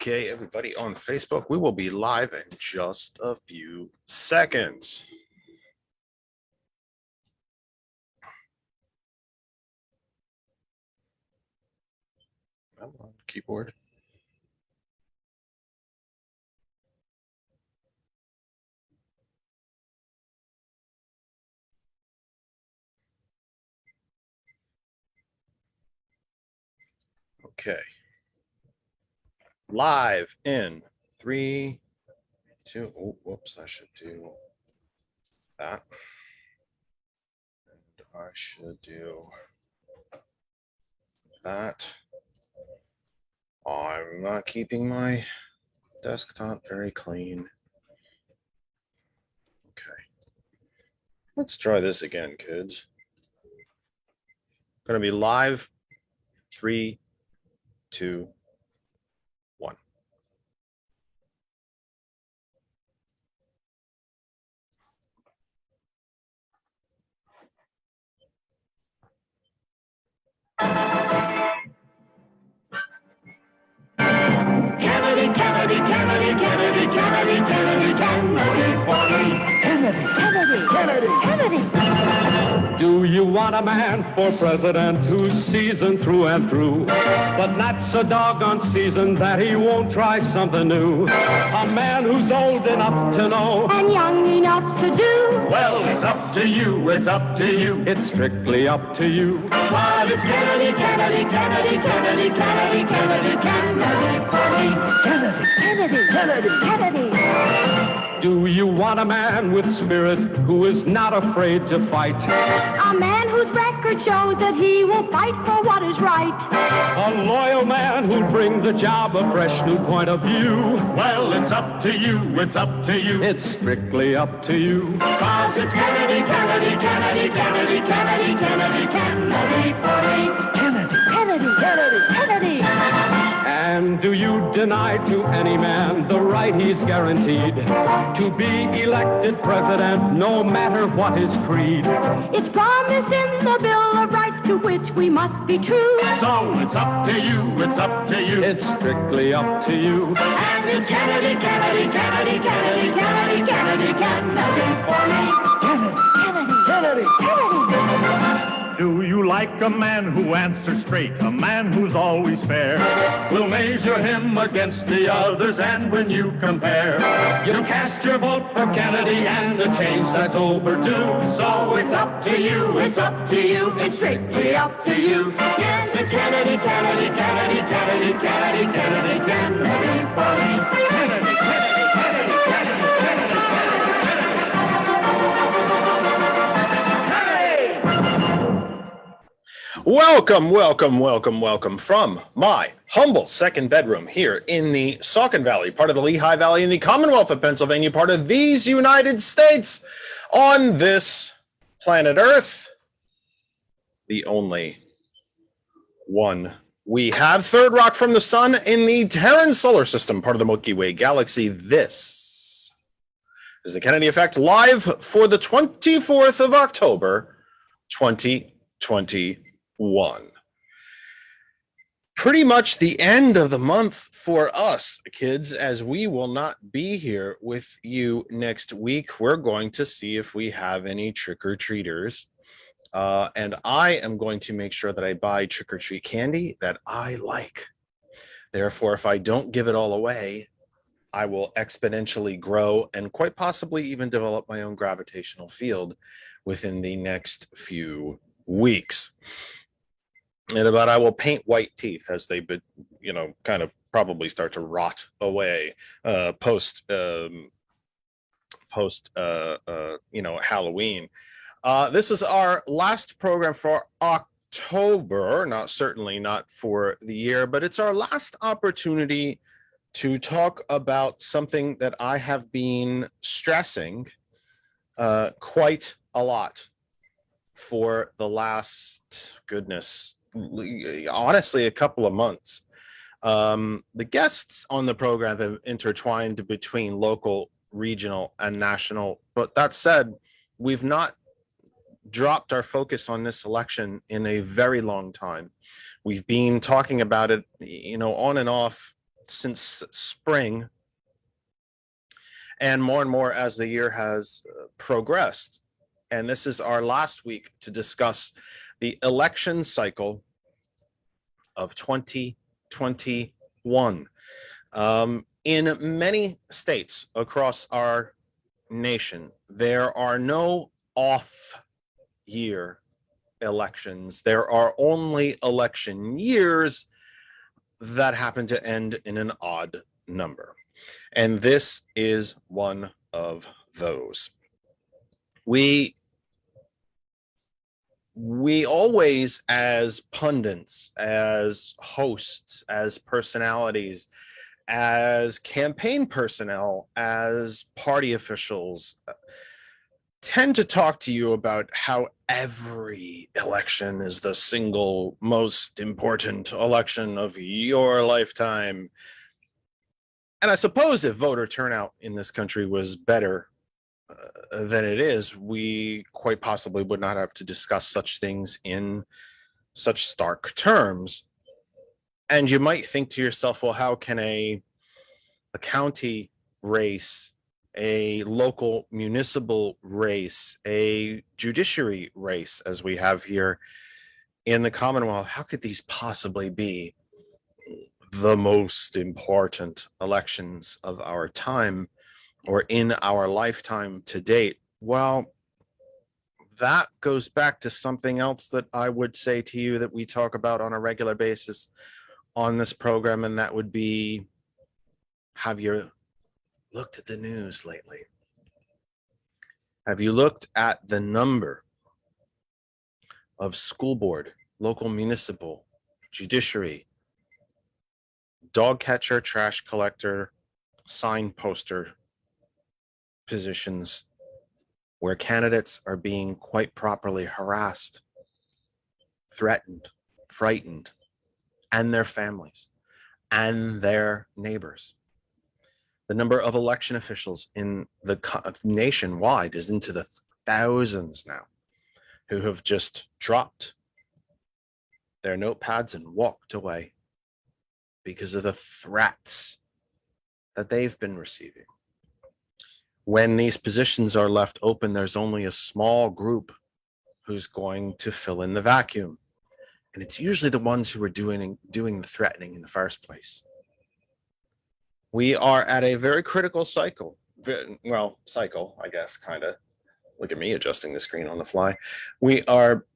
Okay, everybody on Facebook, we will be live in just a few seconds. Come on, keyboard. Okay. Live in 3, 2. Oh, whoops, I should do that. And I should do that. I'm not keeping my desktop very clean. Okay. Let's try this again, kids. Going to be live. 3, 2, 1. Kennedy, Kennedy, Kennedy, Kennedy, Kennedy, Kennedy, Kennedy, for me. Kennedy, Kennedy, Kennedy, Kennedy. Do you want a man for president who's seasoned through and through, but not so doggone seasoned that he won't try something new? A man who's old enough to know And young enough to do. Well, it's up to you, it's up to you. It's strictly up to you. But it's Kennedy, Kennedy, Kennedy, Kennedy, Kennedy, Kennedy, Kennedy, for me. Kennedy, Kennedy, Kennedy, Kennedy. Do you want a man with spirit who is not afraid to fight? A man whose record shows that he will fight for what is right. A loyal man who'll bring the job a fresh new point of view. Well, it's up to you, it's up to you. It's strictly up to you. Cause it's Kennedy, Kennedy, Kennedy, Kennedy, Kennedy, Kennedy, Kennedy, for me. Kennedy, Kennedy, Kennedy, Kennedy. And do you deny to any man the right he's guaranteed to be elected president, no matter what his creed? It's promised in the Bill of Rights to which we must be true. So it's up to you, it's up to you. It's strictly up to you. And it's Kennedy, Kennedy, Kennedy, Kennedy, Kennedy, Kennedy, Kennedy, for me. Kennedy, Kennedy, Kennedy, Kennedy. Do you like a man who answers straight, a man who's always fair? We'll measure him against the others, and when you compare, you cast your vote for Kennedy and the change that's overdue. So it's up to you, it's up to you, it's strictly up to you. Yes, it's Kennedy, Kennedy, Kennedy, Kennedy, Kennedy, Kennedy, Kennedy, for me. Kennedy, Kennedy, Kennedy, Kennedy, Kennedy, Kennedy. Welcome, welcome, welcome, welcome from my humble second bedroom here in the Saucon Valley, part of the Lehigh Valley in the Commonwealth of Pennsylvania, part of these United States on this planet Earth, the only one we have. Third rock from the sun in the Terran solar system, part of the Milky Way galaxy. This is the Kennedy Effect, live for the 24th of October, 2021. Pretty much the end of the month for us, kids, as we will not be here with you next week. We're going to see if we have any trick-or-treaters. And I am going to make sure that I buy trick-or-treat candy that I like. Therefore, if I don't give it all away, I will exponentially grow and quite possibly even develop my own gravitational field within the next few weeks. And about I will paint white teeth as they, kind of probably start to rot away post Halloween. This is our last program for October, certainly not for the year, but it's our last opportunity to talk about something that I have been stressing quite a lot for the last, honestly, a couple of months. The guests on the program have intertwined between local, regional, and national. But that said, we've not dropped our focus on this election in a very long time. We've been talking about it, on and off since spring, and more as the year has progressed. And this is our last week to discuss the election cycle of 2021. In many states across our nation, there are no off-year elections. There are only election years that happen to end in an odd number. And this is one of those. We always, as pundits, as hosts, as personalities, as campaign personnel, as party officials, tend to talk to you about how every election is the single most important election of your lifetime. And I suppose if voter turnout in this country was better than it is, we quite possibly would not have to discuss such things in such stark terms. And you might think to yourself, well, how can a county race, a local municipal race, a judiciary race, as we have here in the Commonwealth, how could these possibly be the most important elections of our time or in our lifetime to date? Well, that goes back to something else that I would say to you that we talk about on a regular basis on this program, and that would be, have you looked at the news lately? Have you looked at the number of school board, local municipal, judiciary, dog catcher, trash collector, sign poster positions where candidates are being quite properly harassed, threatened, frightened, and their families and their neighbors? The number of election officials in the nationwide is into the thousands now, who have just dropped their notepads and walked away because of the threats that they've been receiving. When these positions are left open, there's only a small group who's going to fill in the vacuum. And it's usually the ones who are doing the threatening in the first place. We are at a very critical cycle. Cycle, I guess, kind of. Look at me adjusting the screen on the fly. We are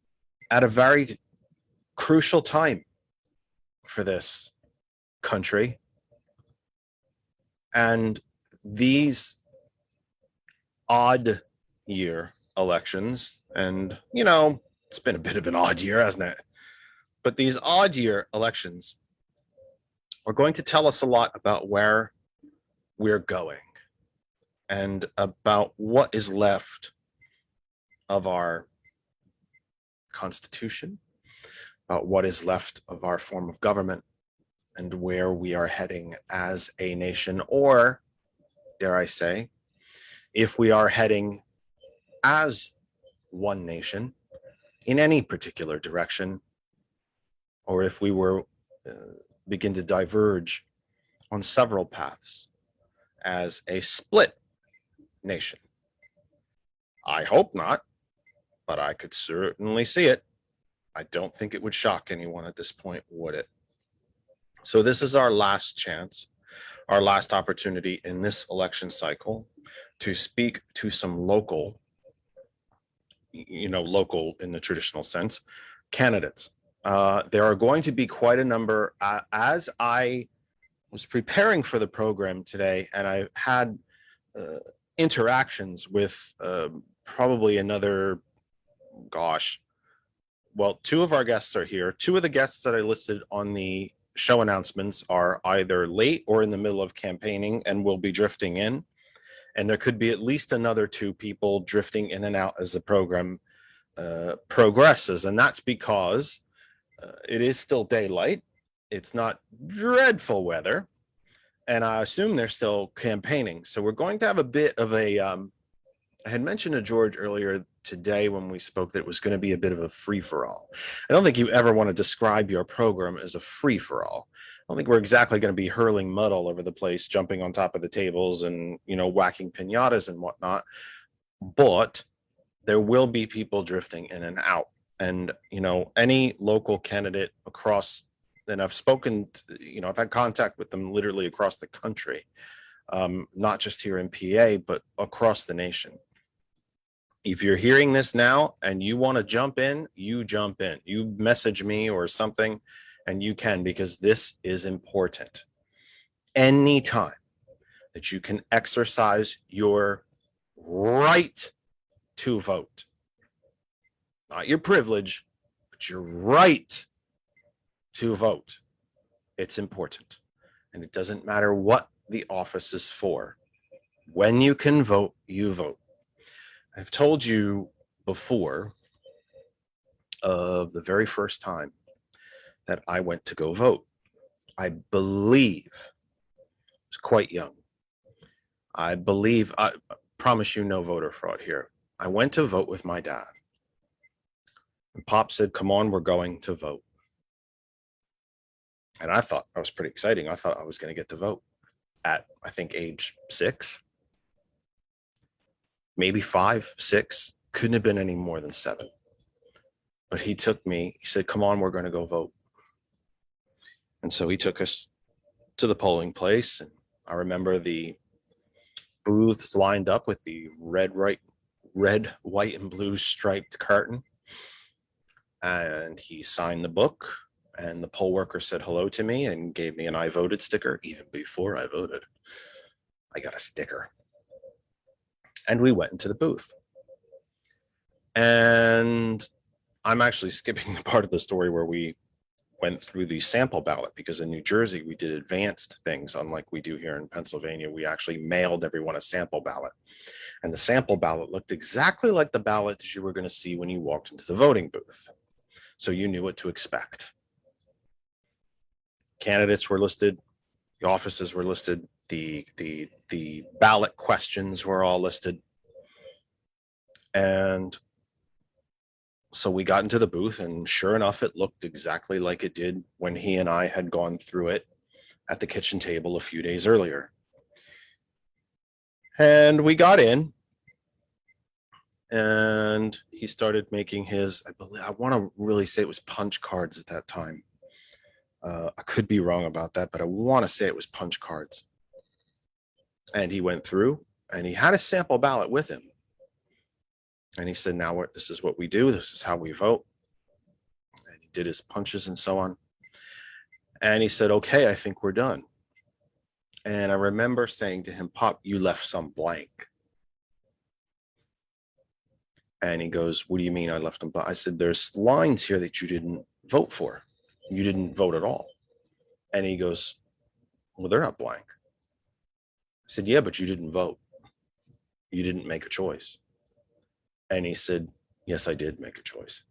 at a very crucial time for this country. And these odd year elections, and it's been a bit of an odd year, hasn't it? But these odd year elections are going to tell us a lot about where we're going and about what is left of our Constitution, about what is left of our form of government, and where we are heading as a nation, or dare I say, if we are heading as one nation in any particular direction, or if we were begin to diverge on several paths as a split nation. I hope not, but I could certainly see it. I don't think it would shock anyone at this point, would it? So this is our last chance, our last opportunity in this election cycle to speak to some local, local in the traditional sense, candidates. There are going to be quite a number. As I was preparing for the program today, and I had interactions with probably another, two of our guests are here. Two of the guests that I listed on the show announcements are either late or in the middle of campaigning and will be drifting in. And there could be at least another two people drifting in and out as the program progresses. And that's because it is still daylight. It's not dreadful weather. And I assume they're still campaigning. So we're going to have a bit of a I had mentioned to George earlier today when we spoke that it was going to be a bit of a free-for-all. I don't think you ever want to describe your program as a free-for-all. I don't think we're exactly going to be hurling mud all over the place, jumping on top of the tables and, whacking piñatas and whatnot. But there will be people drifting in and out. And, any local candidate across, and I've spoken, I've had contact with them literally across the country, not just here in PA, but across the nation. If you're hearing this now and you want to jump in, you jump in. You message me or something, and you can, because this is important. Anytime that you can exercise your right to vote, not your privilege, but your right to vote, it's important. And it doesn't matter what the office is for. When you can vote, you vote. I've told you before of the very first time that I went to go vote. I believe I was quite young. I promise you no voter fraud here. I went to vote with my dad. And Pop said, "Come on, we're going to vote." And I thought that was pretty exciting. I thought I was going to get to vote at, I think, age 6. Maybe 5, 6, couldn't have been any more than 7. But he took me, he said, "Come on, we're going to go vote." And so he took us to the polling place. And I remember the booths lined up with the red, white, and blue striped curtain. And he signed the book, and the poll worker said hello to me and gave me an "I voted" sticker. Even before I voted, I got a sticker. And we went into the booth. And I'm actually skipping the part of the story where we went through the sample ballot, because in New Jersey, we did advanced things, unlike we do here in Pennsylvania. We actually mailed everyone a sample ballot. And the sample ballot looked exactly like the ballot that you were going to see when you walked into the voting booth. So you knew what to expect. Candidates were listed, the offices were listed, the ballot questions were all listed. And so we got into the booth, and sure enough, it looked exactly like it did when he and I had gone through it at the kitchen table a few days earlier. And we got in, and he started making his, I want to really say it was punch cards at that time. I could be wrong about that, but I want to say it was punch cards. And he went through, and he had a sample ballot with him. And he said, "Now this is what we do. This is how we vote." And he did his punches and so on. And he said, "Okay, I think we're done." And I remember saying to him, "Pop, you left some blank." And he goes, "What do you mean I left them blank?" I said, "There's lines here that you didn't vote for. You didn't vote at all." And he goes, "Well, they're not blank." I said, "Yeah, but you didn't vote. You didn't make a choice." And he said, "Yes, I did make a choice.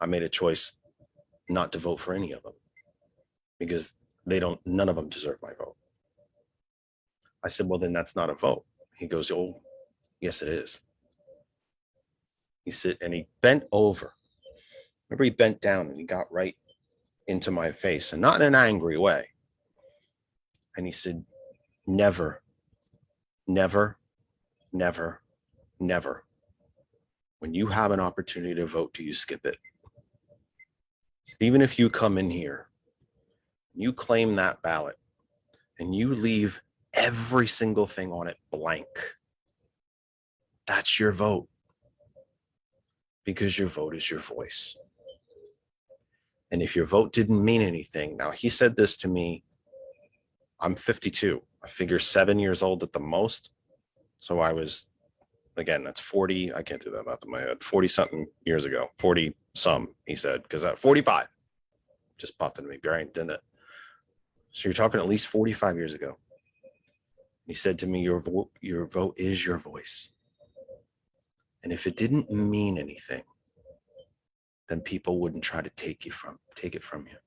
I made a choice not to vote for any of them, because none of them deserve my vote." I said, "Well, then that's not a vote." He goes, "Oh, yes, it is." He said, and he bent over. Remember, he bent down and he got right into my face, and not in an angry way. And he said, "Never, never, never, never, when you have an opportunity to vote, do you skip it. Even if you come in here, you claim that ballot, and you leave every single thing on it blank, that's your vote, because your vote is your voice. And if your vote didn't mean anything," now he said this to me, I'm 52. I figure 7 years old at the most. So I was, again, that's 40. I can't do that math in my head. 40 something years ago, 40 some, he said, because at 45 just popped into my brain, didn't it? So you're talking at least 45 years ago. He said to me, your vote is your voice. And if it didn't mean anything, then people wouldn't try to take it from you.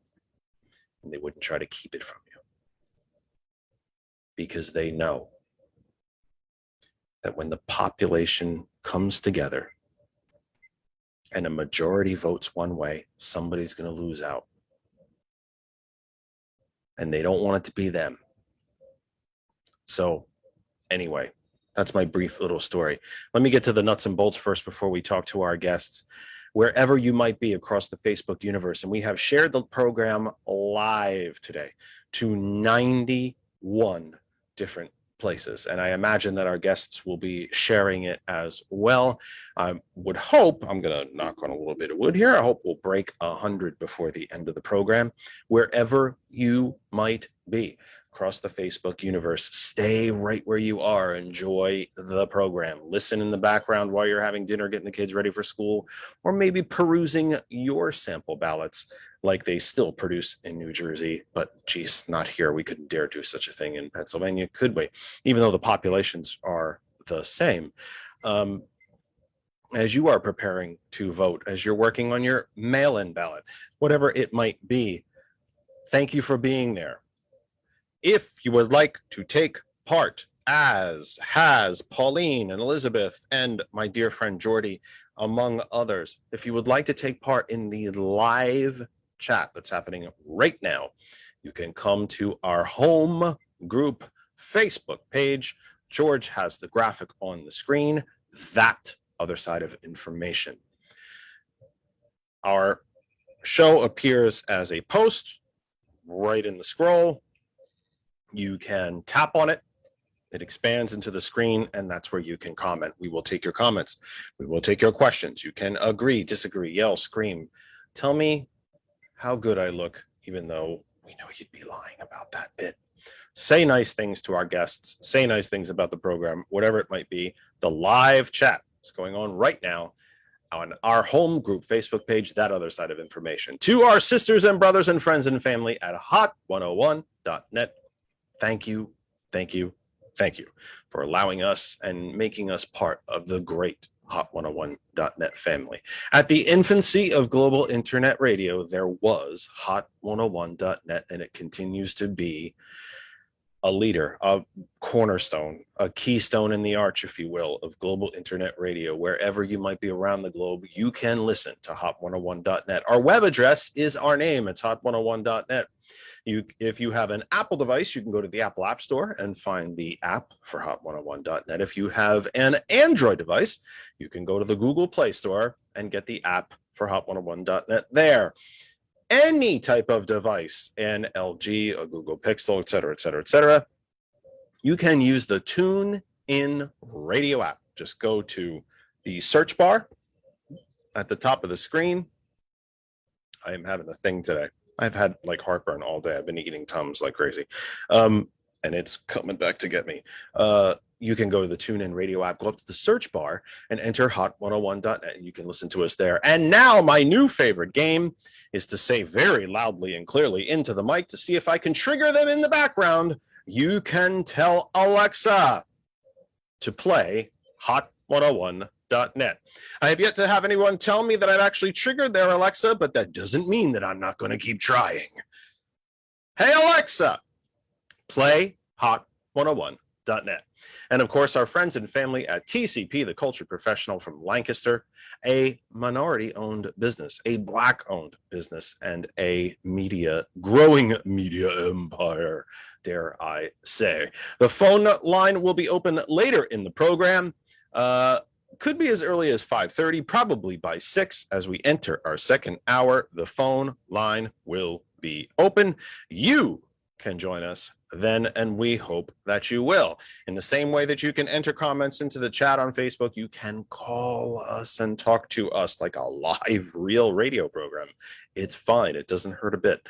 And they wouldn't try to keep it from you. Because they know that when the population comes together and a majority votes one way, somebody's going to lose out. And they don't want it to be them. So anyway, that's my brief little story. Let me get to the nuts and bolts first before we talk to our guests. Wherever you might be across the Facebook universe, and we have shared the program live today to 91 different places. And I imagine that our guests will be sharing it as well. I would hope, I'm going to knock on a little bit of wood here, I hope we'll break 100 before the end of the program. Wherever you might be across the Facebook universe, stay right where you are. Enjoy the program. Listen in the background while you're having dinner, getting the kids ready for school, or maybe perusing your sample ballots like they still produce in New Jersey. But geez, not here. We couldn't dare do such a thing in Pennsylvania, could we? Even though the populations are the same. As you are preparing to vote, as you're working on your mail-in ballot, whatever it might be, thank you for being there. If you would like to take part, as has Pauline and Elizabeth and my dear friend Jordy, among others, if you would like to take part in the live chat that's happening right now, you can come to our home group Facebook page. George has the graphic on the screen, that other side of information. Our show appears as a post right in the scroll. You can tap on it, it expands into the screen, and that's where you can comment. We will take your comments. We will take your questions. You can agree, disagree, yell, scream. Tell me how good I look, even though we know you'd be lying about that bit. Say nice things to our guests. Say nice things about the program, whatever it might be. The live chat is going on right now on our home group Facebook page, that other side of information. To our sisters and brothers and friends and family at hot101.net. Thank you, thank you, thank you for allowing us and making us part of the great Hot101.net family. At the infancy of global internet radio, there was Hot101.net, and it continues to be a leader, a cornerstone, a keystone in the arch, if you will, of global internet radio. Wherever you might be around the globe, you can listen to Hot101.net. Our web address is our name. It's Hot101.net. If you have an Apple device, you can go to the Apple App Store and find the app for Hot101.net. If you have an Android device, you can go to the Google Play Store and get the app for Hot101.net there. Any type of device, an LG, a Google Pixel, et cetera, et cetera, et cetera, you can use the TuneIn Radio app. Just go to the search bar at the top of the screen. I am having a thing today. I've had like heartburn all day. I've been eating Tums like crazy. And it's coming back to get me. You can go to the TuneIn Radio app, go up to the search bar and enter hot101.net, and you can listen to us there. And now my new favorite game is to say very loudly and clearly into the mic to see if I can trigger them in the background. You can tell Alexa to play hot101.net. I have yet to have anyone tell me that I've actually triggered their Alexa, but that doesn't mean that I'm not going to keep trying. Hey, Alexa, play hot101.net. And of course, our friends and family at TCP, the Culture Professional from Lancaster, a minority-owned business, a Black-owned business, and a growing media empire, dare I say. The phone line will be open later in the program. Could be as early as 5:30, probably by 6. As we enter our second hour, the phone line will be open. You can join us then, and we hope that you will. In the same way that you can enter comments into the chat on Facebook, you can call us and talk to us like a live, real radio program. It's fine. It doesn't hurt a bit.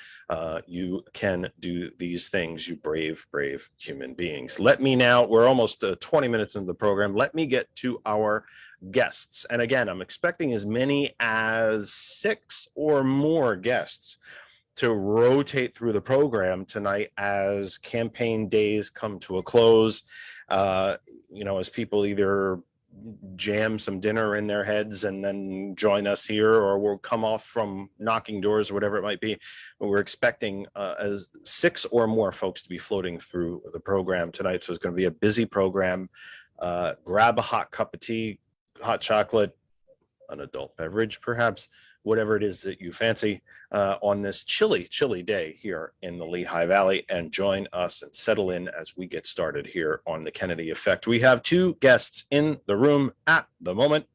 You can do these things, you brave, brave human beings. Let me now, we're almost 20 minutes into the program. Let me get to our guests. And again, I'm expecting as many as 6 or more guests to rotate through the program tonight as campaign days come to a close. As people either jam some dinner in their heads and then join us here, or we'll come off from knocking doors or whatever it might be. But we're expecting as 6 or more folks to be floating through the program tonight. So it's going to be a busy program. Grab a hot cup of tea, hot chocolate, an adult beverage, perhaps, whatever it is that you fancy on this chilly day here in the Lehigh Valley, and join us and settle in as we get started here on the Kennedy Effect. We have two guests in the room at the moment.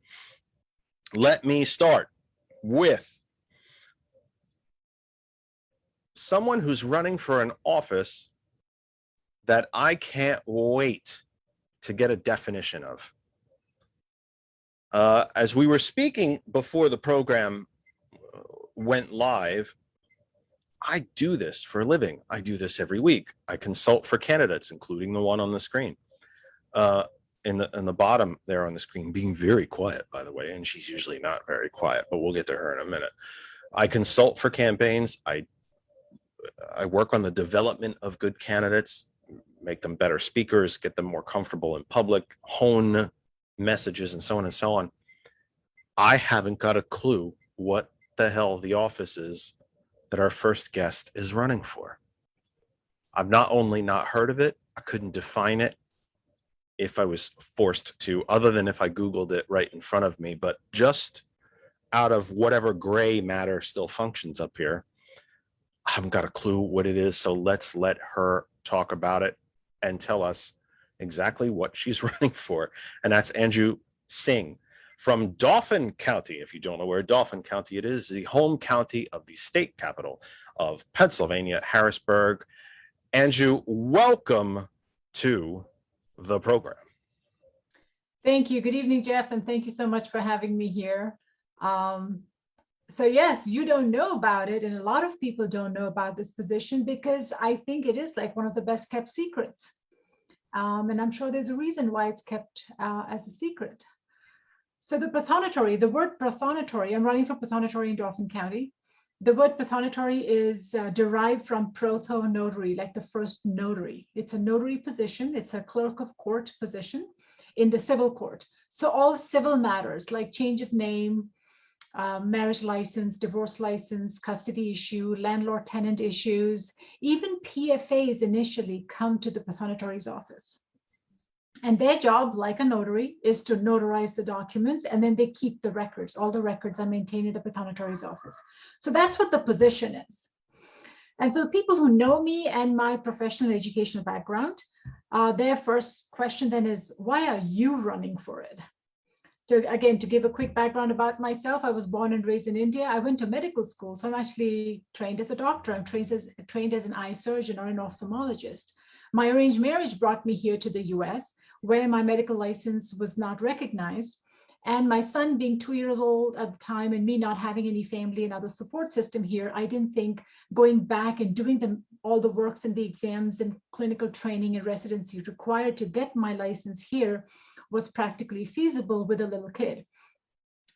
Let me start with someone who's running for an office that I can't wait to get a definition of. As we were speaking before the program went live, I do this for a living. I do this every week. I consult for candidates, including the one on the screen. In the bottom there on the screen, being very quiet, by the way, and she's usually not very quiet, but we'll get to her in a minute. I consult for campaigns. I work on the development of good candidates, make them better speakers, get them more comfortable in public, hone messages, and so on and so on. I haven't got a clue what the hell the office is that our first guest is running for. I've not only not heard of it, I couldn't define it if I was forced to, other than if I Googled it right in front of me, but just out of whatever gray matter still functions up here, I haven't got a clue what it is. So let's let her talk about it and tell us exactly what she's running for. And that's Andrew Singh from Dauphin County. If you don't know where Dauphin County it is, the home county of the state capital of Pennsylvania, Harrisburg. Andrew, welcome to the program. Thank you. Good evening, Jeff, and thank you so much for having me here. So yes, you don't know about it, and a lot of people don't know about this position because I think it is like one of the best kept secrets. And I'm sure there's a reason why it's kept as a secret. So the prothonotary, the word prothonotary, I'm running for prothonotary in Dauphin County. The word prothonotary is derived from protho-notary, like the first notary. It's a notary position. It's a clerk of court position in the civil court. So all civil matters like change of name, marriage license, divorce license, custody issue, landlord-tenant issues, even PFAs initially come to the prothonotary's office. And their job, like a notary, is to notarize the documents, and then they keep the records. All the records are maintained in the prothonotary's office. So that's what the position is. And so people who know me and my professional educational background, their first question then is, why are you running for it? Again, to give a quick background about myself, I was born and raised in India. I went to medical school, so I'm actually trained as a doctor. I'm trained as an eye surgeon or an ophthalmologist. My arranged marriage brought me here to the US, where my medical license was not recognized. And my son being 2 years old at the time and me not having any family and other support system here, I didn't think going back and doing all the works and the exams and clinical training and residency required to get my license here was practically feasible with a little kid.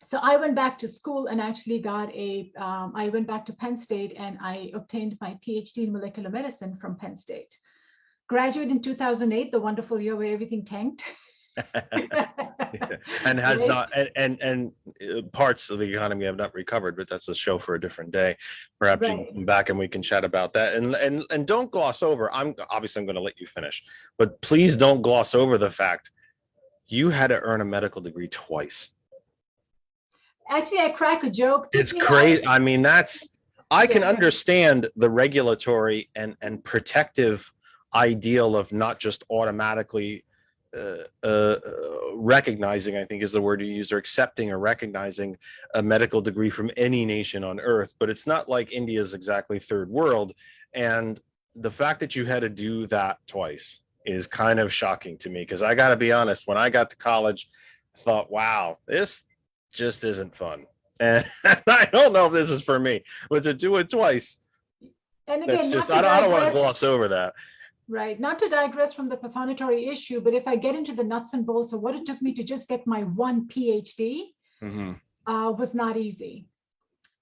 So I went back to school and actually I went back to Penn State and I obtained my PhD in molecular medicine from Penn State. Graduated in 2008, the wonderful year where everything tanked. And has not, and parts of the economy have not recovered, but that's a show for a different day. Perhaps you can come back and we can chat about that. And don't gloss over, I'm going to let you finish, but please don't gloss over the fact you had to earn a medical degree twice. Actually, I crack a joke. It's crazy. I mean, I can understand the regulatory and protective ideal of not just automatically recognizing, I think is the word you use, or accepting or recognizing a medical degree from any nation on earth. But it's not like India is exactly third world. And the fact that you had to do that twice is kind of shocking to me, because I got to be honest, when I got to college, I thought, wow, this just isn't fun. And I don't know if this is for me, but to do it twice, and again, that's just, I don't want to gloss over that. Right. Not to digress from the prothonotary issue, but if I get into the nuts and bolts of what it took me to just get my one PhD, was not easy.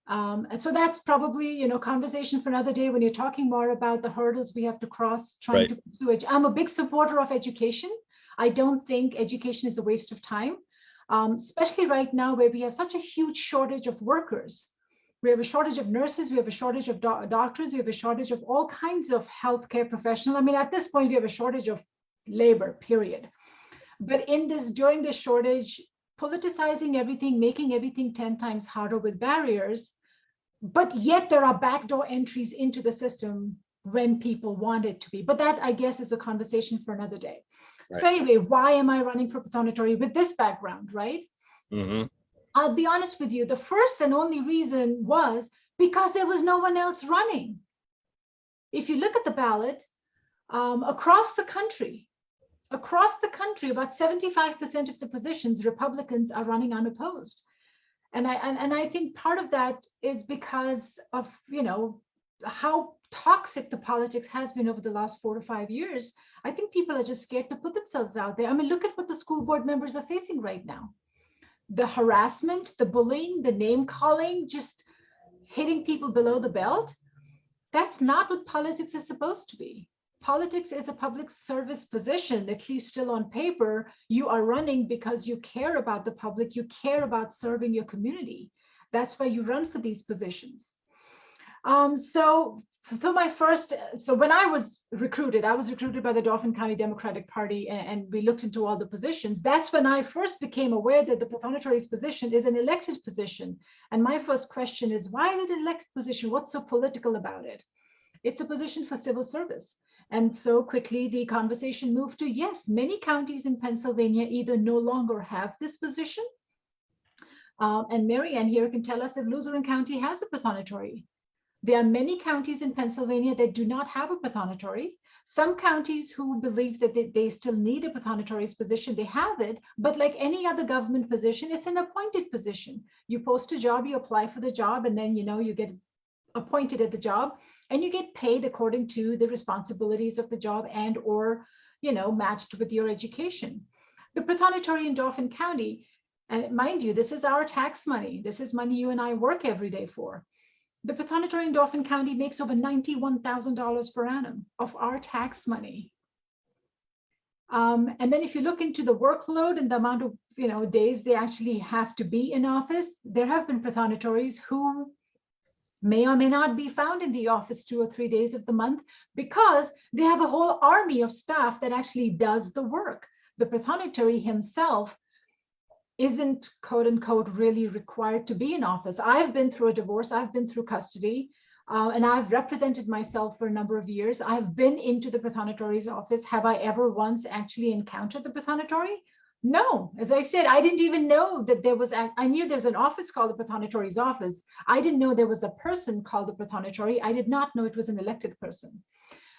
And so that's probably, conversation for another day when you're talking more about the hurdles we have to cross trying to pursue it. I'm a big supporter of education. I don't think education is a waste of time, especially right now where we have such a huge shortage of workers. We have a shortage of nurses, we have a shortage of doctors, we have a shortage of all kinds of healthcare professionals. I mean, at this point, we have a shortage of labor, period. But during this shortage, politicizing everything, making everything 10 times harder with barriers, but yet there are backdoor entries into the system when people want it to be. But that, I guess, is a conversation for another day. Right. So anyway, why am I running for pathonatory with this background, right? Mm-hmm. I'll be honest with you. The first and only reason was because there was no one else running. If you look at the ballot, across the country, about 75% of the positions, Republicans are running unopposed. And I think part of that is because of, how toxic the politics has been over the last 4 to 5 years. I think people are just scared to put themselves out there. I mean, look at what the school board members are facing right now. The harassment, the bullying, the name calling, just hitting people below the belt. That's not what politics is supposed to be. Politics is a public service position, at least still on paper. You are running because you care about the public, you care about serving your community. That's why you run for these positions. So when I was recruited by the Dauphin County Democratic Party, and we looked into all the positions. That's when I first became aware that the pathonatory's position is an elected position. And my first question is, why is it an elected position? What's so political about it? It's a position for civil service. And so quickly the conversation moved to, yes, many counties in Pennsylvania either no longer have this position. And Mary Ann here can tell us if Luzerne County has a pathonatory. There are many counties in Pennsylvania that do not have a pathonatory. Some counties who believe that they still need a pathonatory's position, they have it, but like any other government position, it's an appointed position. You post a job, you apply for the job, and then you get appointed at the job, and you get paid according to the responsibilities of the job and or matched with your education. The pathonatory in Dauphin County, and mind you, this is our tax money. This is money you and I work every day for. The pathonatory in Dauphin County makes over $91,000 per annum of our tax money. And then if you look into the workload and the amount of days they actually have to be in office, there have been pathonatories who may or may not be found in the office 2 or 3 days of the month because they have a whole army of staff that actually does the work. The pathonatory himself isn't quote unquote really required to be in office. I've been through a divorce, I've been through custody, and I've represented myself for a number of years. I've been into the pathonatory's office. Have I ever once actually encountered the pathonatory? No, as I said, I didn't even know that there was, I knew there's an office called the pathonatory's office. I didn't know there was a person called the pathonatory. I did not know it was an elected person.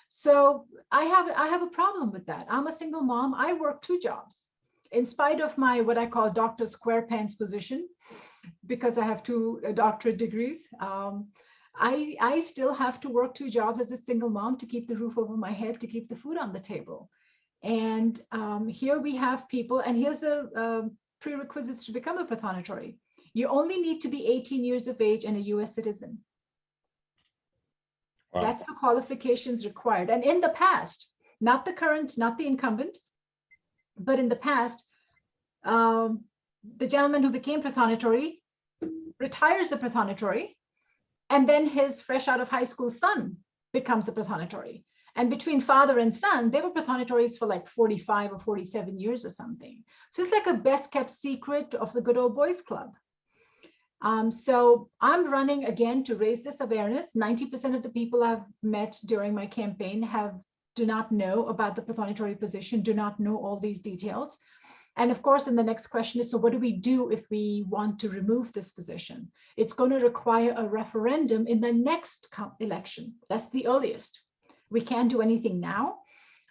So I have a problem with that. I'm a single mom. I work 2 jobs. In spite of my, what I call Dr. Square Pants position, because I have 2 doctorate degrees, I still have to work 2 jobs as a single mom to keep the roof over my head, to keep the food on the table. And here we have people, and here's the prerequisites to become a pathonatory. You only need to be 18 years of age and a US citizen. Wow. That's the qualifications required. And in the past, not the current, not the incumbent, but in the past, the gentleman who became pathonatory retires the pathonatory, and then his fresh out of high school son becomes a pathonatory. And between father and son, they were pathonatories for like 45 or 47 years or something. So it's like a best kept secret of the good old boys club. So I'm running again to raise this awareness. 90% of the people I've met during my campaign do not know about the pathonatory position, do not know all these details. And of course, then the next question is, so what do we do if we want to remove this position? It's going to require a referendum in the next election. That's the earliest. We can't do anything now,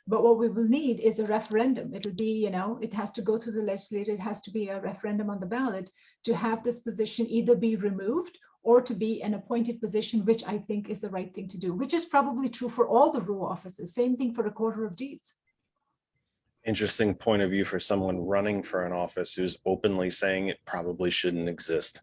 but what we will need is a referendum. It'll be, it has to go through the legislature. It has to be a referendum on the ballot to have this position either be removed or to be an appointed position, which I think is the right thing to do, which is probably true for all the rural offices. Same thing for Recorder of Deeds. Interesting point of view for someone running for an office who's openly saying it probably shouldn't exist.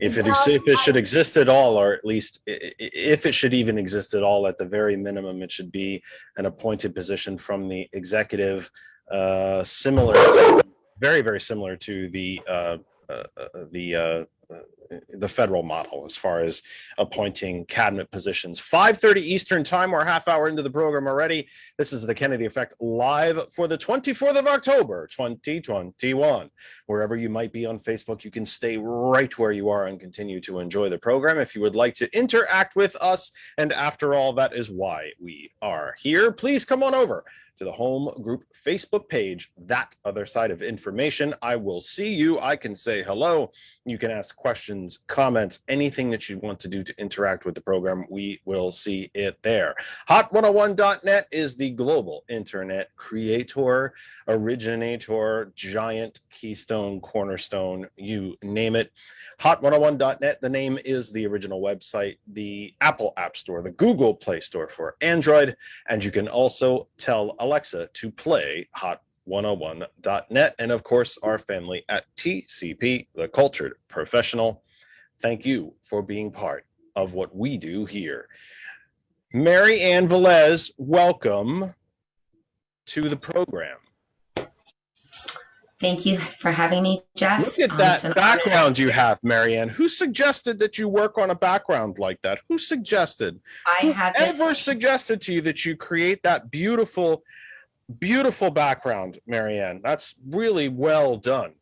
If it should exist at all, or at least if it should even exist at all, at the very minimum, it should be an appointed position from the executive, very, very similar to the the federal model as far as appointing cabinet positions. 5:30 Eastern time. We're a half hour into the program already. This is the Kennedy Effect live for the 24th of October, 2021. Wherever you might be on Facebook, you can stay right where you are and continue to enjoy the program. If you would like to interact with us, and after all, that is why we are here, please come on over to the home group Facebook page, That Other Side of Information. I will see you. I can say hello. You can ask questions, comments, anything that you want to do to interact with the program. We will see it there. Hot101.net is the global internet creator, originator, giant, keystone, cornerstone, you name it. Hot101.net, the name is the original website, the Apple App Store, the Google Play Store for Android, and you can also tell Alexa to play Hot101.net, and of course, our family at TCP, the Cultured Professional. Thank you for being part of what we do here. Mary Ann Velez, welcome to the program. Thank you for having me, Jeff. Look at that background you have, Marianne. Who suggested that you work on a background like that? Who suggested? Whoever suggested to you that you create that beautiful, beautiful background, Marianne? That's really well done.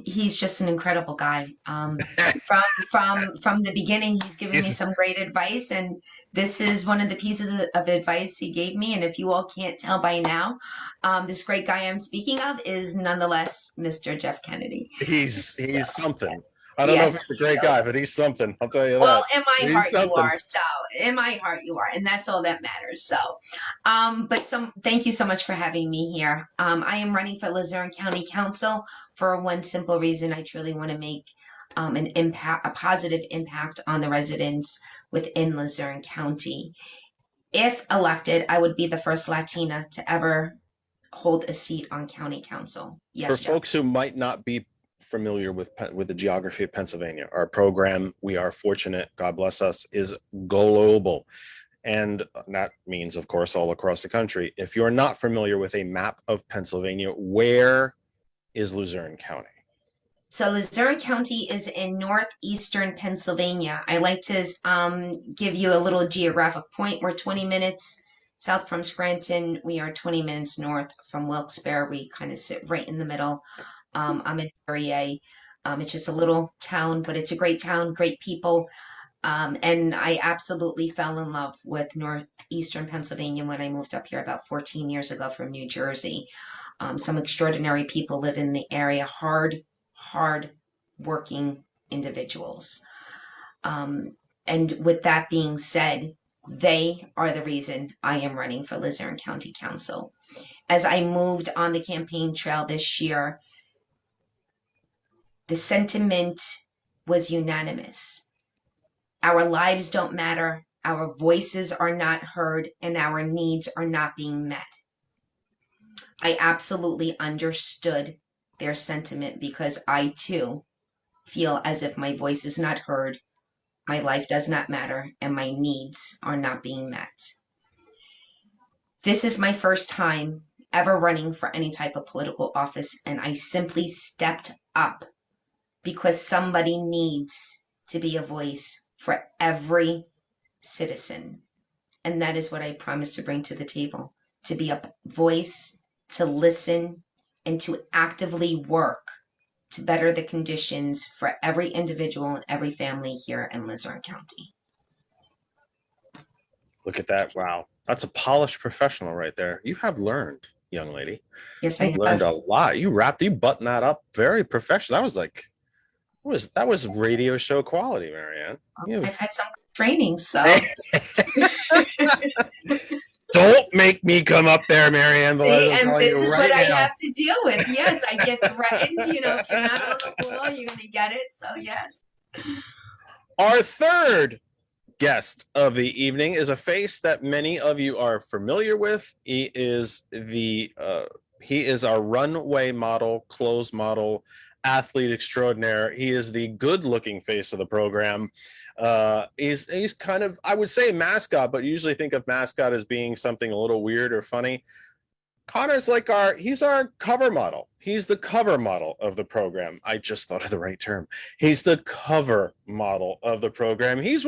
He's just an incredible guy. From the beginning, he's given me some great advice, and this is one of the pieces of advice he gave me. And if you all can't tell by now, this great guy I'm speaking of is nonetheless Mr. Jeff Kennedy. He's something. I don't know if he's a great guy, but he's something. I'll tell you that. Well, in my heart you are. So in my heart you are, and that's all that matters. So, thank you so much for having me here. I am running for Luzerne County Council for one simple reason. I truly want to make a positive impact on the residents within Luzerne County. If elected, I would be the first Latina to ever hold a seat on county council. Yes, for folks who might not be familiar with the geography of Pennsylvania, our program, we are fortunate, God bless us, is global. And that means, of course, all across the country. If you're not familiar with a map of Pennsylvania, where is Luzerne County? So Luzerne County is in northeastern Pennsylvania. I like to give you a little geographic point. We're 20 minutes south from Scranton. We are 20 minutes north from Wilkes-Barre. We kind of sit right in the middle. I'm in Perrier. It's just a little town, but it's a great town, great people. And I absolutely fell in love with northeastern Pennsylvania when I moved up here about 14 years ago from New Jersey. Some extraordinary people live in the area, hard working individuals. And with that being said, they are the reason I am running for Luzerne County Council. As I moved on the campaign trail this year, the sentiment was unanimous. Our lives don't matter, our voices are not heard, and our needs are not being met. I absolutely understood their sentiment because I too feel as if my voice is not heard, my life does not matter, and my needs are not being met. This is my first time ever running for any type of political office, and I simply stepped up because somebody needs to be a voice for every citizen. And that is what I promise to bring to the table, to be a voice, to listen, and to actively work to better the conditions for every individual and every family here in Luzerne County. Look at that. Wow. That's a polished professional right there. You have learned, young lady. Yes, I have learned a lot. You buttoned that up very professional. That was like, that was radio show quality, Marianne. I've had some training, so. Don't make me come up there, Marianne. See, and this is what I have to deal with. Yes, I get threatened. If you're not on the ball, you're going to get it. So, yes. Our third guest of the evening is a face that many of you are familiar with. He is our runway model, clothes model, athlete extraordinaire. He is the good-looking face of the program. He's kind of, I would say, mascot, but usually think of mascot as being something a little weird or funny. Connor's like he's our cover model. He's the cover model of the program. I just thought of the right term. He's the cover model of the program. He is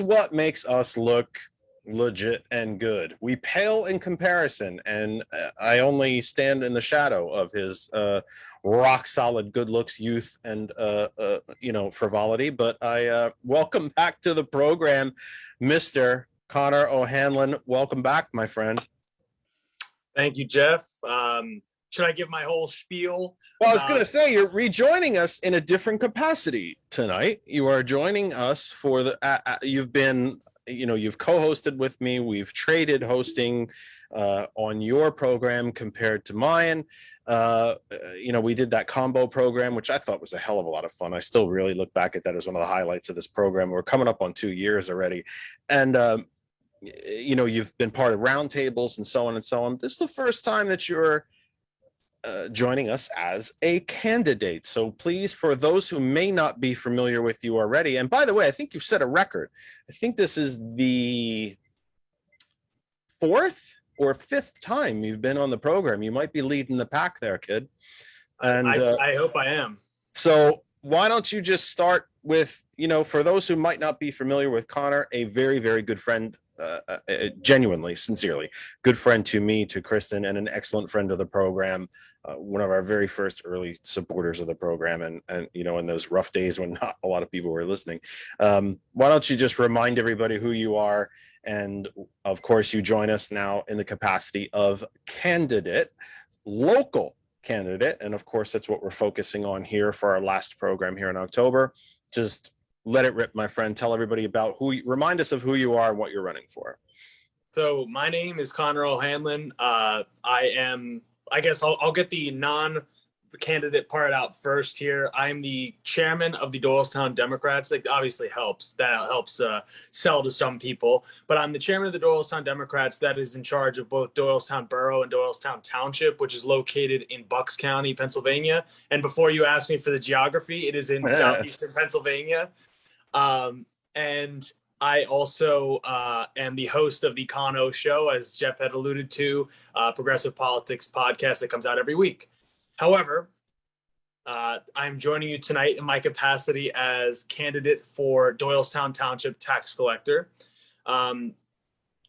what makes us look legit and good. We pale in comparison, and I only stand in the shadow of his rock solid good looks, youth, and frivolity. But I welcome back to the program, Mr. Connor O'Hanlon. Welcome back, my friend. Thank you, Jeff. Should I give my whole spiel? Well, I was going to say, you're rejoining us in a different capacity tonight. You are joining us for you've been, you've co-hosted with me. We've traded hosting on your program compared to mine. We did that combo program, which I thought was a hell of a lot of fun. I still really look back at that as one of the highlights of this program. We're coming up on 2 years already. And, you've been part of roundtables and so on and so on. This is the first time that you're joining us as a candidate. So please, for those who may not be familiar with you already, and by the way, I think you've set a record. I think this is the 4th or 5th time you've been on the program. You might be leading the pack there, kid. And I hope I am. So why don't you just start with, for those who might not be familiar with Connor, a very, very good friend, genuinely, sincerely good friend to me, to Kristen, and an excellent friend of the program, one of our very first early supporters of the program, and in those rough days when not a lot of people were listening. Why don't you just remind everybody who you are, and of course you join us now in the capacity of candidate, local candidate, and of course that's what we're focusing on here for our last program here in October. Just let it rip, my friend. Tell everybody about remind us of who you are and what you're running for. So my name is Connor O'Hanlon. I guess I'll get the non-candidate part out first here. I'm the chairman of the Doylestown Democrats. That obviously helps. That helps sell to some people. But I'm the chairman of the Doylestown Democrats that is in charge of both Doylestown Borough and Doylestown Township, which is located in Bucks County, Pennsylvania. And before you ask me for the geography, it is in southeastern Pennsylvania. And I also am the host of the Conno Show, as Jeff had alluded to, progressive politics podcast that comes out every week. However, I'm joining you tonight in my capacity as candidate for Doylestown Township tax collector. The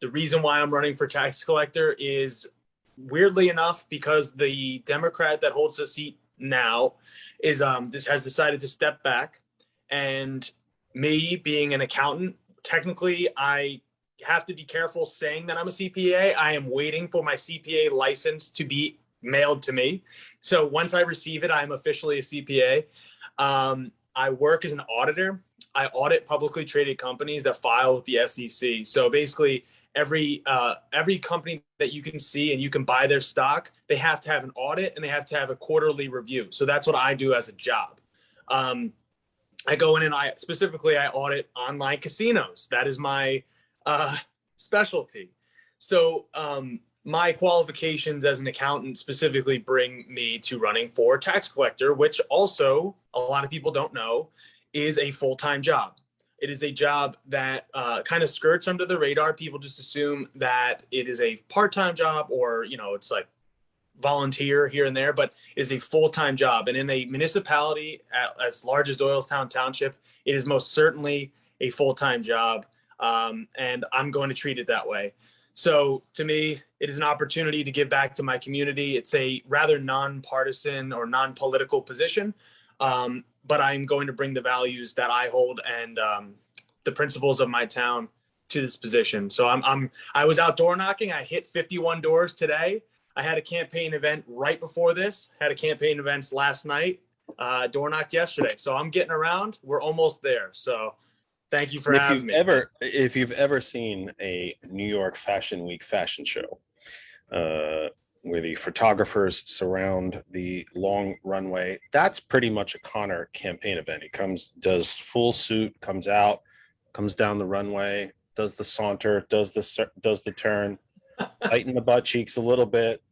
reason why I'm running for tax collector is, weirdly enough, because the Democrat that holds the seat now is has decided to step back, and me being an accountant, technically I have to be careful saying that I'm a CPA. I am waiting for my CPA license to be mailed to me. So once I receive it, I'm officially a CPA. I work as an auditor. I audit publicly traded companies that file with the SEC. So basically every company that you can see and you can buy their stock, they have to have an audit and they have to have a quarterly review. So that's what I do as a job. I go in and I audit online casinos. That is my specialty. So my qualifications as an accountant specifically bring me to running for tax collector, which also a lot of people don't know is a full-time job. It is a job that kind of skirts under the radar. People just assume that it is a part-time job, or, it's like volunteer here and there, but it is a full-time job. And in a municipality as large as Doylestown Township, it is most certainly a full-time job. And I'm going to treat it that way. So to me, it is an opportunity to give back to my community. It's a rather non-partisan or non-political position, but I'm going to bring the values that I hold and the principles of my town to this position. So I was out door knocking. I hit 51 doors today. I had a campaign event right before this, had a campaign event last night, door knocked yesterday. So I'm getting around. We're almost there. So thank you for having me. If you've ever seen a New York Fashion Week fashion show, where the photographers surround the long runway, that's pretty much a Connor campaign event. He comes, does full suit, comes out, comes down the runway, does the saunter, does the turn, tighten the butt cheeks a little bit,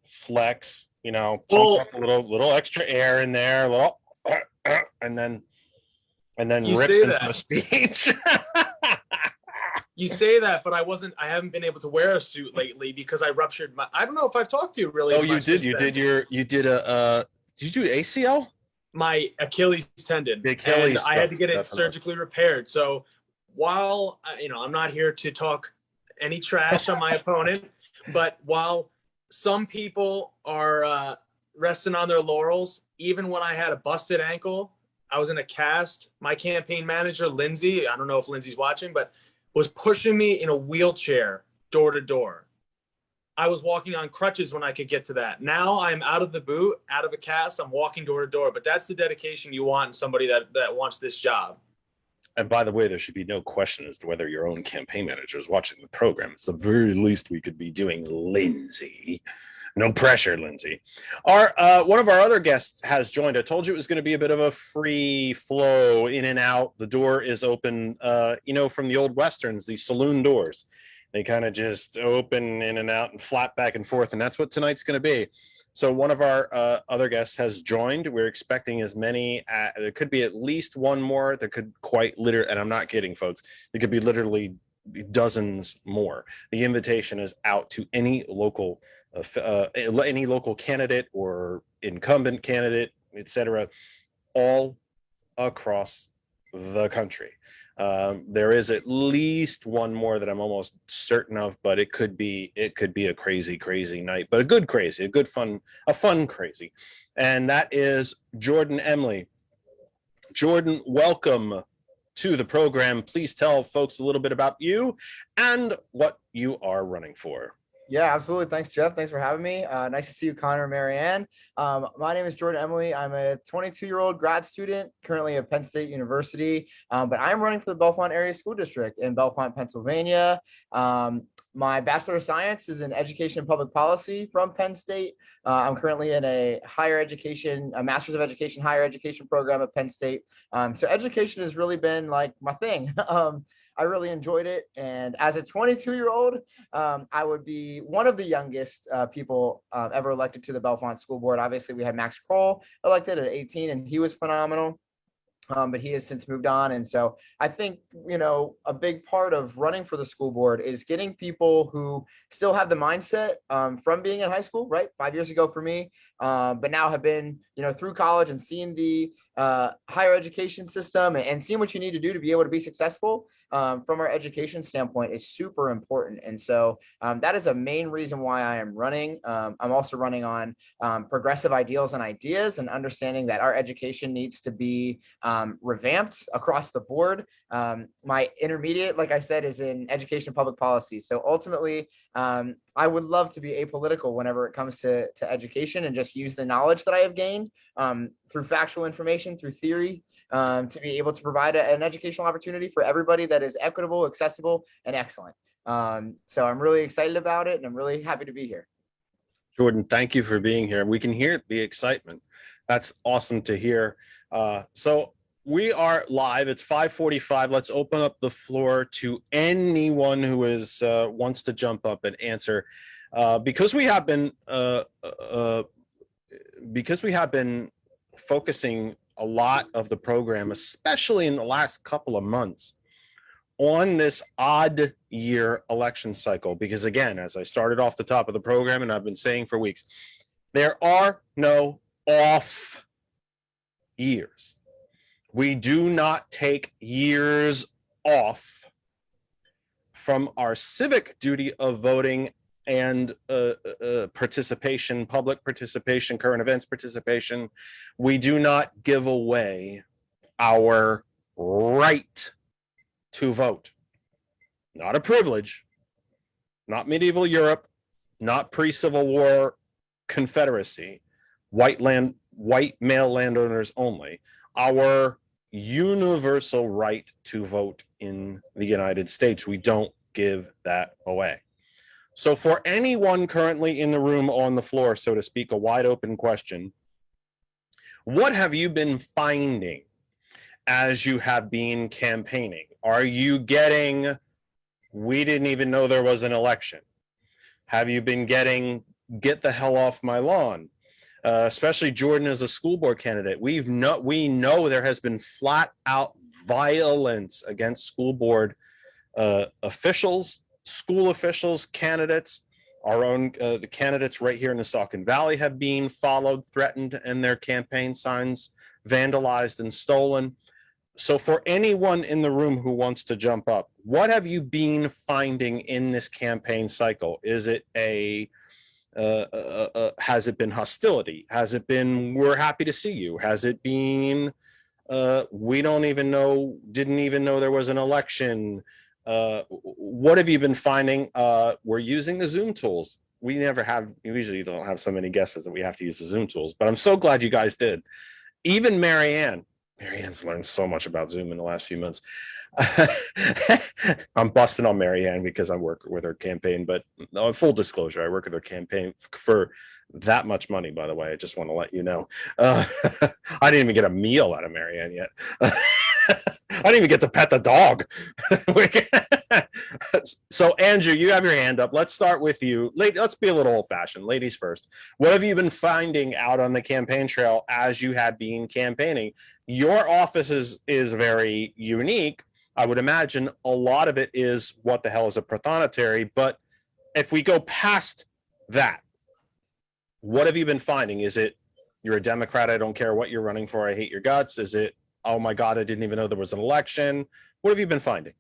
flex, pump up a little extra air in there, and then you rip say into that. a speech. You say that, but I haven't been able to wear a suit lately because I ruptured I don't know if I've talked to you really. Oh, you did you do ACL? My Achilles tendon, The Achilles and I had to stuff, get it definitely. surgically repaired. So while I'm not here to talk any trash on my opponent, but while some people are resting on their laurels, even when I had a busted ankle, I was in a cast. My campaign manager, Lindsay, I don't know if Lindsay's watching, but was pushing me in a wheelchair door to door. I was walking on crutches when I could get to that. Now I'm out of the boot, out of a cast. I'm walking door to door. But that's the dedication you want in somebody that wants this job. And by the way, there should be no question as to whether your own campaign manager is watching the program. It's the very least we could be doing, Lindsay. No pressure, Lindsay. One of our other guests has joined. I told you it was going to be a bit of a free flow in and out. The door is open, from the old Westerns, the saloon doors. They kind of just open in and out and flap back and forth. And that's what tonight's going to be. So one of our other guests has joined. We're expecting as many. There could be at least one more. There could quite literally, and I'm not kidding, folks. There could be literally dozens more. The invitation is out to any local candidate or incumbent candidate, etc., all across the country. There is at least one more that I'm almost certain of, but it could be a crazy night, but a fun crazy. And that is Jordan Emily. Jordan, welcome to the program. Please tell folks a little bit about you and what you are running for. Yeah, absolutely. Thanks, Jeff. Thanks for having me. Nice to see you, Connor and Marianne. My name is Jordan Emily. I'm a 22-year-old grad student currently at Penn State University, but I'm running for the Bellefonte Area School District in Bellefonte, Pennsylvania. My Bachelor of Science is in Education and Public Policy from Penn State. I'm currently in a Master's of Education, higher education program at Penn State. So education has really been like my thing. I really enjoyed it. And as a 22-year-old, I would be one of the youngest people ever elected to the Bellefonte School Board. Obviously, we had Max Kroll elected at 18, and he was phenomenal. But he has since moved on. And so I think, a big part of running for the school board is getting people who still have the mindset from being in high school, right? 5 years ago for me, but now have been, through college and seeing the higher education system and seeing what you need to do to be able to be successful from our education standpoint is super important. And so that is a main reason why I am running. I'm also running on progressive ideals and ideas and understanding that our education needs to be revamped across the board. My intermediate, like I said, is in education and public policy. So ultimately, I would love to be apolitical whenever it comes to education and just use the knowledge that I have gained through factual information, through theory, to be able to provide an educational opportunity for everybody that is equitable, accessible, and excellent. So I'm really excited about it, and I'm really happy to be here. Jordan, thank you for being here. We can hear the excitement. That's awesome to hear. So we are live. It's 5:45. Let's open up the floor to anyone who wants to jump up and answer. Because we have been focusing a lot of the program, especially in the last couple of months, on this odd year election cycle. Because again, as I started off the top of the program and I've been saying for weeks, there are no off years. We do not take years off from our civic duty of voting and participation, public participation, current events participation. We do not give away our right to vote. Not a privilege, not medieval Europe, not pre-Civil War Confederacy, white male landowners only. Our universal right to vote in the United States. We don't give that away. So for anyone currently in the room on the floor, so to speak, a wide open question, what have you been finding as you have been campaigning? Are you getting, we didn't even know there was an election? Have you been getting, get the hell off my lawn? Especially Jordan as a school board candidate. We know there has been flat out violence against school board officials, school officials, candidates, our own the candidates right here in the Saucon Valley have been followed, threatened, and their campaign signs vandalized and stolen. So for anyone in the room who wants to jump up, what have you been finding in this campaign cycle? Is it has it been hostility? Has it been, we're happy to see you? Has it been, we don't even know, didn't even know there was an election? What have you been finding? We're using the Zoom tools. We usually don't have so many guesses that we have to use the Zoom tools, but I'm so glad you guys did. Even Marianne's learned so much about Zoom in the last few months. I'm busting on Marianne because I work with her campaign, but full disclosure, I work with her campaign for that much money, by the way. I just want to let you know. I didn't even get a meal out of Marianne yet. I didn't even get to pet the dog. So Andrew, you have your hand up. Let's start with you. Let's be a little old fashioned. Ladies first. What have you been finding out on the campaign trail as you have been campaigning? Your office is very unique. I would imagine a lot of it is what the hell is a prothonotary, but if we go past that, what have you been finding? Is it, you're a Democrat, I don't care what you're running for, I hate your guts? Is it, oh my God, I didn't even know there was an election? What have you been finding?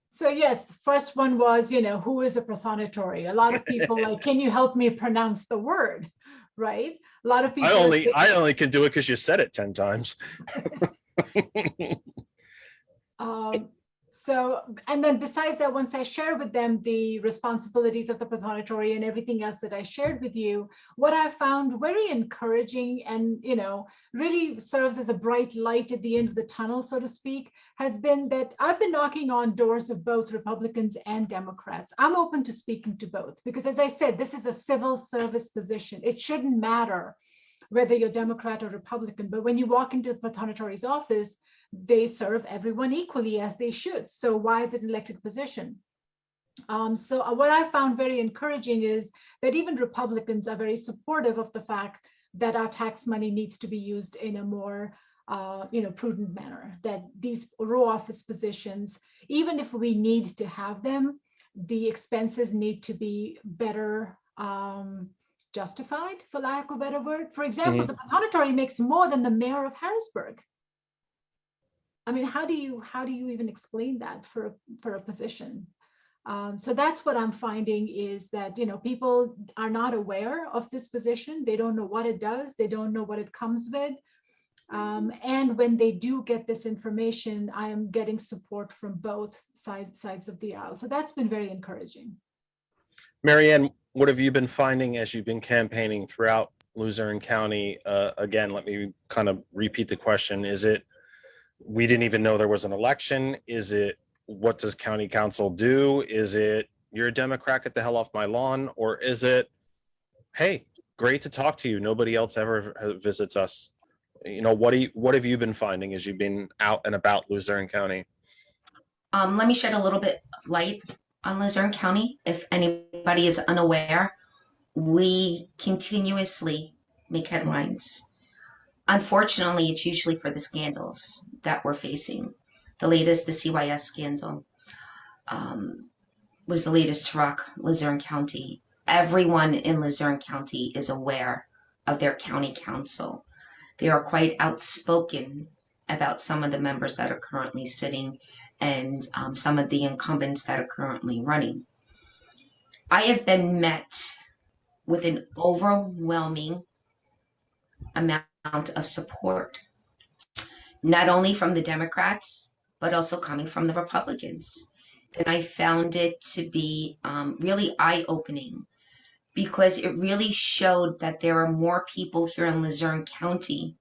So yes, the first one was, who is a prothonotary? A lot of people like, can you help me pronounce the word, right? A lot of people. I only can do it because you said it 10 times. And then besides that, once I share with them the responsibilities of the prothonotary and everything else that I shared with you, what I found very encouraging and, really serves as a bright light at the end of the tunnel, so to speak, has been that I've been knocking on doors of both Republicans and Democrats. I'm open to speaking to both because, as I said, this is a civil service position. It shouldn't matter whether you're Democrat or Republican, but when you walk into the prothonotary's office, they serve everyone equally as they should. So why is it an elected position? So what I found very encouraging is that even Republicans are very supportive of the fact that our tax money needs to be used in a more prudent manner, that these row office positions, even if we need to have them, the expenses need to be better justified, for lack of a better word. For example, the prothonotary makes more than the mayor of Harrisburg. I mean, how do you even explain that for a position? So that's what I'm finding is that, people are not aware of this position. They don't know what it does. They don't know what it comes with. And when they do get this information, I am getting support from both sides of the aisle. So that's been very encouraging. Marianne, what have you been finding as you've been campaigning throughout Luzerne County? Again, let me kind of repeat the question. Is it, we didn't even know there was an election? Is it, what does county council do? Is it, you're a Democrat, get the hell off my lawn? Or is it, hey, great to talk to you, nobody else ever visits us? What have you been finding as you've been out and about Luzerne County? Let me shed a little bit of light on Luzerne County. If anybody is unaware, we continuously make headlines. Unfortunately, it's usually for the scandals that we're facing. The latest, the CYS scandal, was the latest to rock Luzerne County. Everyone in Luzerne County is aware of their county council. They are quite outspoken about some of the members that are currently sitting and some of the incumbents that are currently running. I have been met with an overwhelming amount of support, not only from the Democrats, but also coming from the Republicans. And I found it to be really eye-opening because it really showed that there are more people here in Luzerne County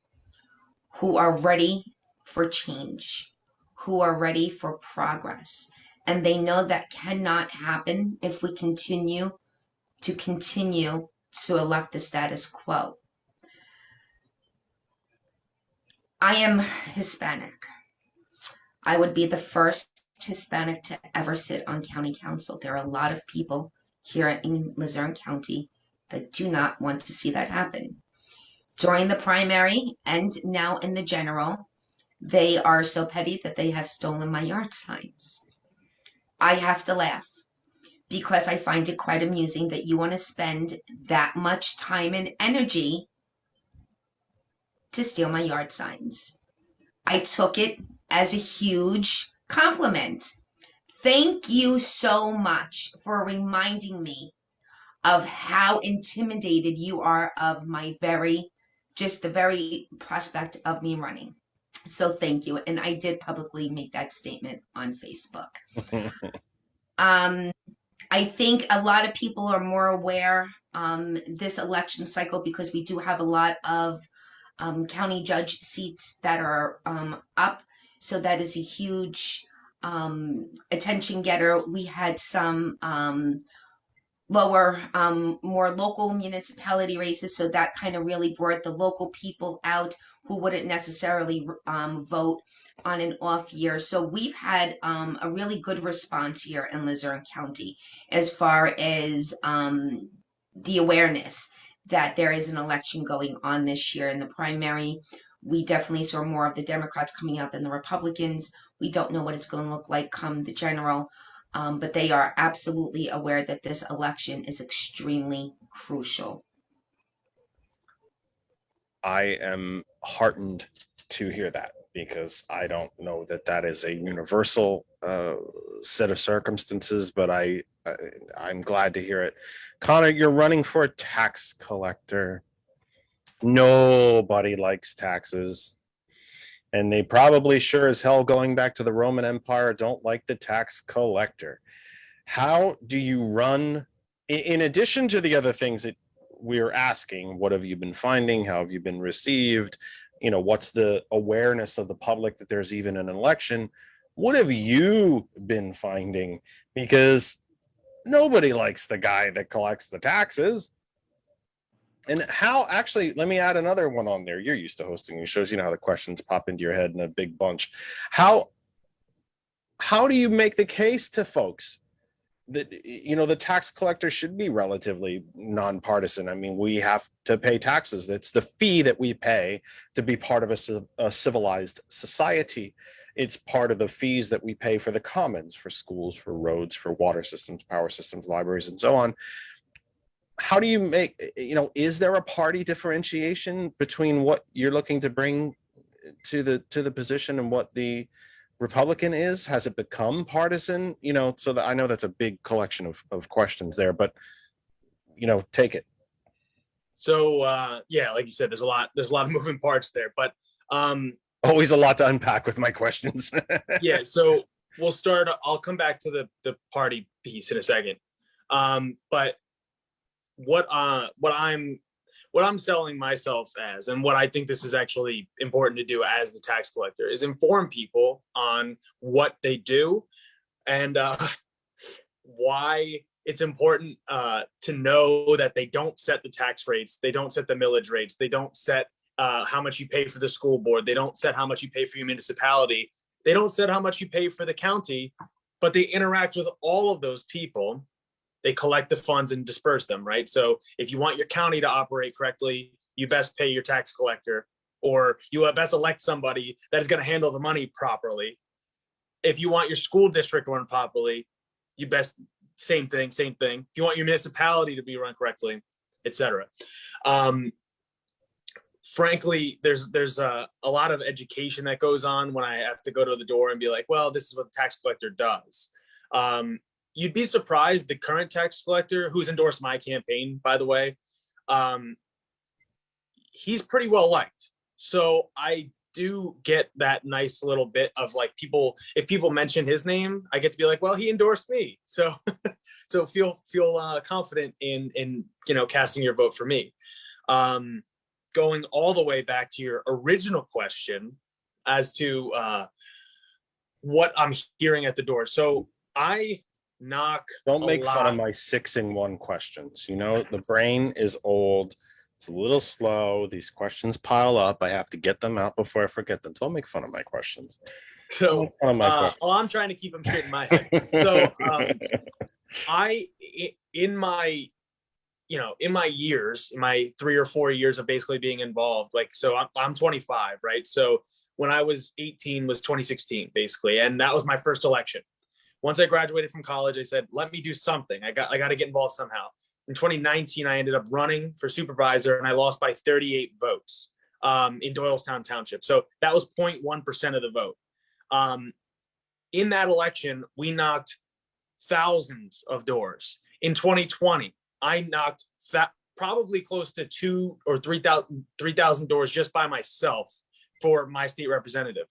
who are ready for change, who are ready for progress. And they know that cannot happen if we continue to elect the status quo. I am Hispanic. I would be the first Hispanic to ever sit on county council. There are a lot of people here in Luzerne County that do not want to see that happen. During the primary and now in the general, they are so petty that they have stolen my yard signs. I have to laugh because I find it quite amusing that you want to spend that much time and energy to steal my yard signs. I took it as a huge compliment. Thank you so much for reminding me of how intimidated you are of just the very prospect of me running. So thank you. And I did publicly make that statement on Facebook. Um, I think a lot of people are more aware this election cycle because we do have a lot of county judge seats that are up. So that is a huge attention getter. We had some lower, more local municipality races. So that kind of really brought the local people out who wouldn't necessarily vote on an off year. So we've had a really good response here in Luzerne County as far as the awareness that there is an election going on this year. In the primary, we definitely saw more of the Democrats coming out than the Republicans. We don't know what it's going to look like come the general. But they are absolutely aware that this election is extremely crucial. I am heartened to hear that because I don't know that that is a universal set of circumstances, but I'm glad to hear it. Connor, you're running for a tax collector. Nobody likes taxes. And they probably sure as hell, going back to the Roman Empire, don't like the tax collector. How do you run, in addition to the other things that we're asking, what have you been finding? How have you been received? You know, what's the awareness of the public that there's even an election? What have you been finding? Because nobody likes the guy that collects the taxes. And how, actually, let me add another one on there. You're used to hosting these shows. You know how the questions pop into your head in a big bunch. How do you make the case to folks that, you know, the tax collector should be relatively nonpartisan? I mean, we have to pay taxes. That's the fee that we pay to be part of a civilized society. It's part of the fees that we pay for the commons, for schools, for roads, for water systems, power systems, libraries, and so on. How do you make, you know, is there a party differentiation between what you're looking to bring to the position and what the Republican is? Has it become partisan? You know, so that I know that's a big collection of questions there, but you know, take it. So yeah, like you said, there's a lot of moving parts there, but always a lot to unpack with my questions. yeah, so we'll start. I'll come back to the party piece in a second. But what I'm selling myself as, and what I think this is actually important to do as the tax collector, is inform people on what they do and why it's important to know that they don't set the tax rates, they don't set the millage rates, they don't set how much you pay for the school board, they don't set how much you pay for your municipality, they don't set how much you pay for the county, but they interact with all of those people. They collect the funds and disperse them, right? So if you want your county to operate correctly, you best pay your tax collector, or you best elect somebody that is going to handle the money properly. If you want your school district run properly, you best, same thing. If you want your municipality to be run correctly, etc. Frankly, there's a lot of education that goes on when I have to go to the door and be like, well, this is what the tax collector does. You'd be surprised, the current tax collector, who's endorsed my campaign, by the way, he's pretty well liked. So I do get that nice little bit of like, people, if people mention his name, I get to be like, well, he endorsed me. So so feel confident in you know, casting your vote for me. Going all the way back to your original question as to what I'm hearing at the door. So I don't make fun of my 6-in-1 questions. You know, the brain is old, it's a little slow, these questions pile up, I have to get them out before I forget them. Don't make fun of my questions. So I'm trying to keep them straight in my head. So in my years, in my 3 or 4 years of basically being involved, like, so I'm 25, right? So when I was 18 was 2016, basically, and that was my first election. Once I graduated from college, I said, let me do something. I got to get involved somehow. In 2019, I ended up running for supervisor, and I lost by 38 votes in Doylestown Township. So that was 0.1% of the vote. In that election, we knocked thousands of doors. In 2020, I knocked probably close to 2,000 or 3,000 doors just by myself for my state representative.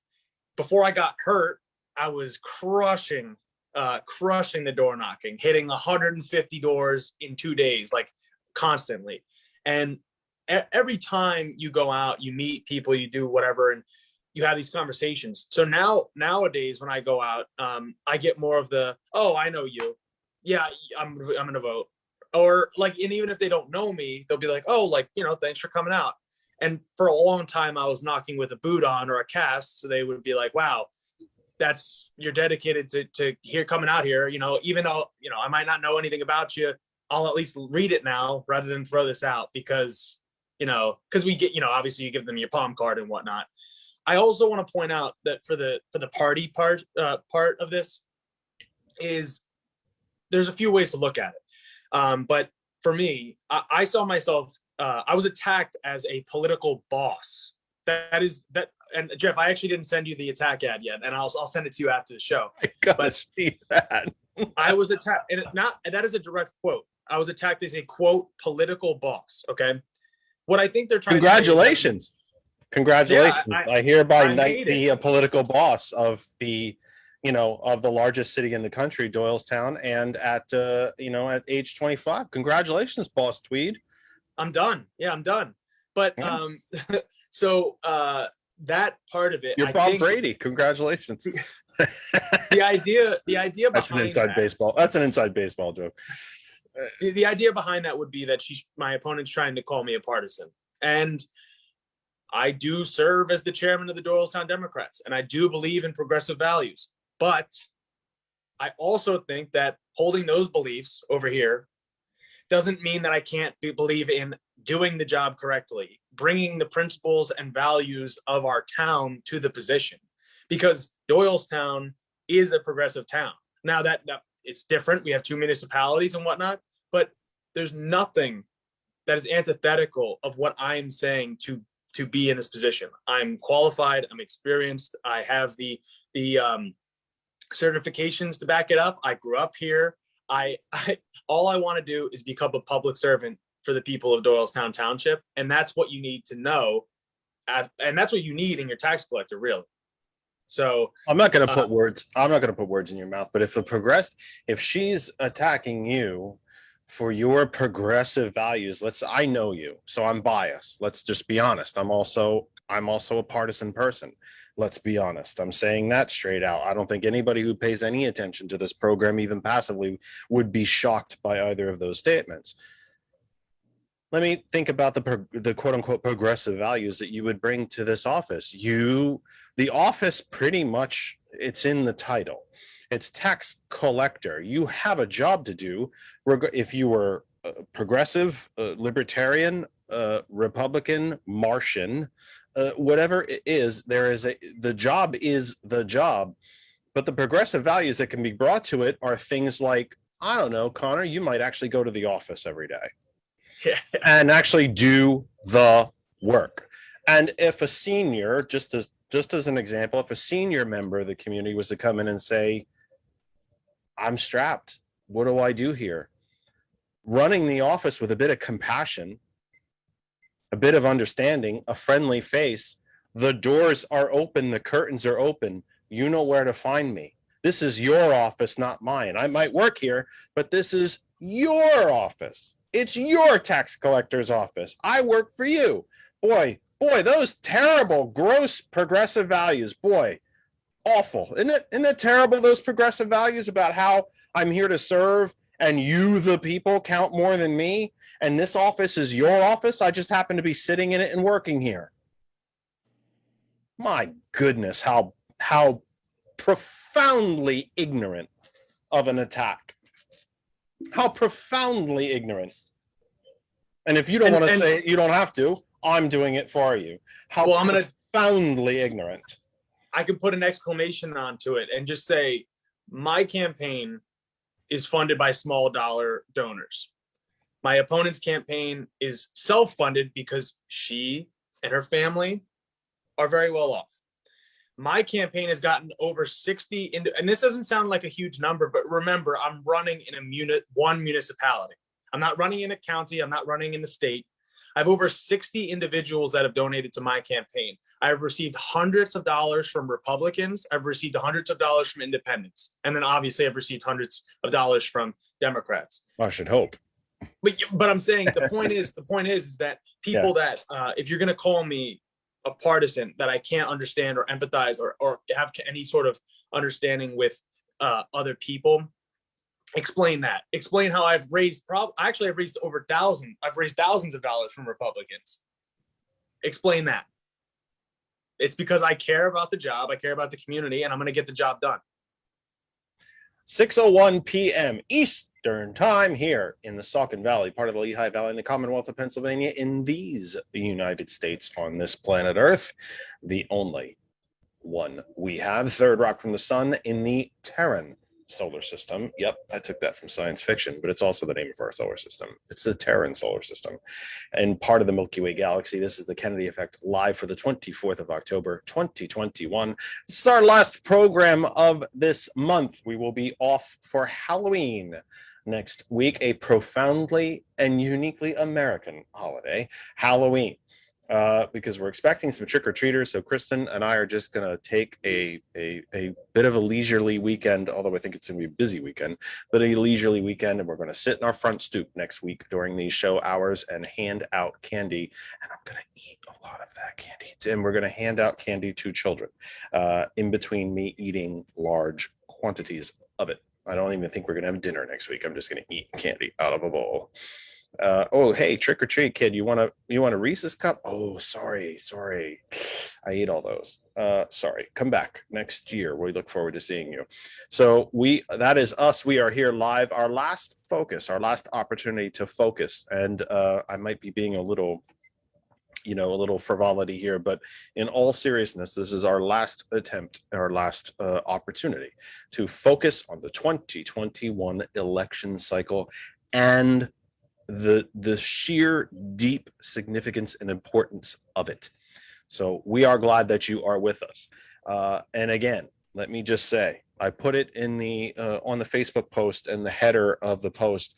Before I got hurt, I was crushing the door knocking, hitting 150 doors in 2 days, like constantly. And every time you go out, you meet people, you do whatever, and you have these conversations. So nowadays, when I go out, I get more of the, oh, I know you. Yeah, I'm going to vote. Or like, and even if they don't know me, they'll be like, oh, like, thanks for coming out. And for a long time, I was knocking with a boot on or a cast. So they would be like, wow, you're dedicated to coming out here, even though, I might not know anything about you, I'll at least read it now rather than throw this out because we get, obviously you give them your palm card and whatnot. I also want to point out that for the party part of this is there's a few ways to look at it. But for me, I saw myself, I was attacked as a political boss. And Jeff, I actually didn't send you the attack ad yet, and I'll send it to you after the show. I gotta see that. I was attacked, and that is a direct quote. I was attacked as a quote political boss. Okay, what I think they're trying. Congratulations. Congratulations! Yeah, I hereby I knight be a political boss of the, of the largest city in the country, Doylestown, and at at age 25. Congratulations, Boss Tweed. I'm done. Yeah, I'm done. But so that part of it, you're Bob Brady. Congratulations. the idea that's an inside baseball. That's an inside baseball joke. The idea behind that would be that my opponent's trying to call me a partisan, and I do serve as the chairman of the Doylestown Democrats, and I do believe in progressive values. But I also think that holding those beliefs over here doesn't mean that I can't believe in doing the job correctly, bringing the principles and values of our town to the position, because Doylestown is a progressive town. Now that it's different. We have 2 municipalities and whatnot, but there's nothing that is antithetical of what I'm saying to be in this position. I'm qualified. I'm experienced. I have the certifications to back it up. I grew up here. All I want to do is become a public servant for the people of Doylestown Township, and that's what you need to know, and that's what you need in your tax collector, really. So I'm not going to put words. I'm not going to put words in your mouth. But if she's attacking you for your progressive values, I know you, so I'm biased. Let's just be honest. I'm also a partisan person. Let's be honest. I'm saying that straight out. I don't think anybody who pays any attention to this program, even passively, would be shocked by either of those statements. Let me think about the quote unquote progressive values that you would bring to this office. The office, pretty much, it's in the title. It's tax collector. You have a job to do. If you were progressive, libertarian, Republican, Martian, whatever it is, the job is the job. But the progressive values that can be brought to it are things like, I don't know, Connor, you might actually go to the office every day. And actually do the work. And if a senior, just as an example, if a senior member of the community was to come in and say, I'm strapped, what do I do here? Running the office with a bit of compassion, a bit of understanding, a friendly face, the doors are open, the curtains are open, you know where to find me. This is your office, not mine. I might work here, but this is your office. It's your tax collector's office. I work for you. Boy, those terrible, gross progressive values, boy, awful. Isn't it terrible, those progressive values about how I'm here to serve and you, the people, count more than me? And this office is your office. I just happen to be sitting in it and working here. My goodness, how profoundly ignorant of an attack. How profoundly ignorant. And if you don't want to say it, you don't have to. I'm doing it for you. How profoundly ignorant. I can put an exclamation onto it and just say, My campaign is funded by small dollar donors. My opponent's campaign is self-funded because she and her family are very well off. My campaign has gotten over 60, and this doesn't sound like a huge number, but remember, I'm running in one municipality. I'm not running in a county. I'm not running in the state. I have over 60 individuals that have donated to my campaign. I've received hundreds of dollars from Republicans. I've received hundreds of dollars from independents. And then obviously I've received hundreds of dollars from Democrats. I should hope. But I'm saying the point is that people that if you're going to call me a partisan that I can't understand or empathize or have any sort of understanding with other people, explain that. Explain how I've raised I've raised over I've raised thousands of dollars from Republicans. Explain that. It's because I care about the job, I care about the community, and I'm going to get the job done. 6:01 p.m. Eastern time here in the Saucon Valley, part of the Lehigh Valley in the Commonwealth of Pennsylvania, in these United States on this planet Earth, the only one we have. Third rock from the sun in the Terran solar system. Yep, I took that from science fiction, but it's also the name of our solar system. It's the Terran solar system and part of the Milky Way galaxy. This is the Kennedy Effect, live for the 24th of October, 2021. This is our last program of this month. We will be off for Halloween next week, a profoundly and uniquely American holiday, Halloween. Because we're expecting some trick-or-treaters. So Kristen and I are just going to take a bit of a leisurely weekend, although I think it's going to be a busy weekend, but a leisurely weekend. And we're going to sit in our front stoop next week during these show hours and hand out candy. And I'm going to eat a lot of that candy. And we're going to hand out candy to children in between me eating large quantities of it. I don't even think we're going to have dinner next week. I'm just going to eat candy out of a bowl. Oh, hey, trick or treat, kid. You want a Reese's cup? Oh, sorry. I ate all those. Sorry. Come back next year. We look forward to seeing you. So that is us. We are here live. Our last focus, our last opportunity to focus. And I might be being a little frivolity here, but in all seriousness, this is our last attempt, our last opportunity to focus on the 2021 election cycle and the sheer deep significance and importance of it. So we are glad that you are with us. And again, let me just say, I put it in the on the Facebook post and the header of the post.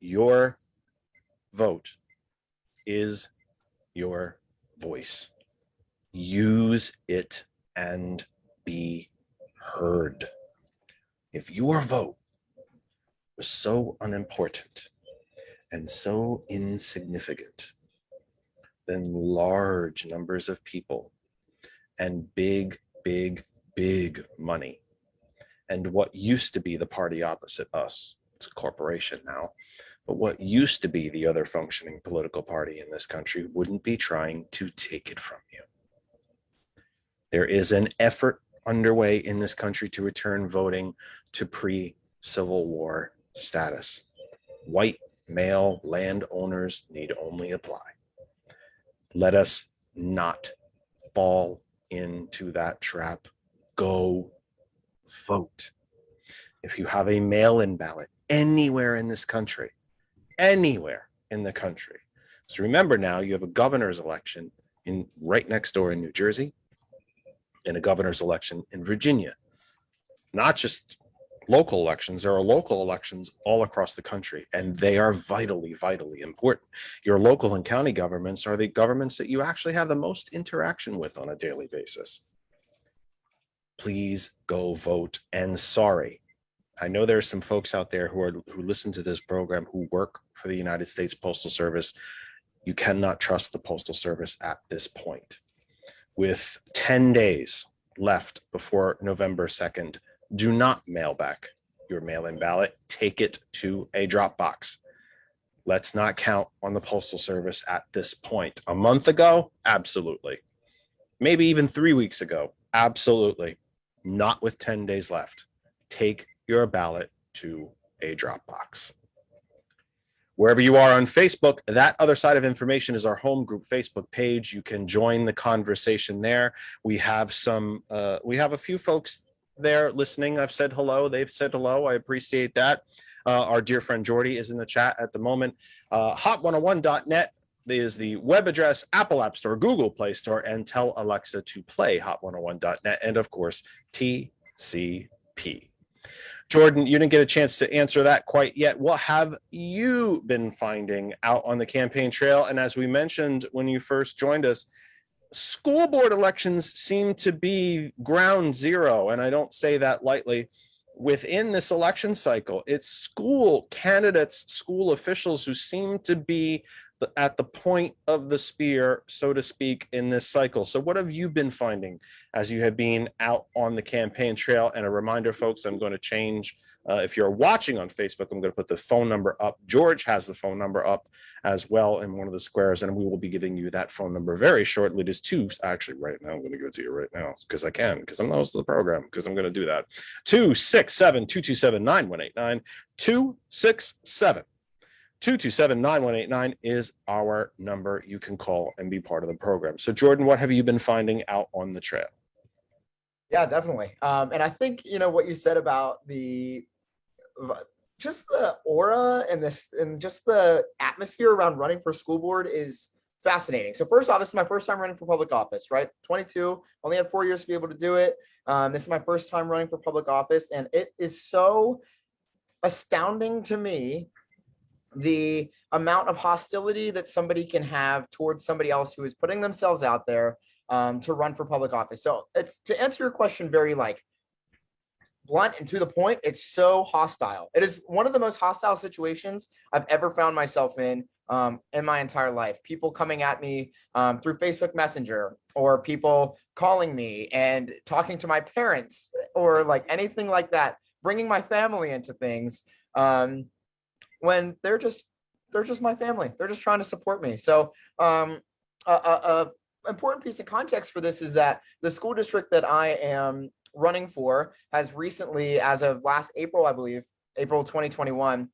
Your vote is your voice. Use it and be heard. If your vote was so unimportant and so insignificant, then large numbers of people and big money and what used to be the party opposite us, it's a corporation now, but what used to be the other functioning political party in this country wouldn't be trying to take it from you. There is an effort underway in this country to return voting to pre-Civil War status. White male landowners need only apply. Let us not fall into that trap. Go vote. If you have a mail-in ballot anywhere in this country, anywhere in the country. So remember now, you have a governor's election in right next door in New Jersey and a governor's election in Virginia. Not just local elections, there are local elections all across the country, and they are vitally important. Your local and county governments are the governments that you actually have the most interaction with on a daily basis. Please go vote. And sorry, I know there are some folks out there who listen to this program who work for the United States Postal Service. You cannot trust the Postal Service at this point. With 10 days left before November 2nd, do not mail back your mail-in ballot. Take it to a drop box. Let's not count on the Postal Service at this point. A month ago, absolutely. Maybe even 3 weeks ago, absolutely. Not with 10 days left. Take your ballot to a drop box. Wherever you are on Facebook, that other side of information is our home group Facebook page. You can join the conversation there. We have a few folks there listening. I've said hello. They've said hello. I appreciate that. Our dear friend Jordy is in the chat at the moment. Hot101.net is the web address, Apple App Store, Google Play Store, and tell Alexa to play hot101.net. And of course, TCP. Jordan, you didn't get a chance to answer that quite yet. What have you been finding out on the campaign trail? And as we mentioned when you first joined us, school board elections seem to be ground zero, and I don't say that lightly. Within this election cycle, it's school candidates, school officials who seem to be at the point of the spear, so to speak, in this cycle. So what have you been finding as you have been out on the campaign trail? And a reminder, folks, I'm going to change. If you're watching on Facebook, I'm going to put the phone number up. George has the phone number up as well in one of the squares, and we will be giving you that phone number very shortly. It is actually right now. I'm going to give it to you right now because I can, because I'm the host of the program, because I'm going to do that. 267-227-9189. 267-227-9189 is our number. You can call and be part of the program. So, Jordan, what have you been finding out on the trail? Yeah, definitely. And I think, what you said about just the aura and just the atmosphere around running for school board is fascinating. So first off, this is my first time running for public office, right? 22, only had 4 years to be able to do it. This is my first time running for public office, and it is so astounding to me the amount of hostility that somebody can have towards somebody else who is putting themselves out there to run for public office. So to answer your question very blunt and to the point, it's so hostile. It is one of the most hostile situations I've ever found myself in my entire life. People coming at me through Facebook Messenger, or people calling me and talking to my parents, or like anything like that, bringing my family into things when they're just my family. They're just trying to support me. So important piece of context for this is that the school district that I am running for has recently, as of last April, I believe, April 2021,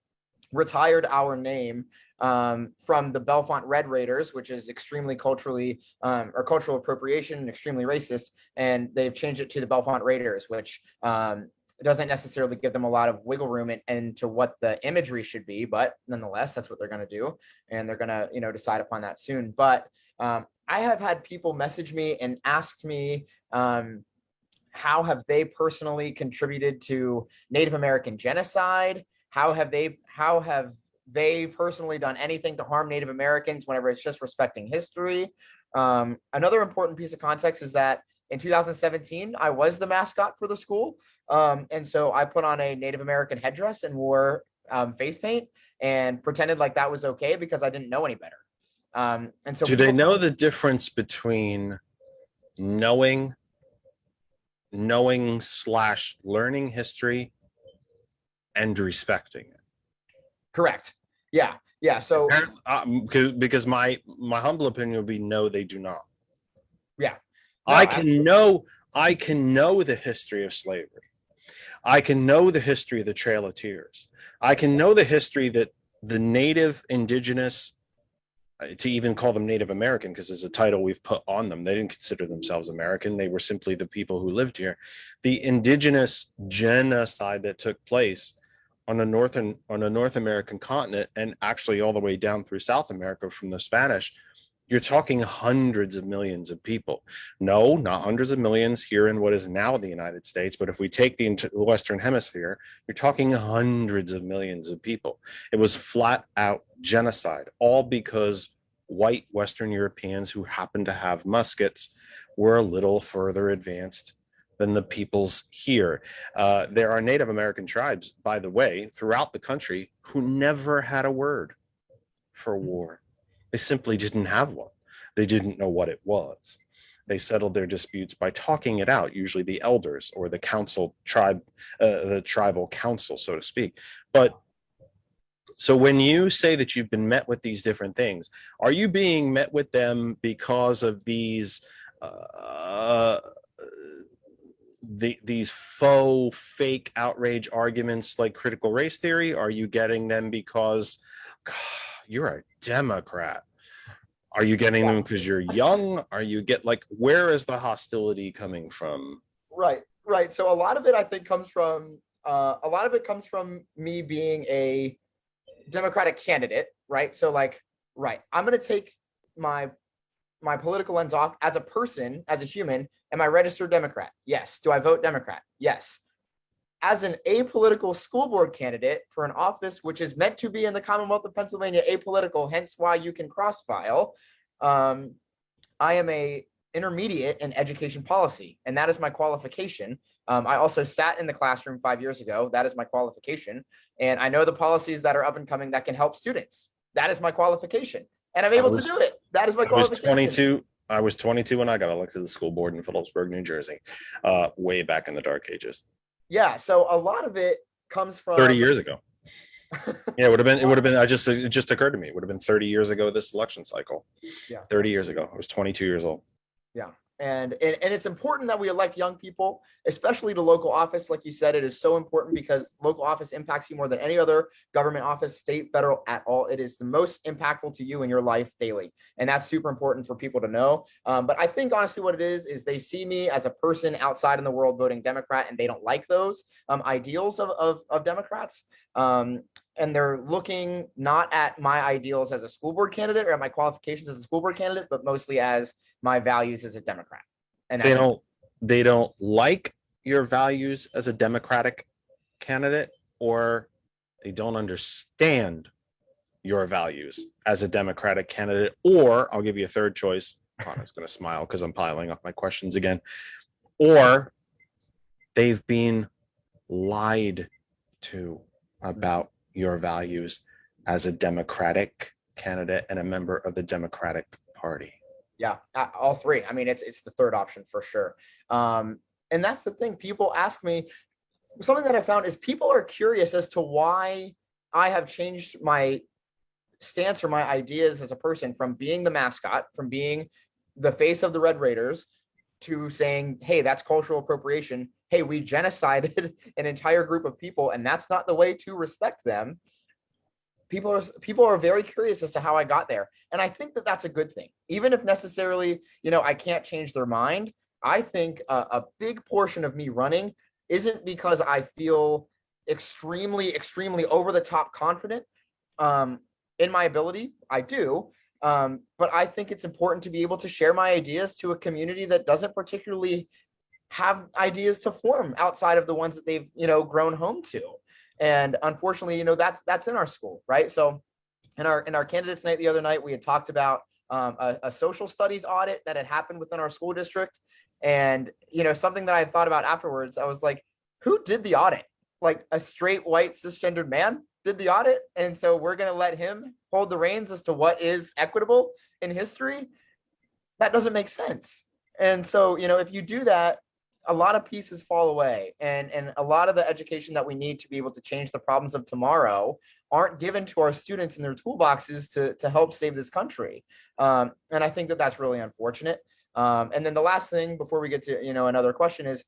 retired our name from the Bellefonte Red Raiders, which is extremely cultural appropriation and extremely racist. And they've changed it to the Bellefonte Raiders, which doesn't necessarily give them a lot of wiggle room into what the imagery should be, but nonetheless, that's what they're going to do. And they're going to, decide upon that soon. But I have had people message me and ask me, how have they personally contributed to Native American genocide? How have they personally done anything to harm Native Americans whenever it's just respecting history? Another important piece of context is that in 2017, I was the mascot for the school. And so I put on a Native American headdress and wore face paint and pretended like that was okay because I didn't know any better. And so do they know the difference between knowing / learning history and respecting it? Correct. Yeah. So because my humble opinion would be no, they do not. Yeah. No, I can know the history of slavery. I can know the history of the Trail of Tears. I can know the history that the native, indigenous, to even call them Native American, because there's a title we've put on them. They didn't consider themselves American. They were simply the people who lived here. The Indigenous Genocide that took place on the North American continent, and actually all the way down through South America from the Spanish, you're talking hundreds of millions of people. No, not hundreds of millions here in what is now the United States, but if we take the Western Hemisphere, you're talking hundreds of millions of people. It was flat out genocide, all because white Western Europeans who happened to have muskets were a little further advanced than the peoples here. There are Native American tribes, by the way, throughout the country who never had a word for war. They simply didn't have one. They didn't know what it was. They settled their disputes by talking it out, usually the elders or the tribal council, so to speak. But so when you say that you've been met with these different things, are you being met with them because of these faux, fake outrage arguments like critical race theory? Are you getting them because you're a Democrat? Are you getting them because you're young? Where is the hostility coming from? Right. Right. So a lot of it, I think, comes from me being a Democratic candidate, right? So like, right, I'm going to take my political lens off as a person, as a human. Am I registered Democrat? Yes. Do I vote Democrat? Yes. As an apolitical school board candidate for an office which is meant to be in the Commonwealth of Pennsylvania apolitical, hence why you can cross file, I am a intermediate in education policy, and that is my qualification. I also sat in the classroom 5 years ago. That is my qualification. And I know the policies that are up and coming that can help students. That is my qualification. And I'm able to do it. That is my qualification. 22. I was 22 when I got elected to the school board in Phillipsburg, New Jersey, way back in the dark ages. Yeah. So a lot of it comes from 30 years ago. Yeah, it would have been, it just occurred to me. It would have been 30 years ago this election cycle. Yeah. 30 years ago. I was 22 years old. Yeah. And it's important that we elect young people, especially to local office. Like you said, it is so important because local office impacts you more than any other government office, state, federal, at all. It is the most impactful to you in your life daily. And that's super important for people to know. But I think honestly what it is they see me as a person outside in the world voting Democrat, and they don't like those ideals of Democrats. And they're looking not at my ideals as a school board candidate or at my qualifications as a school board candidate, but mostly as my values as a Democrat. And they don't like your values as a Democratic candidate, or they don't understand your values as a Democratic candidate, or I'll give you a third choice. Connor's going to smile because I'm piling up my questions again. Or they've been lied to about your values as a Democratic candidate and a member of the Democratic Party. Yeah, all three. I mean, it's the third option for sure. And that's the thing. People ask me, something that I found is people are curious as to why I have changed my stance or my ideas as a person from being the mascot, from being the face of the Red Raiders, to saying, hey, that's cultural appropriation. Hey, we genocided an entire group of people, and that's not the way to respect them. People are very curious as to how I got there. And I think that that's a good thing. Even if necessarily, I can't change their mind. I think a big portion of me running isn't because I feel extremely, extremely over the top confident in my ability. I do. But I think it's important to be able to share my ideas to a community that doesn't particularly have ideas to form outside of the ones that they've, grown home to. And unfortunately, that's in our school, right? So in our candidates night the other night, we had talked about a social studies audit that had happened within our school district. And, something that I thought about afterwards, I was like, who did the audit? Like a straight white cisgendered man did the audit. And so we're going to let him hold the reins as to what is equitable in history. That doesn't make sense. And so, if you do that, a lot of pieces fall away, and a lot of the education that we need to be able to change the problems of tomorrow aren't given to our students in their toolboxes to help save this country. And I think that that's really unfortunate. And then the last thing before we get to, another question is,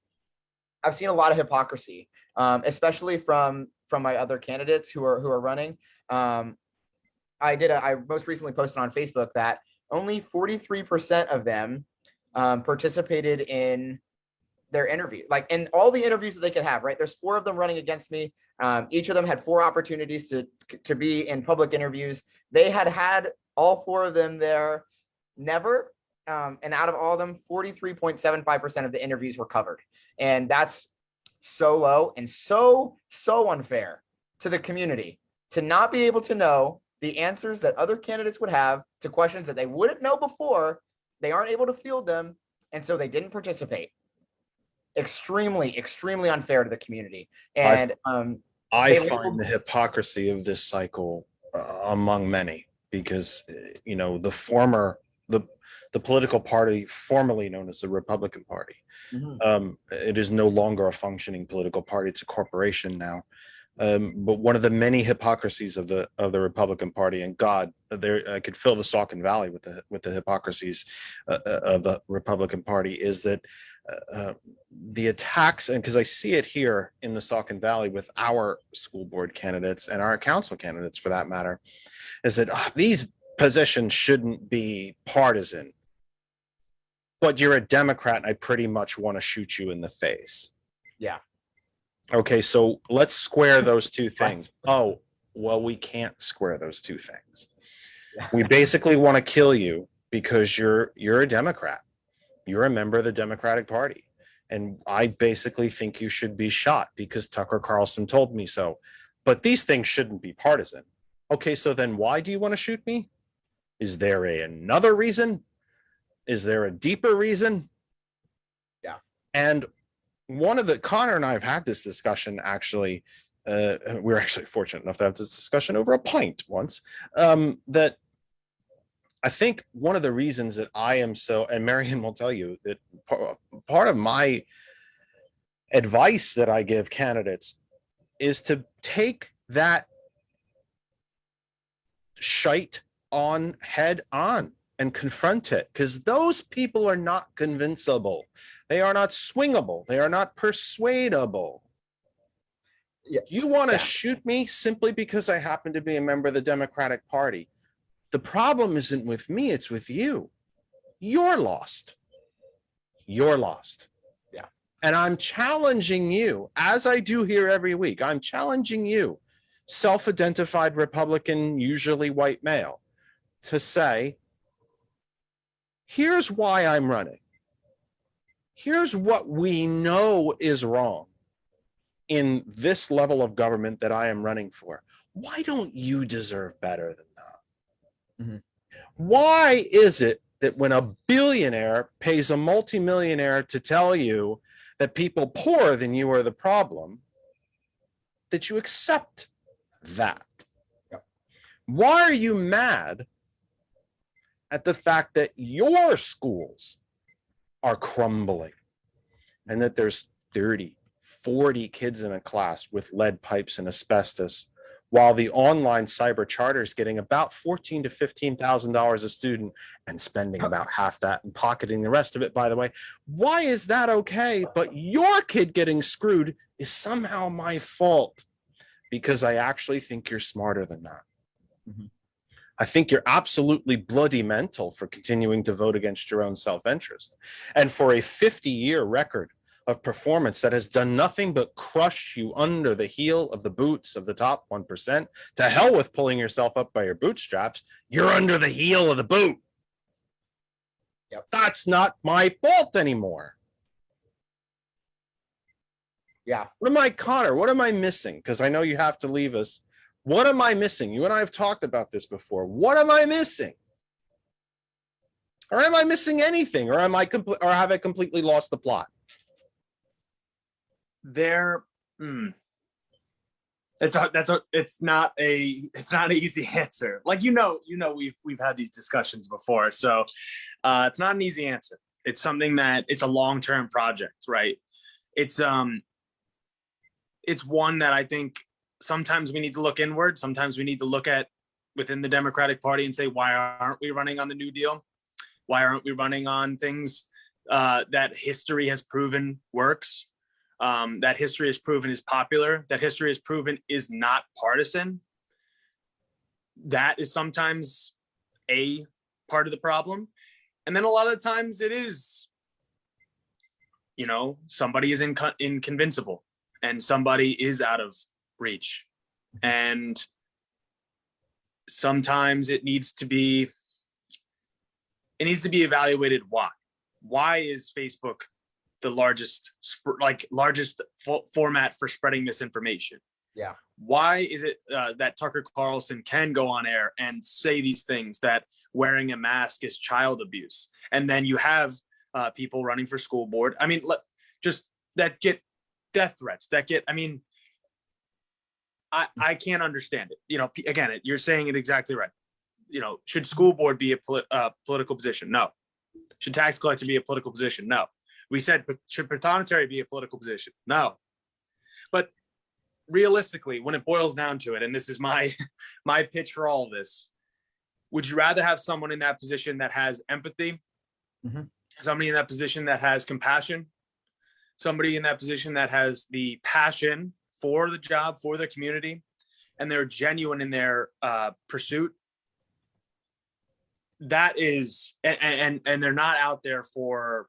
I've seen a lot of hypocrisy, especially from my other candidates who are running. I most recently posted on Facebook that only 43% of them participated in their interview, like in all the interviews that they could have, right? There's 4 of them running against me. Each of them had 4 opportunities to be in public interviews. They had all 4 of them there, never. And out of all of them, 43.75% of the interviews were covered. And that's so low and so unfair to the community to not be able to know the answers that other candidates would have to questions that they wouldn't know before. They aren't able to field them, and so they didn't participate. Extremely, extremely unfair to the community. And I find the hypocrisy of this cycle among many, because the political party formerly known as the Republican Party, it is no longer a functioning political party. It's a corporation now. But one of the many hypocrisies of the Republican Party, and God, I could fill the Saucon Valley with the hypocrisies of the Republican Party, is that the attacks, and because I see it here in the Saucon Valley with our school board candidates and our council candidates for that matter, is that these positions shouldn't be partisan, but you're a Democrat and I pretty much want to shoot you in the face. Yeah. Okay, so let's square those two things. Oh, well, we can't square those two things. We basically want to kill you because you're a Democrat. You're a member of the Democratic Party. And I basically think you should be shot because Tucker Carlson told me so. But these things shouldn't be partisan. Okay, so then why do you want to shoot me? Is there another reason? Is there a deeper reason? Yeah. And one of the Connor and I have had this discussion actually. We're actually fortunate enough to have this discussion over a pint once. That I think one of the reasons that I am so, and Marion will tell you that part of my advice that I give candidates is to take that shite on head on and confront it, because those people are not convincible. They are not swingable. They are not persuadable. Yeah. You want to Yeah. shoot me simply because I happen to be a member of the Democratic Party. The problem isn't with me, it's with you. You're lost. You're lost. Yeah. And I'm challenging you, as I do here every week, I'm challenging you, self-identified Republican, usually white male, to say, here's why I'm running. Here's what we know is wrong in this level of government that I am running for. Why don't you deserve better than that? Mm-hmm. Why is it that when a billionaire pays a multimillionaire to tell you that people poorer than you are the problem, that you accept that? Yep. Why are you mad at the fact that your schools are crumbling and that there's 30, 40 kids in a class with lead pipes and asbestos, while the online cyber charter is getting about $14,000 to $15,000 a student and spending about half that and pocketing the rest of it, by the way? Why is that okay? But your kid getting screwed is somehow my fault, because I actually think you're smarter than that. Mm-hmm. I think you're absolutely bloody mental for continuing to vote against your own self-interest. And for a 50-year record of performance that has done nothing but crush you under the heel of the boots of the top 1%, to hell with pulling yourself up by your bootstraps, you're under the heel of the boot. Yep. That's not my fault anymore. Yeah. Connor, what am I missing? Because I know you have to leave us. What am I missing? You and I have talked about this before. What am I missing? Or am I missing anything? Or have I completely lost the plot? It's not an easy answer. Like, we've had these discussions before, so it's not an easy answer. It's something that it's a long-term project, right? It's one that I think sometimes we need to look inward. Sometimes we need to look at within the Democratic Party and say, why aren't we running on the New Deal? Why aren't we running on things that history has proven works? That history has proven is popular, that history has proven is not partisan. That is sometimes a part of the problem. And then a lot of times it is, somebody is inconvincible and somebody is out of reach. And sometimes it needs to be evaluated why. Why is Facebook the largest format for spreading misinformation? Yeah. Why is it that Tucker Carlson can go on air and say these things, that wearing a mask is child abuse? And then you have people running for school board. I mean, just that get death threats, I can't understand it. Again, you're saying it exactly right. Should school board be a political position? No. Should tax collector be a political position? No. We said, should prothonotary be a political position? No. But realistically, when it boils down to it, and this is my pitch for all of this, would you rather have someone in that position that has empathy? Mm-hmm. Somebody in that position that has compassion? Somebody in that position that has the passion for the job, for the community, and they're genuine in their pursuit? That is, and they're not out there for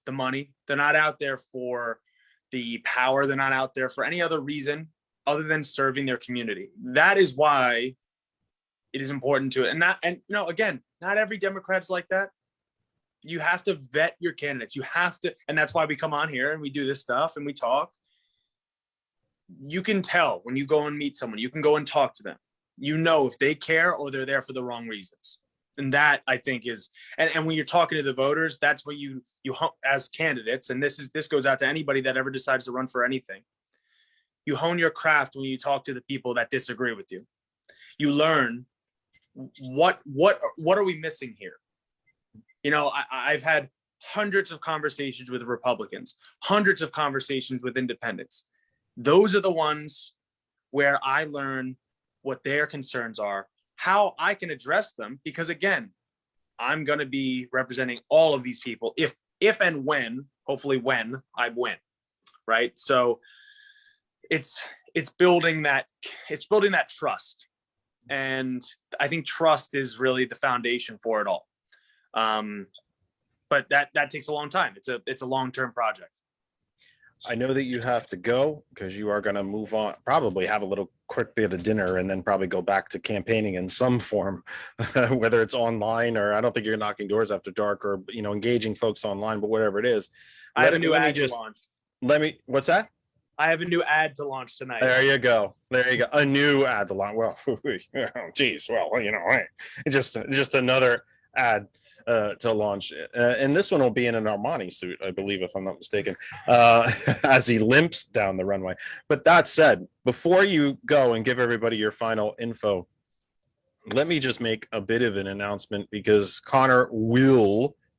the money. They're not out there for the power. They're not out there for any other reason other than serving their community. That is why it is important to it. And again, not every Democrat's like that. You have to vet your candidates. You have to, and that's why we come on here and we do this stuff and we talk. You can tell when you go and meet someone, you can go and talk to them. You know if they care or they're there for the wrong reasons. And that, I think, is, and when you're talking to the voters, that's what you as candidates, and this goes out to anybody that ever decides to run for anything. You hone your craft when you talk to the people that disagree with you. You learn what are we missing here? I've had hundreds of conversations with Republicans, hundreds of conversations with independents. Those are the ones where I learn what their concerns are, how I can address them, because again, I'm going to be representing all of these people if and when, hopefully when I win, right? So it's building that trust. And I think trust is really the foundation for it all. But that takes a long time. It's a long-term project. I know that you have to go because you are going to move on, probably have a little quick bit of dinner and then probably go back to campaigning in some form, whether it's online or I don't think you're knocking doors after dark or, engaging folks online, but whatever it is. I have a new ad to launch. What's that? I have a new ad to launch tonight. There you go. A new ad to launch. Well, geez. Well, just another ad to launch, and this one will be in an Armani suit, I believe, if I'm not mistaken, as he limps down the runway. But that said, before you go and give everybody your final info, let me just make a bit of an announcement, because Connor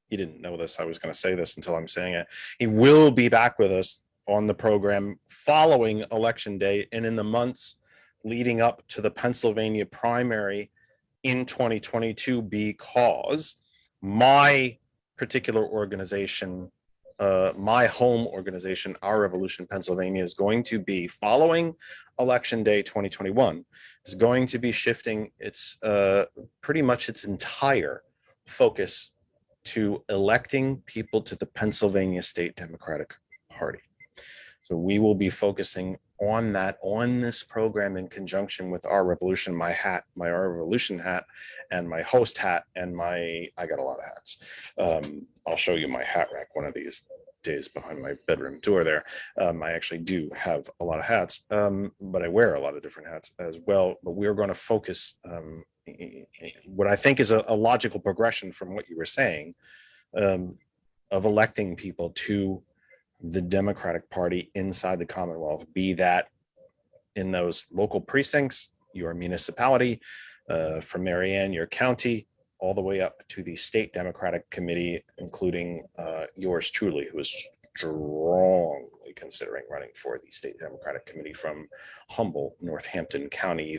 he didn't know this, I was going to say this until I'm saying it, he will be back with us on the program following Election Day and in the months leading up to the Pennsylvania primary in 2022, because my particular organization, my home organization, Our Revolution Pennsylvania, is going to be, following Election Day 2021, is going to be shifting its pretty much its entire focus to electing people to the Pennsylvania State Democratic Party. So we will be focusing on that on this program in conjunction with Our Revolution, my Our Revolution hat, and my host hat, and I got a lot of hats. I'll show you my hat rack one of these days behind my bedroom door there. I actually do have a lot of hats, but I wear a lot of different hats as well. But we're going to focus what I think is a logical progression from what you were saying, of electing people to the Democratic Party inside the Commonwealth, be that in those local precincts, your municipality, from Marianne, your county, all the way up to the State Democratic Committee, including yours truly, who is strongly considering running for the State Democratic Committee from Humboldt, Northampton County.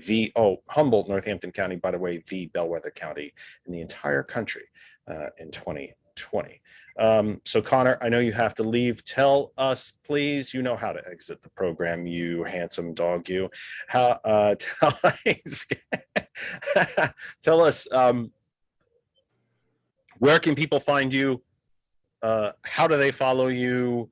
Humboldt, Northampton County, by the way, the bellwether county in the entire country in 2020. So Connor, I know you have to leave. Tell us, please, you know how to exit the program, you handsome dog, you. Tell us, where can people find you? How do they follow you?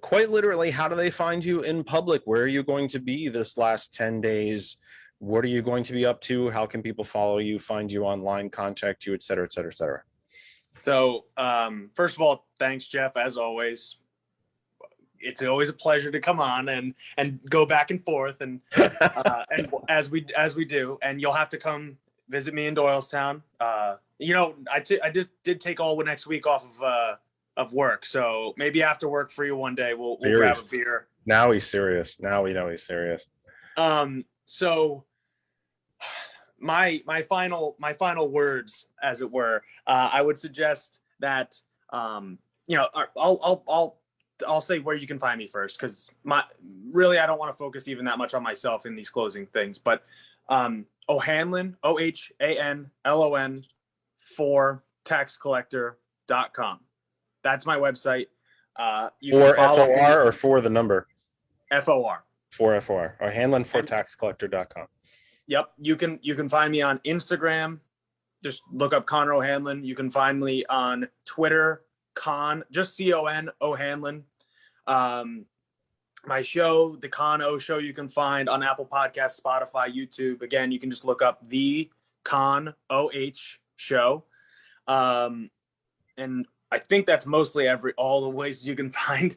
Quite literally, how do they find you in public? Where are you going to be this last 10 days? What are you going to be up to? How can people follow you, find you online, contact you, et cetera, et cetera, et cetera? So first of all, thanks, Jeff, as always. It's always a pleasure to come on and go back and forth and as we do. And you'll have to come visit me in Doylestown. I just did take all next week off of work, so maybe after work for you one day we'll grab a beer. Now he's serious. Now we know he's serious. So my final words, as it were, I would suggest that I'll say where you can find me first, because I don't want to focus even that much on myself in these closing things, but O'Hanlon, OHANLON, for taxcollector.com. That's my website. You for can follow FOR me. Or for the number? FOR. For FOR. O'Hanlon for taxcollector.com. Yep. You can find me on Instagram. Just look up Connor O'Hanlon. You can find me on Twitter, just CON O'Hanlon. my show, the Con O Show, you can find on Apple Podcasts, Spotify, YouTube. Again, you can just look up the Con OH Show. And I think that's mostly all the ways you can find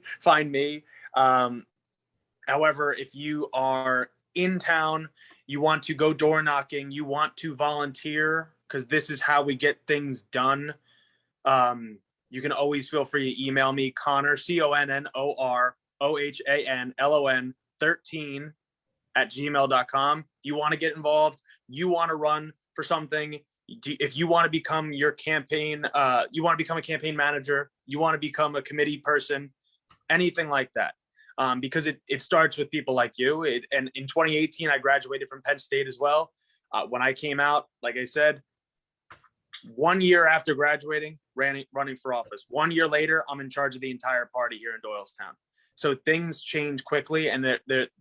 me. However, if you are in town, you want to go door knocking, you want to volunteer, because this is how we get things done. You can always feel free to email me, Connor, CONNOROHANLON 13 at gmail.com. You want to get involved, you want to run for something, if you want to become your campaign, you want to become a campaign manager, you want to become a committee person, anything like that. Because it starts with people like you. And in 2018, I graduated from Penn State as well. When I came out, like I said, 1 year after graduating, running for office. 1 year later, I'm in charge of the entire party here in Doylestown. So things change quickly, and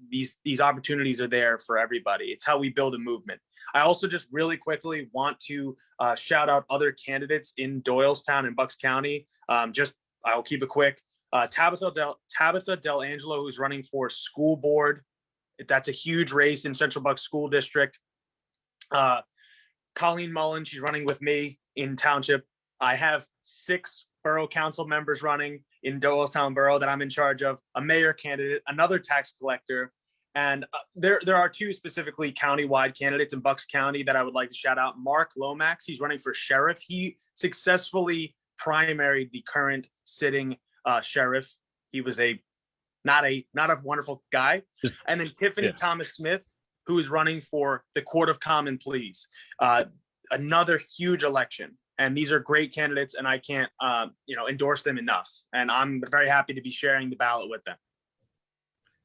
these opportunities are there for everybody. It's how we build a movement. I also just really quickly want to shout out other candidates in Doylestown and Bucks County. I'll keep it quick. Tabitha Del Angelo, who's running for school board. That's a huge race in Central Bucks School District. Colleen Mullen, she's running with me in Township. I have 6 borough council members running in Doylestown Borough that I'm in charge of, a mayor candidate, another tax collector, and there are 2 specifically countywide candidates in Bucks County that I would like to shout out. Mark Lomax, he's running for sheriff. He successfully primaried the current sitting sheriff. He was not a wonderful guy. And then Tiffany Thomas Smith, who is running for the Court of Common Pleas, another huge election. And these are great candidates, and I can't endorse them enough. And I'm very happy to be sharing the ballot with them.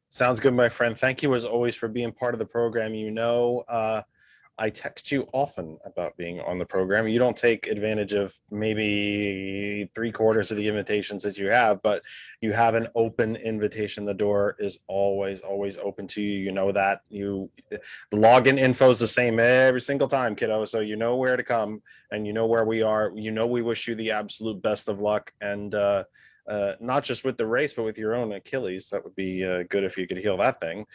Sounds good, my friend. Thank you as always for being part of the program. I text you often about being on the program. You don't take advantage of maybe 3/4 of the invitations that you have, but you have an open invitation. The door is always open to you. You know that. The login info is the same every single time, kiddo. So you know where to come, and you know where we are. You know we wish you the absolute best of luck, and not just with the race, but with your own Achilles. That would be good if you could heal that thing.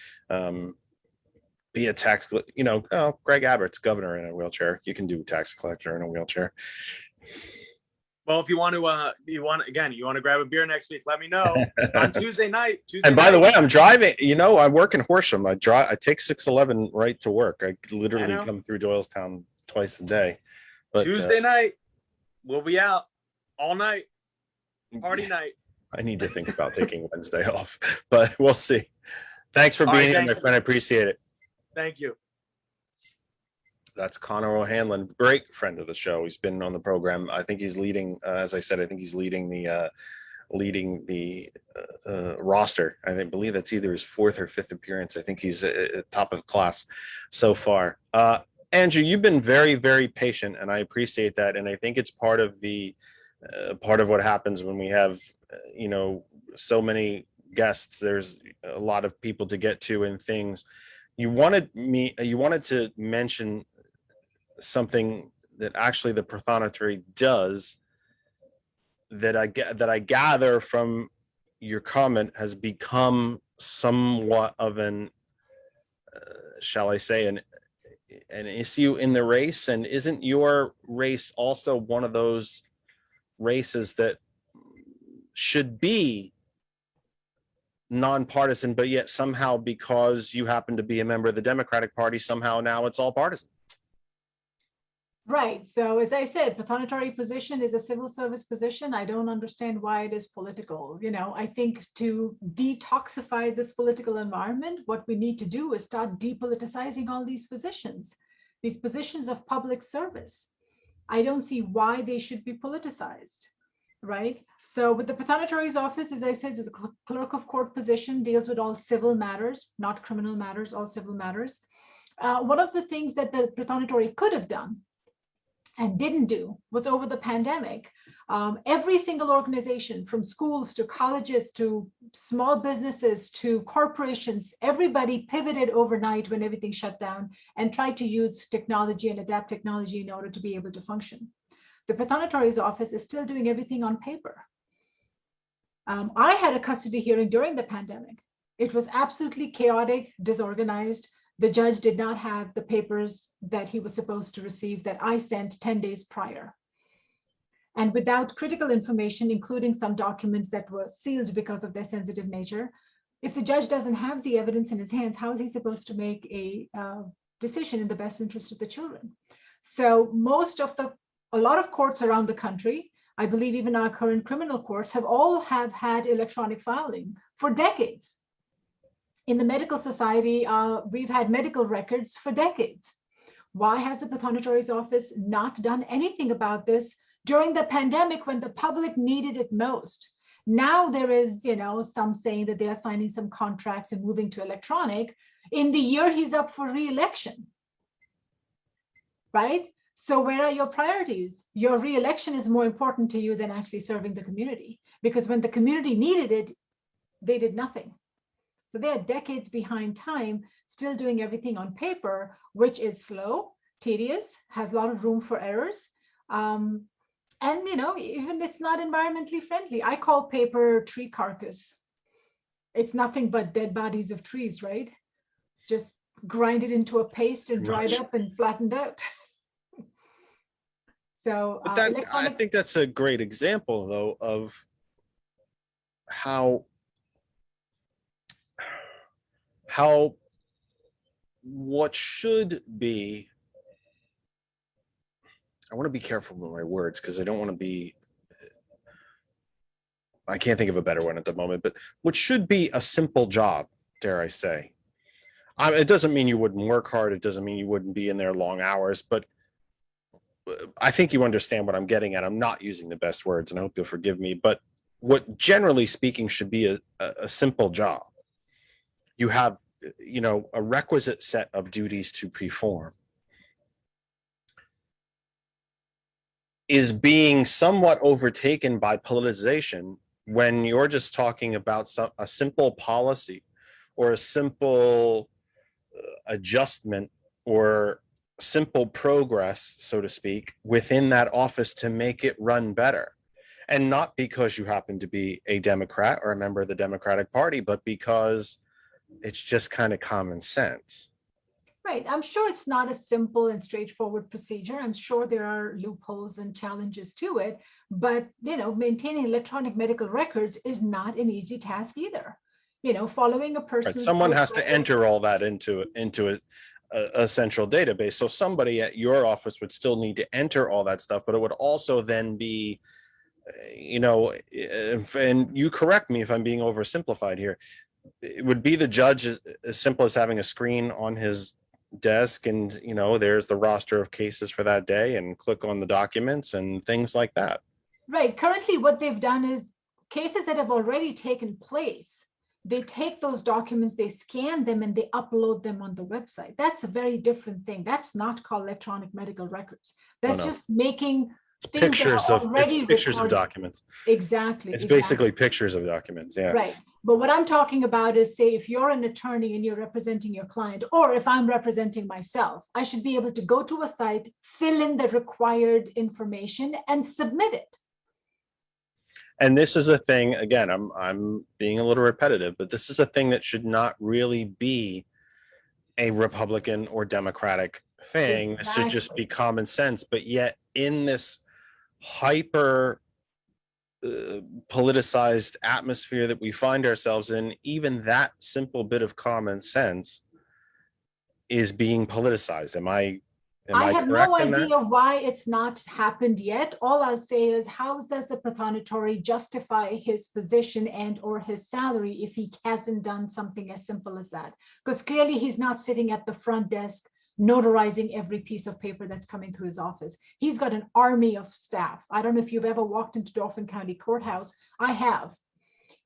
Be a tax, Greg Abbott's governor in a wheelchair. You can do tax collector in a wheelchair. Well, if you want to grab a beer next week, let me know on Tuesday night. And by the way, I'm driving. I work in Horsham. I take 611 right to work. I literally come through Doylestown twice a day. But Tuesday night, we'll be out all night. Party night. I need to think about taking Wednesday off, but we'll see. Thanks for being here, my friend. I appreciate it. Thank you. That's Connor O'Hanlon, great friend of the show. He's been on the program. I think he's leading, as I said, I think he's leading the roster. I believe that's either his 4th or 5th appearance. I think he's at top of the class so far. Andrew, you've been very, very patient, and I appreciate that. And I think it's part of what happens when we have, so many guests. There's a lot of people to get to and things. You wanted to mention something that actually the prothonotary does that I gather from your comment has become somewhat of an, shall I say, an issue in the race. And isn't your race also one of those races that should be nonpartisan, but yet somehow, because you happen to be a member of the Democratic Party, somehow now it's all partisan? Right. So as I said, prothonotary position is a civil service position. I don't understand why it is political. I think to detoxify this political environment, what we need to do is start depoliticizing all these positions of public service. I don't see why they should be politicized. Right. So with the prothonotary's office, as I said, is a clerk of court position, deals with all civil matters, not criminal matters, all civil matters. One of the things that the prothonotary could have done and didn't do was, over the pandemic, every single organization, from schools to colleges to small businesses to corporations, everybody pivoted overnight when everything shut down and tried to use technology and adapt technology in order to be able to function. The prothonotary's office is still doing everything on paper. I had a custody hearing during the pandemic. It was absolutely chaotic, disorganized. The judge did not have the papers that he was supposed to receive that I sent 10 days prior. And without critical information, including some documents that were sealed because of their sensitive nature, if the judge doesn't have the evidence in his hands, how is he supposed to make a decision in the best interest of the children? So a lot of courts around the country, I believe even our current criminal courts, have had electronic filing for decades. In the medical society, we've had medical records for decades. Why has the Pathonatory's office not done anything about this during the pandemic when the public needed it most? Now there is, some saying that they are signing some contracts and moving to electronic in the year he's up for re-election, right? So where are your priorities? Your re-election is more important to you than actually serving the community, because when the community needed it, they did nothing. So they are decades behind time, still doing everything on paper, which is slow, tedious, has a lot of room for errors. And even it's not environmentally friendly. I call paper tree carcass. It's nothing but dead bodies of trees, right? Just grind it into a paste and dried up and flattened out. So I think that's a great example, though, of how what should be, I want to be careful with my words because I don't want to be, I can't think of a better one at the moment, but what should be a simple job, dare I say. It doesn't mean you wouldn't work hard. It doesn't mean you wouldn't be in there long hours, but I think you understand what I'm getting at. I'm not using the best words, and I hope you'll forgive me, but what generally speaking should be a simple job. You have, a requisite set of duties to perform, is being somewhat overtaken by politicization when you're just talking about a simple policy or a simple adjustment or simple progress, so to speak, within that office to make it run better. And not because you happen to be a Democrat or a member of the Democratic Party, but because it's just kind of common sense. Right. I'm sure it's not a simple and straightforward procedure. I'm sure there are loopholes and challenges to it, but maintaining electronic medical records is not an easy task either. Following a person. Right. Someone has to enter all that into a central database. So somebody at your office would still need to enter all that stuff, but it would also then be, and you correct me if I'm being oversimplified here, it would be the judge as simple as having a screen on his desk and there's the roster of cases for that day and click on the documents and things like that. Right. Currently what they've done is cases that have already taken place, they take those documents, they scan them, and they upload them on the website. That's a very different thing. That's not called electronic medical records. That's just making pictures of documents. Exactly. It's basically pictures of documents. Yeah. Right. But what I'm talking about is, say, if you're an attorney and you're representing your client, or if I'm representing myself, I should be able to go to a site, fill in the required information, and submit it. And this is a thing, again, I'm being a little repetitive, but this is a thing that should not really be a Republican or Democratic thing. Exactly. This should just be common sense. But yet in this hyper politicized atmosphere that we find ourselves in, even that simple bit of common sense is being politicized. I have no idea why it's not happened yet. All I'll say is, how does the Pathonatory justify his position and or his salary if he hasn't done something as simple as that? Because clearly he's not sitting at the front desk notarizing every piece of paper that's coming through his office. He's got an army of staff. I don't know if you've ever walked into Dauphin County Courthouse. I have.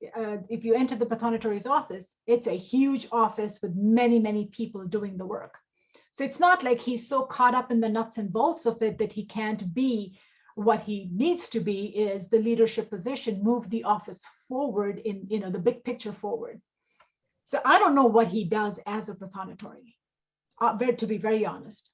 If you enter the Pathonatory's office, it's a huge office with many, many people doing the work. So it's not like he's so caught up in the nuts and bolts of it that he can't be. What he needs to be is the leadership position, move the office forward in the big picture forward. So I don't know what he does as a Pathonatory, to be very honest.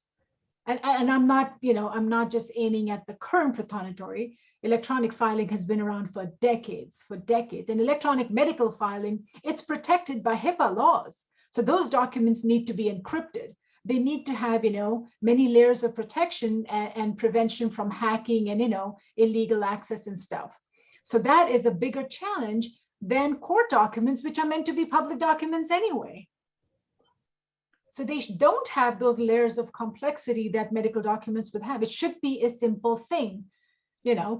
And I'm not, I'm not just aiming at the current Pathonatory. Electronic filing has been around for decades, And electronic medical filing, it's protected by HIPAA laws. So those documents need to be encrypted. They need to have, many layers of protection and prevention from hacking and, illegal access and stuff. So that is a bigger challenge than court documents, which are meant to be public documents anyway. So they don't have those layers of complexity that medical documents would have. It should be a simple thing,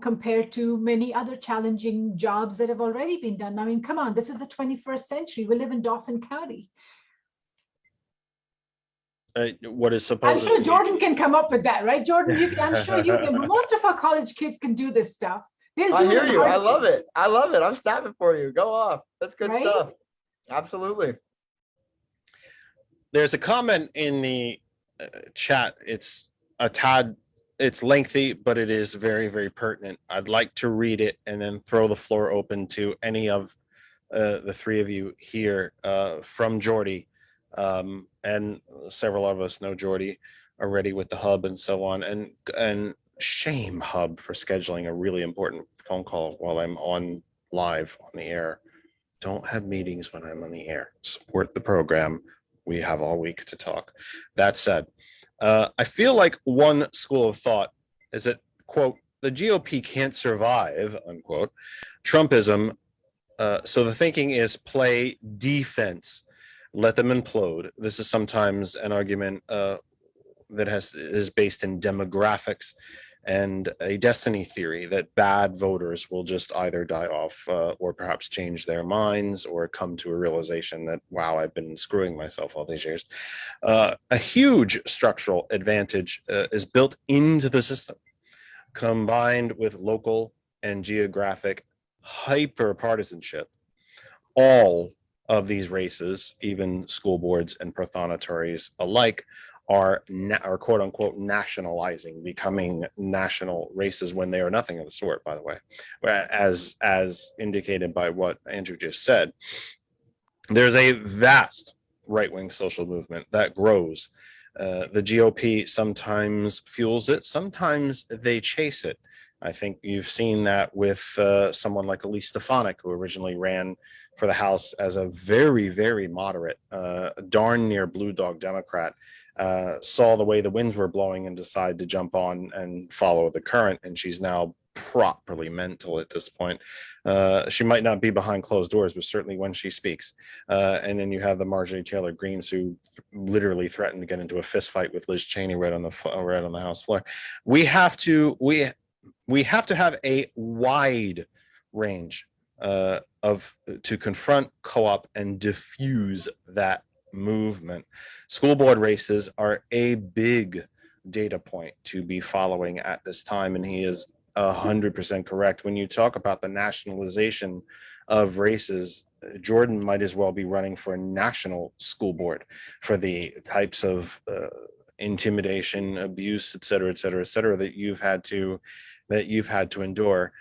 compared to many other challenging jobs that have already been done. I mean, come on, this is the 21st century. We live in Dauphin County. What is I'm supposed? sure Jordan can come up with that, right, Jordan? I'm sure you can. But most of our college kids can do this stuff. They'll do I hear it. you. I love it. I love it. I'm snapping for you. Go off. That's good Right? stuff. Absolutely. There's a comment in the chat. It's lengthy, but it is very, very pertinent. I'd like to read it and then throw the floor open to any of the three of you here from Jordy. And several of us know Jordy already with the hub and so on. And shame hub for scheduling a really important phone call while I'm on live on the air. Don't have meetings when I'm on the air. Support the program. We have all week to talk. That said, I feel like one school of thought is that, quote, the GOP can't survive, unquote, Trumpism. So the thinking is play defense, let them implode. This is sometimes an argument that is based in demographics and a destiny theory that bad voters will just either die off or perhaps change their minds or come to a realization that, wow, I've been screwing myself all these years. A huge structural advantage is built into the system, combined with local and geographic hyper partisanship. All of these races, even school boards and prothonotary alike, are quote unquote nationalizing, becoming national races when they are nothing of the sort, by the way, as indicated by what Andrew just said. There's a vast right-wing social movement that grows. The GOP sometimes fuels it, sometimes they chase it. I think you've seen that with someone like Elise Stefanik, who originally ran for the House as a very, very moderate, darn near blue dog Democrat, saw the way the winds were blowing and decided to jump on and follow the current. And she's now properly mental at this point. She might not be behind closed doors, but certainly when she speaks. And then you have the Marjorie Taylor Greens, who literally threatened to get into a fist fight with Liz Cheney right on the House floor. We have to have a wide range to confront, co-op, and diffuse that movement. School board races are a big data point to be following at this time, and he is 100% correct. When you talk about the nationalization of races, Jordan might as well be running for a national school board for the types of intimidation, abuse, et cetera, that you've had to endure.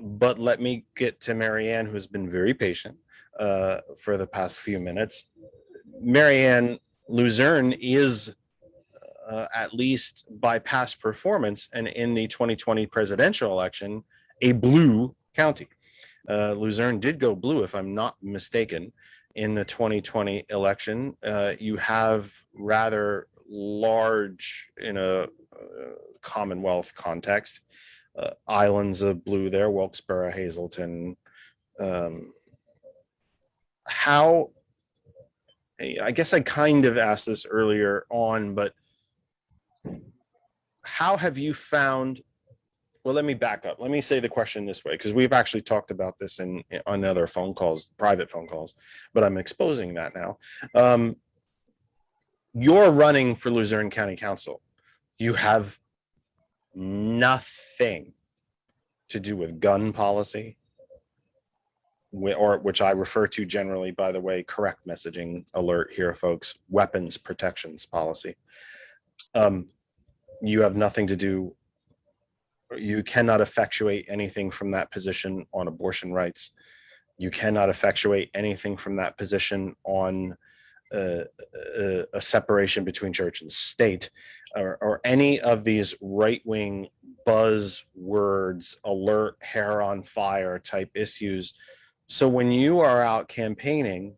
But let me get to Marianne, who's been very patient for the past few minutes. Marianne, Luzerne is, at least by past performance and in the 2020 presidential election, a blue county. Luzerne did go blue, if I'm not mistaken, in the 2020 election. You have rather large, in a Commonwealth context, islands of blue there, Wilkes-Barre, Hazleton. How, I guess I kind of asked this earlier on, but how have you found, well, let me back up. Let me say the question this way, because we've actually talked about this on other phone calls, private phone calls, but I'm exposing that now. You're running for Luzerne County Council. You have nothing to do with gun policy, or which I refer to generally, by the way, correct messaging alert here, folks, weapons protections policy. You have nothing to do, you cannot effectuate anything from that position on abortion rights. You cannot effectuate anything from that position on a separation between church and state, or any of these right-wing buzzwords, alert, hair on fire type issues. So when you are out campaigning,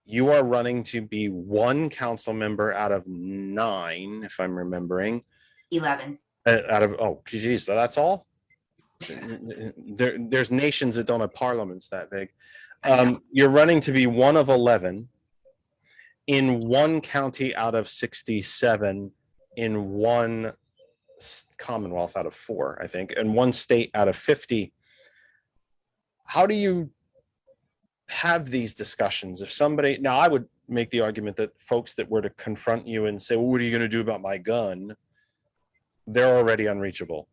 you are running to be one council member out of 9, if I'm remembering. 11. Out of, oh, geez, so that's all? There's nations that don't have parliaments that big. You're running to be one of 11 in one county out of 67, in one commonwealth out of 4, I think, and one state out of 50. How do you have these discussions? If somebody, now I would make the argument that folks that were to confront you and say, well, what are you going to do about my gun? They're already unreachable.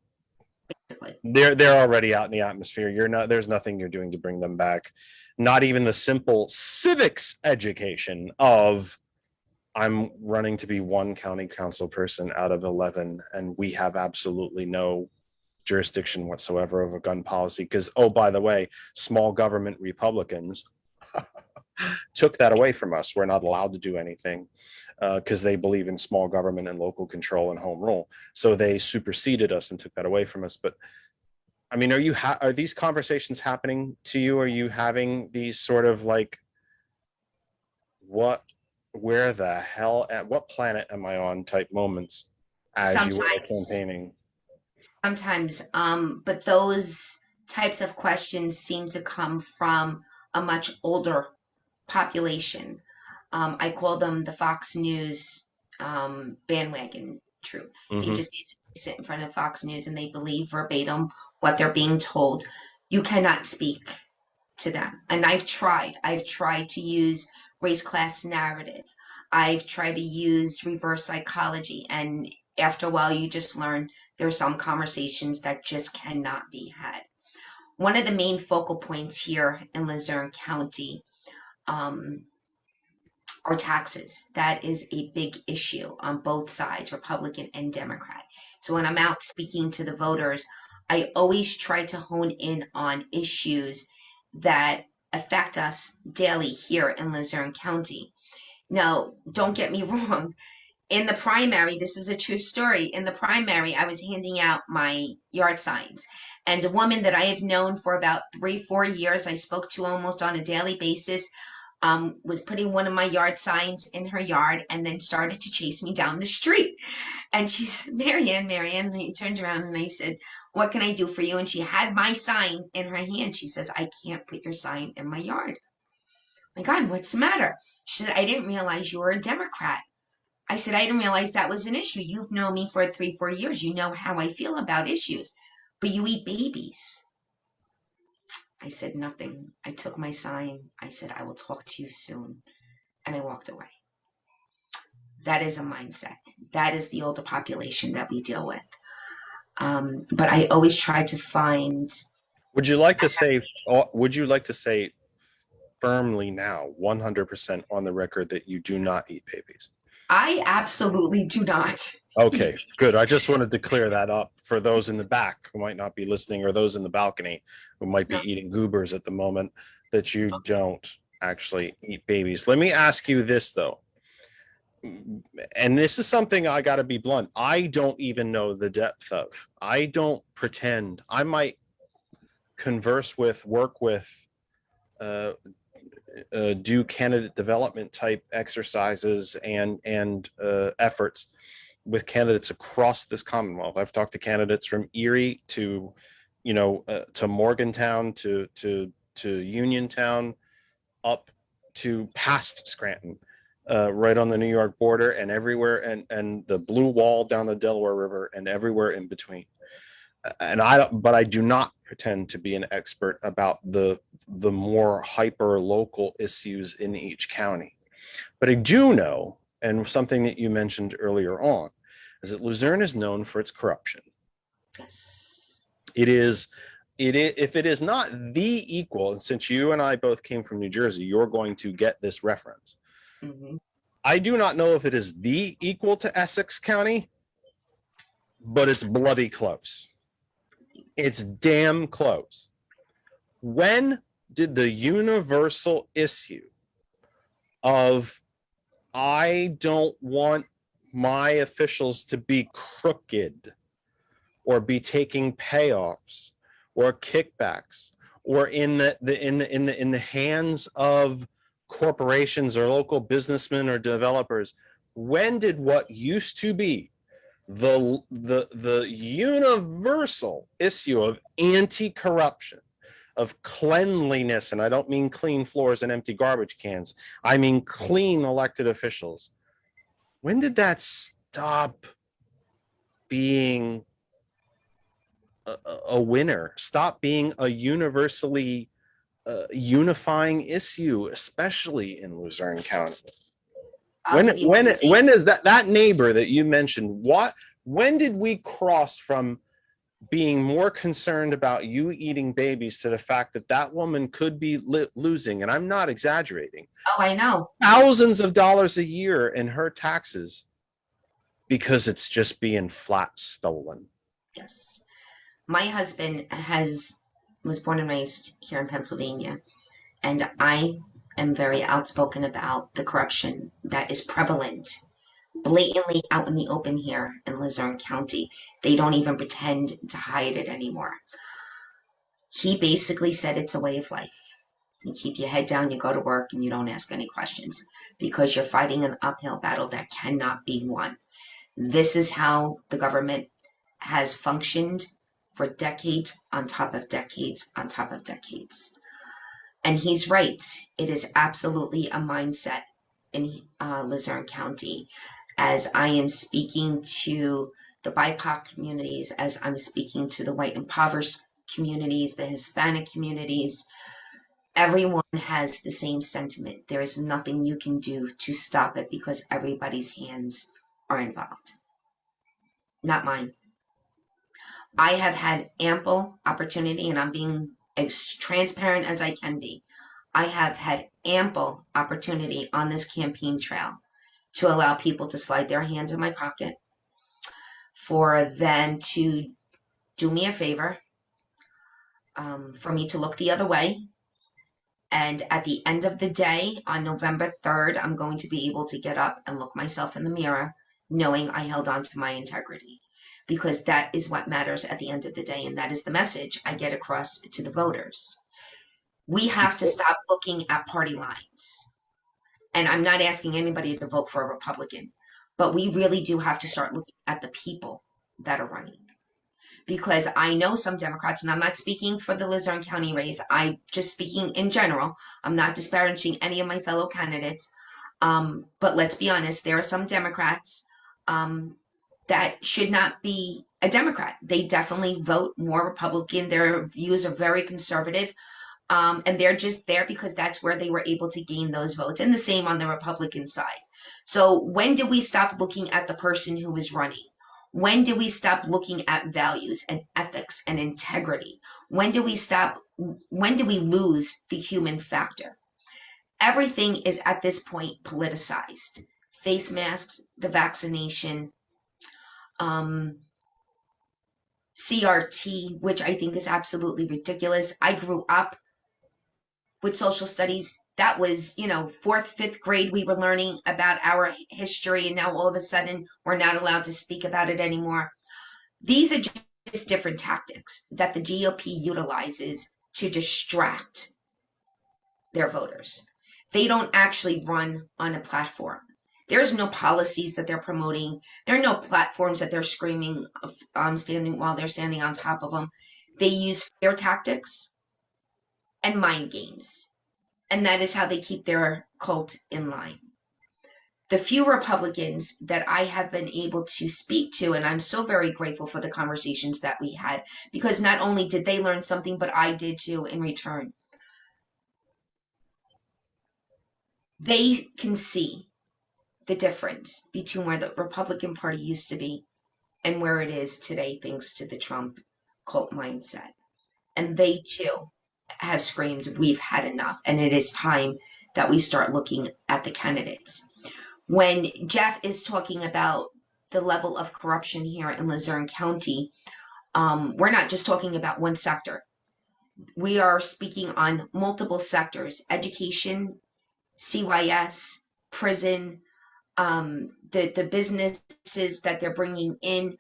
They're already out in the atmosphere. You're not, there's nothing you're doing to bring them back. Not even the simple civics education of, I'm running to be one county council person out of 11, and we have absolutely no jurisdiction whatsoever over gun policy. Because, oh, by the way, small government Republicans took that away from us. We're not allowed to do anything because they believe in small government and local control and home rule. So they superseded us and took that away from us. But I mean, are these conversations happening to you? Are you having these sort of like, where the hell, at what planet am I on type moments as you are campaigning? Sometimes, but those types of questions seem to come from a much older population. I call them the Fox News bandwagon troop. They just basically sit in front of Fox News and they believe verbatim what they're being told. You cannot speak to them. And I've tried to use race class narrative. I've tried to use reverse psychology. And after a while, you just learn there are some conversations that just cannot be had. One of the main focal points here in Luzerne County are taxes. That is a big issue on both sides, Republican and Democrat. So when I'm out speaking to the voters, I always try to hone in on issues that affect us daily here in Luzerne County. Now, don't get me wrong. In the primary, this is a true story. In the primary, I was handing out my yard signs. And a woman that I have known for about 3-4 years, I spoke to almost on a daily basis, was putting one of my yard signs in her yard and then started to chase me down the street. And she said, Marianne, and I turned around and I said, what can I do for you? And she had my sign in her hand. She says, I can't put your sign in my yard. My God, what's the matter? She said, I didn't realize you were a Democrat. I said, I didn't realize that was an issue. You've known me for 3-4 years. You know how I feel about issues, but you eat babies. I said nothing. I took my sign. I said, I will talk to you soon. And I walked away. That is a mindset. That is the older population that we deal with. But I always try to find. Would you like to say firmly now, 100% on the record, that you do not eat babies? I absolutely do not. Okay, good. I just wanted to clear that up for those in the back who might not be listening, or those in the balcony who might be eating goobers at the moment, that you don't actually eat babies. Let me ask you this, though. And this is something I got to be blunt. I don't even know the depth of. I don't pretend. I might converse with, work with, do candidate development type exercises and efforts with candidates across this Commonwealth. I've talked to candidates from Erie to, to Morgantown, to Uniontown, up to past Scranton, right on the New York border, and everywhere, and the Blue Wall down the Delaware River, and everywhere in between. But I do not pretend to be an expert about the more hyper local issues in each county. But I do know, and something that you mentioned earlier on, is that Luzerne is known for its corruption. Yes. It is, if it is not the equal, and since you and I both came from New Jersey, you're going to get this reference. Mm-hmm. I do not know if it is the equal to Essex County, but it's bloody close. It's damn close. When did the universal issue of I don't want my officials to be crooked or be taking payoffs or kickbacks or in the hands of corporations or local businessmen or developers. When did what used to be the universal issue of anti-corruption, of cleanliness, and I don't mean clean floors and empty garbage cans, I mean clean elected officials, when did that stop being a winner, stop being a universally unifying issue, especially in Luzerne County? I'll give you When is that neighbor that you mentioned, when did we cross from being more concerned about you eating babies to the fact that that woman could be losing, and I'm not exaggerating, Oh, I know. thousands of dollars a year in her taxes because it's just being flat stolen? Yes. My husband was born and raised here in Pennsylvania, and I am very outspoken about the corruption that is prevalent blatantly out in the open here in Luzerne County. They don't even pretend to hide it anymore. He basically said it's a way of life. You keep your head down, you go to work, and you don't ask any questions because you're fighting an uphill battle that cannot be won. This is how the government has functioned for decades on top of decades on top of decades. And he's right. It is absolutely a mindset in Luzerne County. As I am speaking to the BIPOC communities, as I'm speaking to the white impoverished communities, the Hispanic communities, everyone has the same sentiment. There is nothing you can do to stop it because everybody's hands are involved. Not mine. I have had ample opportunity, and I'm being as transparent as I can be. I have had ample opportunity on this campaign trail to allow people to slide their hands in my pocket, for them to do me a favor, for me to look the other way. And at the end of the day, on November 3rd, I'm going to be able to get up and look myself in the mirror, knowing I held on to my integrity. Because that is what matters at the end of the day, and that is the message I get across to the voters. We have to stop looking at party lines. And I'm not asking anybody to vote for a Republican, but we really do have to start looking at the people that are running. Because I know some Democrats, and I'm not speaking for the Luzerne County race, I'm just speaking in general. I'm not disparaging any of my fellow candidates. But let's be honest, there are some Democrats that should not be a Democrat. They definitely vote more Republican. Their views are very conservative. And they're just there because that's where they were able to gain those votes. And the same on the Republican side. So when do we stop looking at the person who is running? When do we stop looking at values and ethics and integrity? When do we lose the human factor? Everything is at this point politicized. Face masks, the vaccination, CRT, which I think is absolutely ridiculous. I grew up with social studies. That was, 4th, 5th grade, we were learning about our history, and now all of a sudden we're not allowed to speak about it anymore. These are just different tactics that the GOP utilizes to distract their voters. They don't actually run on a platform. There's no policies that they're promoting. There are no platforms that they're screaming while they're standing on top of them. They use fear tactics and mind games. And that is how they keep their cult in line. The few Republicans that I have been able to speak to, and I'm so very grateful for the conversations that we had, because not only did they learn something, but I did too in return. They can see the difference between where the Republican Party used to be and where it is today, thanks to the Trump cult mindset. And they too have screamed, we've had enough, and it is time that we start looking at the candidates. When Jeff is talking about the level of corruption here in Luzerne County, we're not just talking about one sector. We are speaking on multiple sectors: education, CYS, prison, the businesses that they're bringing in.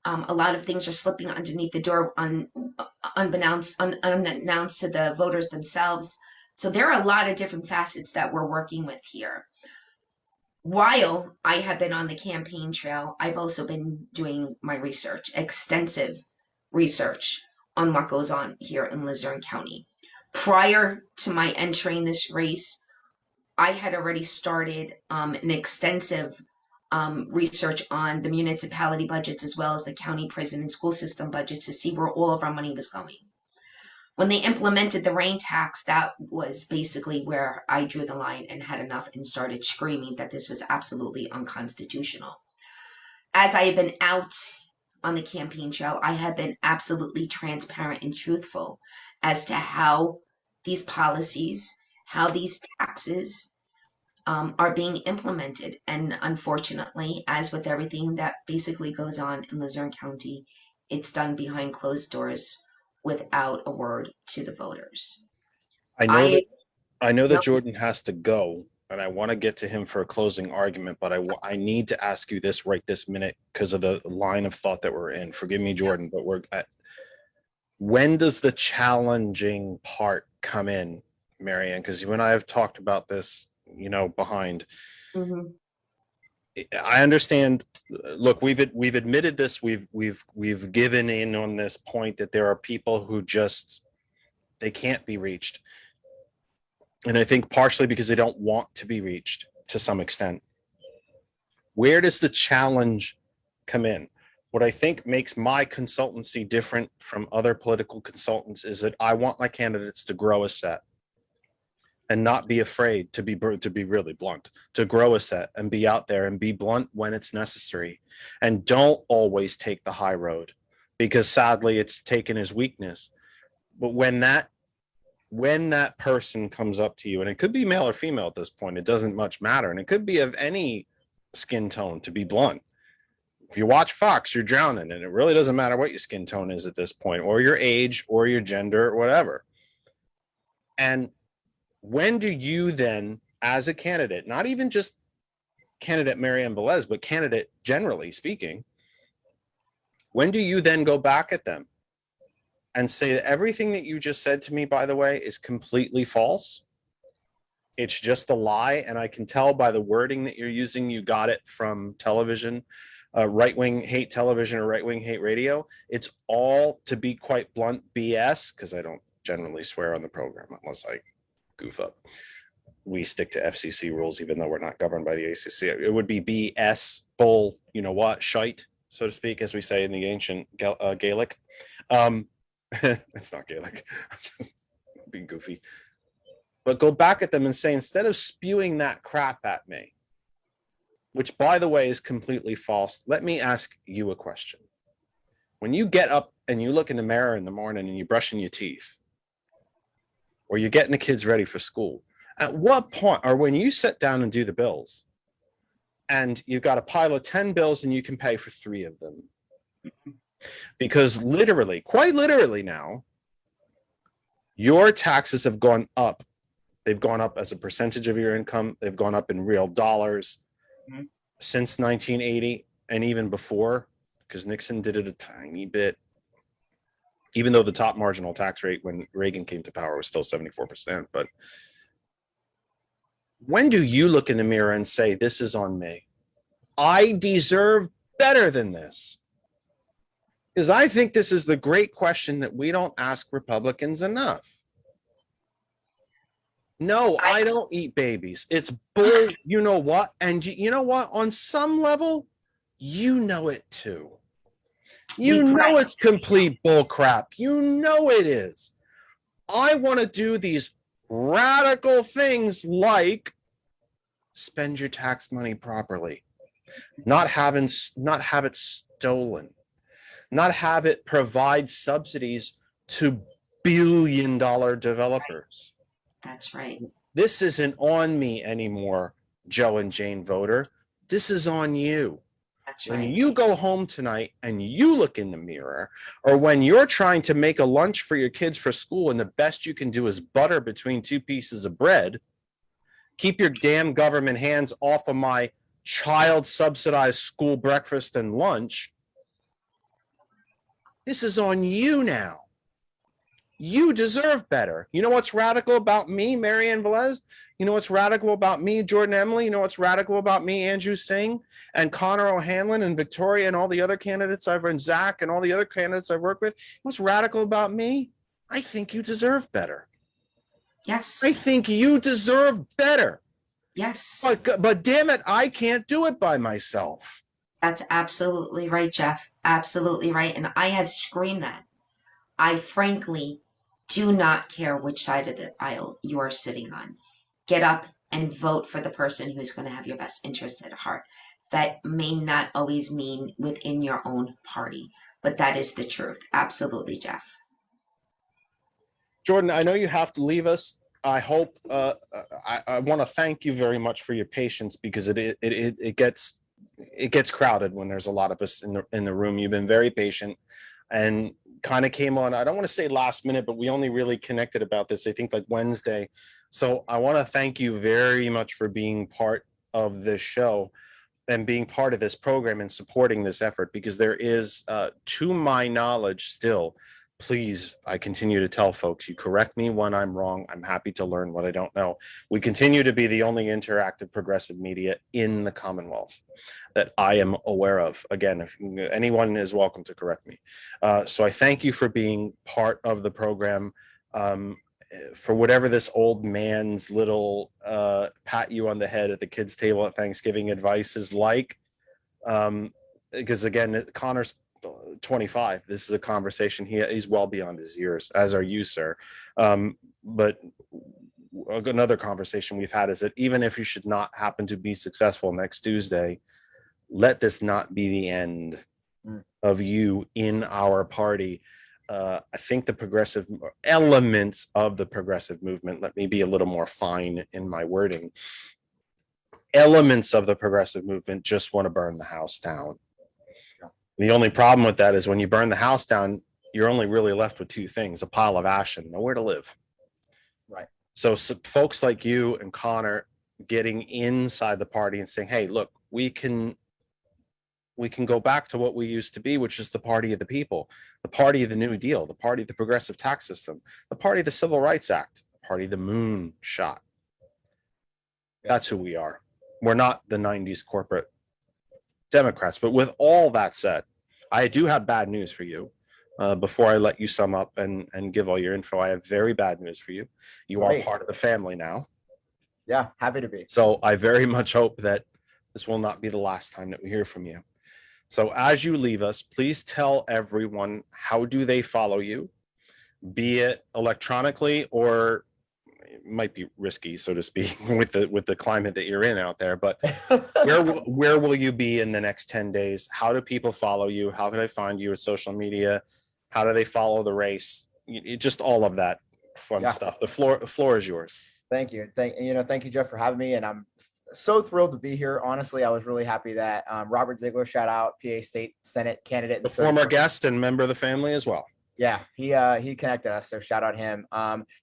A lot of things are slipping underneath the door unannounced to the voters themselves. So there are a lot of different facets that we're working with here. While I have been on the campaign trail, I've also been doing my research, extensive research on what goes on here in Luzerne County. Prior to my entering this race, I had already started an extensive research on the municipality budgets as well as the county prison and school system budgets to see where all of our money was going. When they implemented the rain tax, that was basically where I drew the line and had enough and started screaming that this was absolutely unconstitutional. As I have been out on the campaign trail, I have been absolutely transparent and truthful as to how these policies, how these taxes are being implemented. And unfortunately, as with everything that basically goes on in Luzerne County, it's done behind closed doors without a word to the voters. I know that no. Jordan has to go, and I want to get to him for a closing argument, but I need to ask you this right this minute because of the line of thought that we're in. Forgive me, Jordan, but when does the challenging part come in, Marianne? Because you and I have talked about this, behind. Mm-hmm. I understand. Look, we've admitted this. We've given in on this point that there are people who they can't be reached. And I think partially because they don't want to be reached to some extent. Where does the challenge come in? What I think makes my consultancy different from other political consultants is that I want my candidates to grow a set and not be afraid to be really blunt, to grow a set and be out there and be blunt when it's necessary. And don't always take the high road, because sadly it's taken as weakness. But when that person comes up to you, and it could be male or female at this point, it doesn't much matter. And it could be of any skin tone, to be blunt. If you watch Fox, you're drowning, and it really doesn't matter what your skin tone is at this point, or your age, or your gender, or whatever. And when do you then, as a candidate, not even just candidate Marianne Velez, but candidate generally speaking, when do you then go back at them and say that everything that you just said to me, by the way, is completely false? It's just a lie, and I can tell by the wording that you're using, you got it from television, right-wing hate television or right-wing hate radio. It's all, to be quite blunt, BS, because I don't generally swear on the program unless I goof up. We stick to FCC rules, even though we're not governed by the ACC. It would be BS, bull, shite, so to speak, as we say in the ancient Gaelic. It's not Gaelic. Being goofy. But go back at them and say, instead of spewing that crap at me, which, by the way, is completely false, let me ask you a question. When you get up and you look in the mirror in the morning and you're brushing your teeth, or you're getting the kids ready for school, at what point, or when you sit down and do the bills, and you've got a pile of 10 bills and you can pay for 3 of them? Because literally, quite literally now, your taxes have gone up. They've gone up as a percentage of your income. They've gone up in real dollars since 1980 and even before, because Nixon did it a tiny bit. Even though the top marginal tax rate when Reagan came to power was still 74%. But when do you look in the mirror and say, this is on me? I deserve better than this? Because I think this is the great question that we don't ask Republicans enough. No, I don't eat babies. It's bull. You know what? And you know what? On some level, you know it too. You know it's complete bull crap. You know it is. I want to do these radical things like spend your tax money properly, not have it stolen, not have it provide subsidies to billion-dollar developers. That's right. This isn't on me anymore, Joe and Jane voter. This is on you. That's right. When you go home tonight and you look in the mirror, or when you're trying to make a lunch for your kids for school and the best you can do is butter between 2 pieces of bread, Keep your damn government hands off of my child subsidized school breakfast and lunch. This is on you now. You deserve better. You know what's radical about me, Marianne Velez? You know what's radical about me, Jordan Emily? You know what's radical about me, Andrew Singh, and Connor O'Hanlon, and Victoria, and all the other candidates I've run, Zach, and all the other candidates I've worked with? What's radical about me? I think you deserve better. Yes. I think you deserve better. Yes. But damn it, I can't do it by myself. That's absolutely right, Jeff. Absolutely right. And I have screamed that. I frankly do not care which side of the aisle you are sitting on. Get up and vote for the person who's going to have your best interest at heart. That may not always mean within your own party, but that is the truth. Absolutely, Jeff. Jordan, I know you have to leave us. I hope I want to thank you very much for your patience, because it gets crowded when there's a lot of us in the room. You've been very patient and kind of came on, I don't want to say last minute, but we only really connected about this, I think, like Wednesday. So I want to thank you very much for being part of this show and being part of this program and supporting this effort, because there is, to my knowledge still, please, I continue to tell folks, you correct me when I'm wrong. I'm happy to learn what I don't know. We continue to be the only interactive progressive media in the Commonwealth that I am aware of. Again, if anyone is welcome to correct me. So I thank you for being part of the program. For whatever this old man's little pat you on the head at the kids' table at Thanksgiving advice is like, because again, Connor's 25. This is a conversation he's well beyond his years, as are you, sir. But another conversation we've had is that even if you should not happen to be successful next Tuesday, let this not be the end of you in our party. I think the progressive elements of the progressive movement, let me be a little more fine in my wording, elements of the progressive movement just want to burn the house down. The only problem with that is when you burn the house down, you're only really left with two things: a pile of ash and nowhere to live. Right. So folks like you and Connor getting inside the party and saying, hey, look, we can go back to what we used to be, which is the party of the people, the party of the New Deal, the party of the progressive tax system, the party of the Civil Rights Act, the party of the moon shot. That's who we are. We're not the 90s corporate Democrats. But with all that said, I do have bad news for you. Before I let you sum up and give all your info, I have very bad news for you. You are part of the family now. Yeah, happy to be. So I very much hope that this will not be the last time that we hear from you. So as you leave us, please tell everyone, how do they follow you, be it electronically, or it might be risky, so to speak, with the climate that you're in out there, but where will you be in the next 10 days? How do people follow you? How can they find you with social media? How do they follow the race? Just all of that fun stuff. The floor is yours. Thank you. Thank you, Jeff, for having me. And I'm so thrilled to be here. Honestly, I was really happy that Robert Ziegler, shout out, PA State Senate candidate, the former guest and member of the family as well. Yeah, he connected us, so shout out him.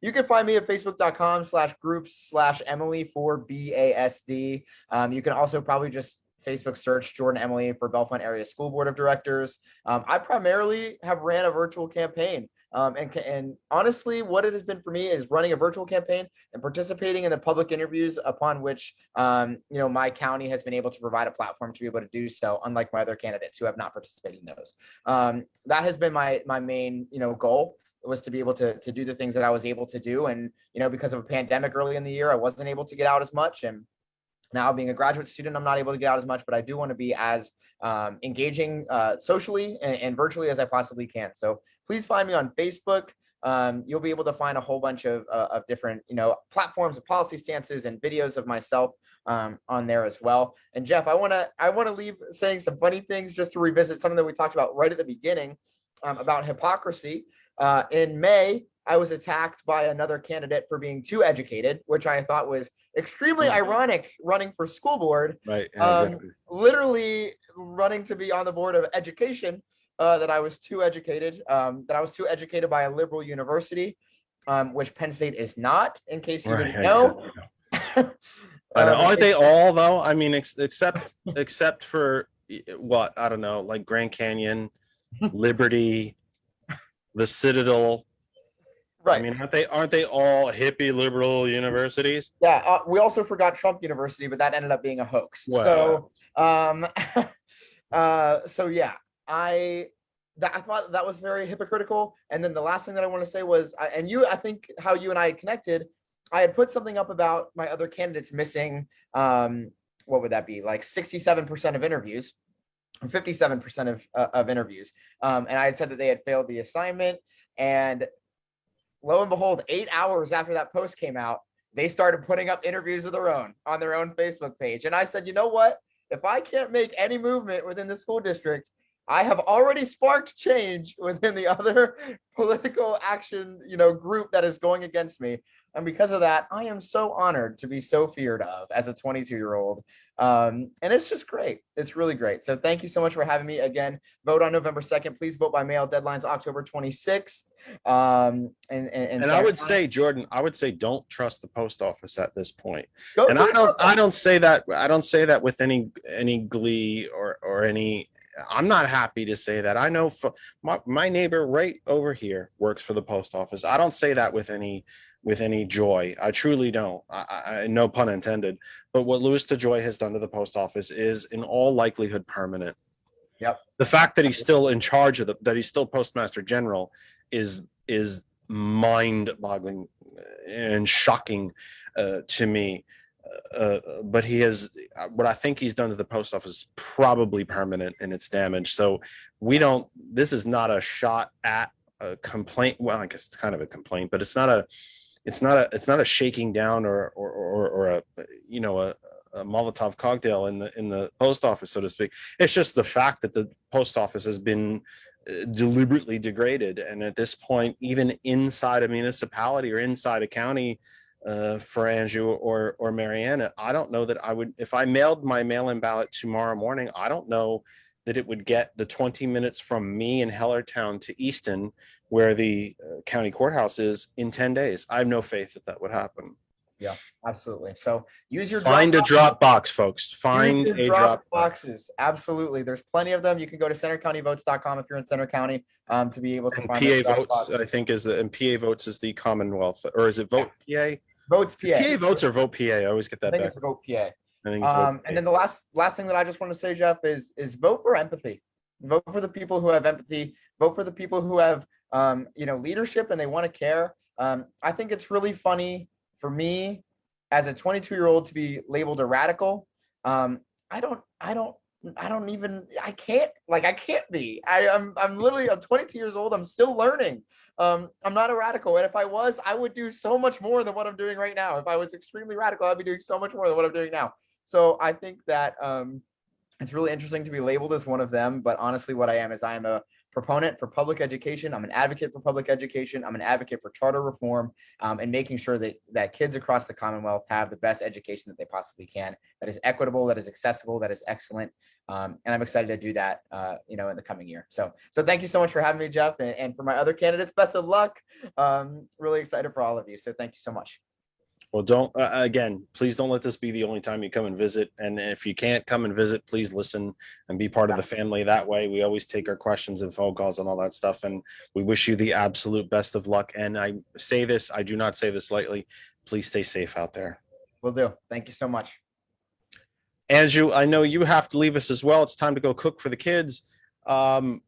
You can find me at facebook.com/groups/Emily4BASD. You can also probably just Facebook search Jordan Emily for Bellefonte Area School Board of Directors. I primarily have ran a virtual campaign. And honestly, what it has been for me is running a virtual campaign and participating in the public interviews upon which, my county has been able to provide a platform to be able to do so, unlike my other candidates who have not participated in those. That has been my main, goal, was to be able to do the things that I was able to do. And, because of a pandemic early in the year, I wasn't able to get out as much. And now, being a graduate student, I'm not able to get out as much, but I do want to be as engaging socially and virtually as I possibly can. So please find me on Facebook. You'll be able to find a whole bunch of different, platforms and policy stances and videos of myself on there as well. And Jeff, I want to leave saying some funny things just to revisit something that we talked about right at the beginning about hypocrisy. In May, I was attacked by another candidate for being too educated, which I thought was extremely ironic, running for school board. Right. Exactly. Literally running to be on the board of education, that I was too educated by a liberal university, which Penn State is not, in case you didn't know. I know. Aren't they all though? I mean, except for what, I don't know, like Grand Canyon, Liberty, the Citadel. Right. I mean, aren't they all hippie liberal universities? Yeah, we also forgot Trump University, but that ended up being a hoax. Well, So yeah, I thought that was very hypocritical. And then the last thing that I want to say was, I think how you and I had connected, I had put something up about my other candidates missing, what would that be, like 67% of interviews, 57% of interviews, and I had said that they had failed the assignment. And lo and behold, 8 hours after that post came out, they started putting up interviews of their own on their own Facebook page. And I said, you know what? If I can't make any movement within the school district, I have already sparked change within the other political action, group that is going against me. And because of that, I am so honored to be so feared of as a 22-year-old. And it's just great. It's really great. So thank you so much for having me. Again, vote on November 2nd. Please vote by mail. Deadline's October 26th. And I would say, Jordan, don't trust the post office at this point. Go And I don't say that with any glee or any. I'm not happy to say that. I know my neighbor right over here works for the post office. I don't say that with any joy. I truly don't. I no pun intended. But what Louis DeJoy has done to the post office is in all likelihood permanent. Yep. The fact that he's still in charge of that he's still Postmaster General is mind-boggling and shocking to me. But he has, what I think he's done to the post office is probably permanent in its damage. So this is not a shot at a complaint. Well, I guess it's kind of a complaint, but it's not a shaking down or a Molotov cocktail in the post office, so to speak. It's just the fact that the post office has been deliberately degraded, and at this point, even inside a municipality or inside a county, for Andrew or Mariana, I don't know that I would, if I mailed my mail-in ballot tomorrow morning, I don't know that it would get the 20 minutes from me in Hellertown to Easton, where the county courthouse is, in 10 days. I have no faith that would happen. Yeah, absolutely. So use your find a drop box, folks. Find a drop boxes. Absolutely. There's plenty of them. You can go to centercountyvotes.com if you're in Center County to be able to and find PA votes. I think PA votes is the Commonwealth, or is it Vote PA? Votes PA. PA votes or Vote PA. I always get that back. It's Vote PA. I think it's Vote PA. And then the last thing that I just want to say, Jeff, is vote for empathy. Vote for the people who have empathy. Vote for the people who have leadership and they want to care. I think it's really funny for me as a 22-year-old to be labeled a radical. I can't be. I'm literally, I'm 22 years old. I'm still learning. I'm not a radical. And if I was, I would do so much more than what I'm doing right now. If I was extremely radical, I'd be doing so much more than what I'm doing now. So I think that it's really interesting to be labeled as one of them. But honestly, what I am is I am a proponent for public education. I'm an advocate for public education. I'm an advocate for charter reform and making sure that kids across the Commonwealth have the best education that they possibly can, that is equitable, that is accessible, that is excellent. And I'm excited to do that, in the coming year. So thank you so much for having me, Jeff. And for my other candidates, best of luck. Really excited for all of you. So thank you so much. Well, please don't let this be the only time you come and visit. And if you can't come and visit, please listen and be part of the family. That way, we always take our questions and phone calls and all that stuff. And we wish you the absolute best of luck. And I do not say this lightly. Please stay safe out there. Will do. Thank you so much. Andrew, I know you have to leave us as well. It's time to go cook for the kids. I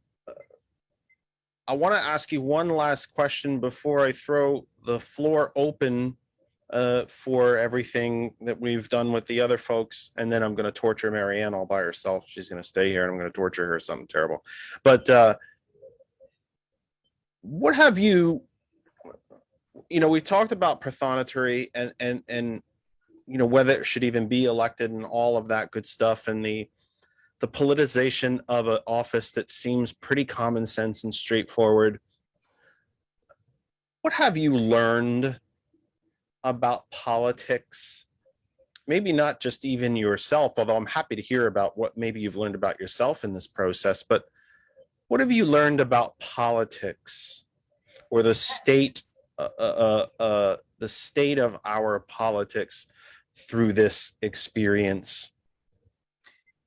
want to ask you one last question before I throw the floor open for everything that we've done with the other folks, and then I'm going to torture Marianne all by herself. She's going to stay here and I'm going to torture her something terrible. But what have you we talked about prothonotary and whether it should even be elected and all of that good stuff, and the politicization of an office that seems pretty common sense and straightforward. What have you learned about politics? Maybe not just even yourself, although I'm happy to hear about what maybe you've learned about yourself in this process, but what have you learned about politics or the state of our politics through this experience?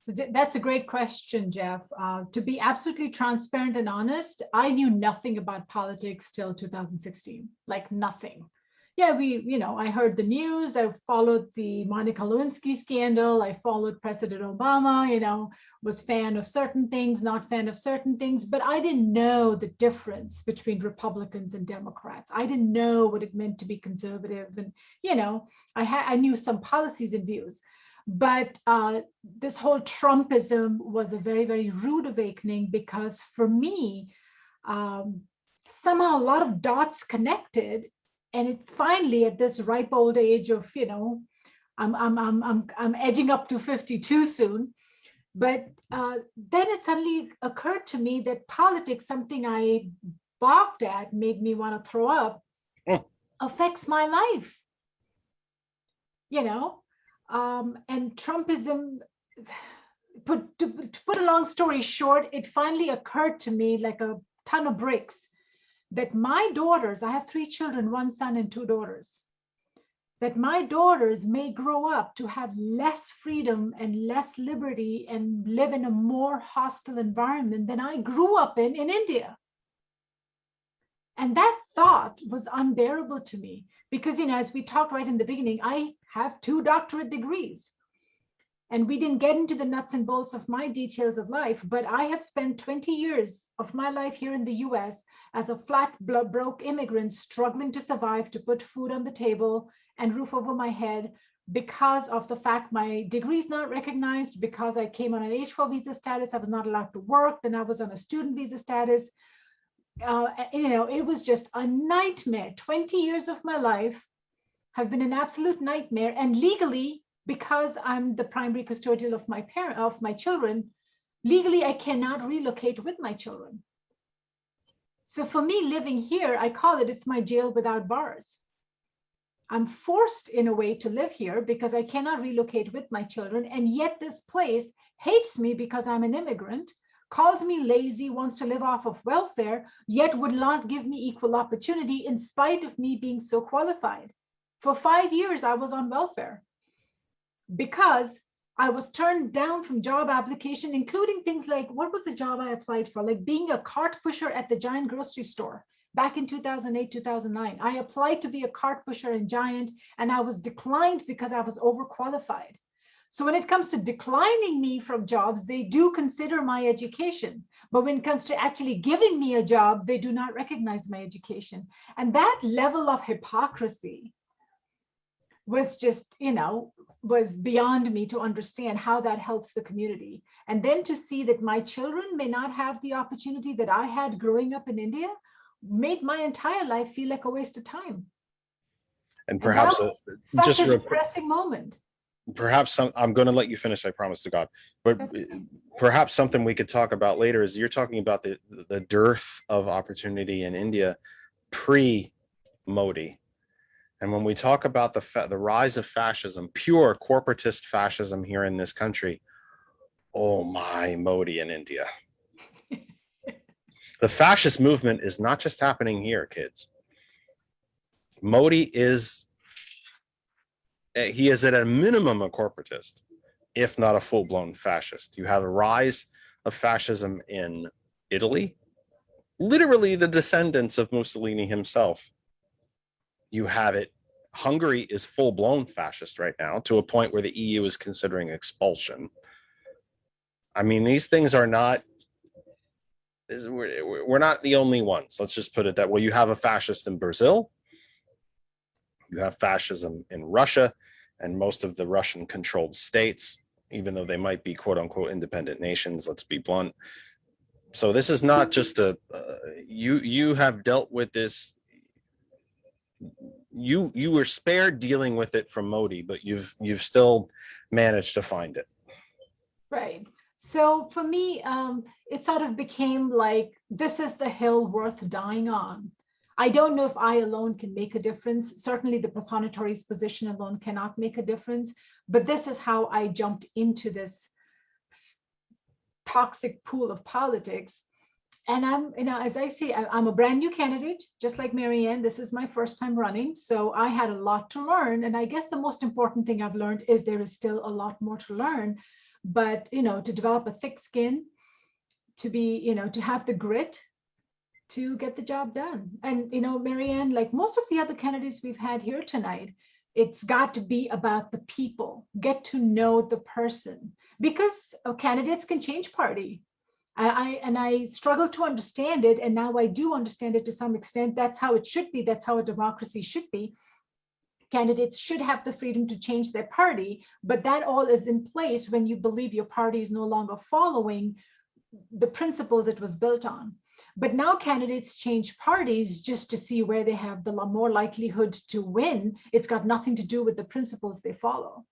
That's a great question, Jeff. To be absolutely transparent and honest, I knew nothing about politics till 2016, like nothing. Yeah, I heard the news. I followed the Monica Lewinsky scandal. I followed President Obama, was fan of certain things, not fan of certain things, but I didn't know the difference between Republicans and Democrats. I didn't know what it meant to be conservative. And, I knew some policies and views. But this whole Trumpism was a very, very rude awakening, because for me, somehow a lot of dots connected, and it finally, at this ripe old age of, I'm edging up to 52 soon, but then it suddenly occurred to me that politics, something I balked at, made me want to throw up, affects my life. And Trumpism, to put a long story short, it finally occurred to me like a ton of bricks that my daughters, I have 3 children, 1 son and 2 daughters, that my daughters may grow up to have less freedom and less liberty and live in a more hostile environment than I grew up in India. And that thought was unbearable to me because, as we talked right in the beginning, I have 2 doctorate degrees. And we didn't get into the nuts and bolts of my details of life, but I have spent 20 years of my life here in the US as a flat, broke immigrant struggling to survive, to put food on the table and roof over my head, because of the fact my degree is not recognized, because I came on an H-4 visa status, I was not allowed to work, then I was on a student visa status. It was just a nightmare. 20 years of my life have been an absolute nightmare. And legally, because I'm the primary custodial of my children, legally I cannot relocate with my children. So for me, living here, I call it's my jail without bars. I'm forced in a way to live here because I cannot relocate with my children. And yet this place hates me because I'm an immigrant, calls me lazy, wants to live off of welfare, yet would not give me equal opportunity in spite of me being so qualified. For 5 years, I was on welfare because I was turned down from job application, including things like, what was the job I applied for? Like being a cart pusher at the Giant grocery store back in 2008, 2009. I applied to be a cart pusher in Giant, and I was declined because I was overqualified. So when it comes to declining me from jobs, they do consider my education. But when it comes to actually giving me a job, they do not recognize my education. And that level of hypocrisy was just, was beyond me to understand how that helps the community. And then to see that my children may not have the opportunity that I had growing up in India made my entire life feel like a waste of time. And perhaps such a depressing moment. Perhaps I'm going to let you finish, I promise to God, but perhaps something we could talk about later is you're talking about the dearth of opportunity in India pre-Modi. And when we talk about the rise of fascism, pure corporatist fascism here in this country, oh my, Modi in India. The fascist movement is not just happening here, kids. Modi is at a minimum a corporatist, if not a full-blown fascist. You have a rise of fascism in Italy, literally the descendants of Mussolini himself. You have it. Hungary is full-blown fascist right now, to a point where the EU is considering expulsion. I mean, these things are not, we're not the only ones. Let's just put it that way. You have a fascist in Brazil. You have fascism in Russia and most of the Russian-controlled states, even though they might be quote-unquote independent nations, let's be blunt. So this is not just you have dealt with this. You were spared dealing with it from Modi, but you've still managed to find it. Right. So for me, it sort of became like, this is the hill worth dying on. I don't know if I alone can make a difference. Certainly the Pathonatory's position alone cannot make a difference, but this is how I jumped into this toxic pool of politics. And I'm, as I say, I'm a brand new candidate, just like Marianne. This is my first time running. So I had a lot to learn. And I guess the most important thing I've learned is there is still a lot more to learn. But, to develop a thick skin, to be, to have the grit to get the job done. And, Marianne, like most of the other candidates we've had here tonight, it's got to be about the people, get to know the person, because candidates can change party. I struggle to understand it, and now I do understand it to some extent. That's how it should be. That's how a democracy should be. Candidates should have the freedom to change their party, but that all is in place when you believe your party is no longer following the principles it was built on. But now candidates change parties just to see where they have the more likelihood to win. It's got nothing to do with the principles they follow.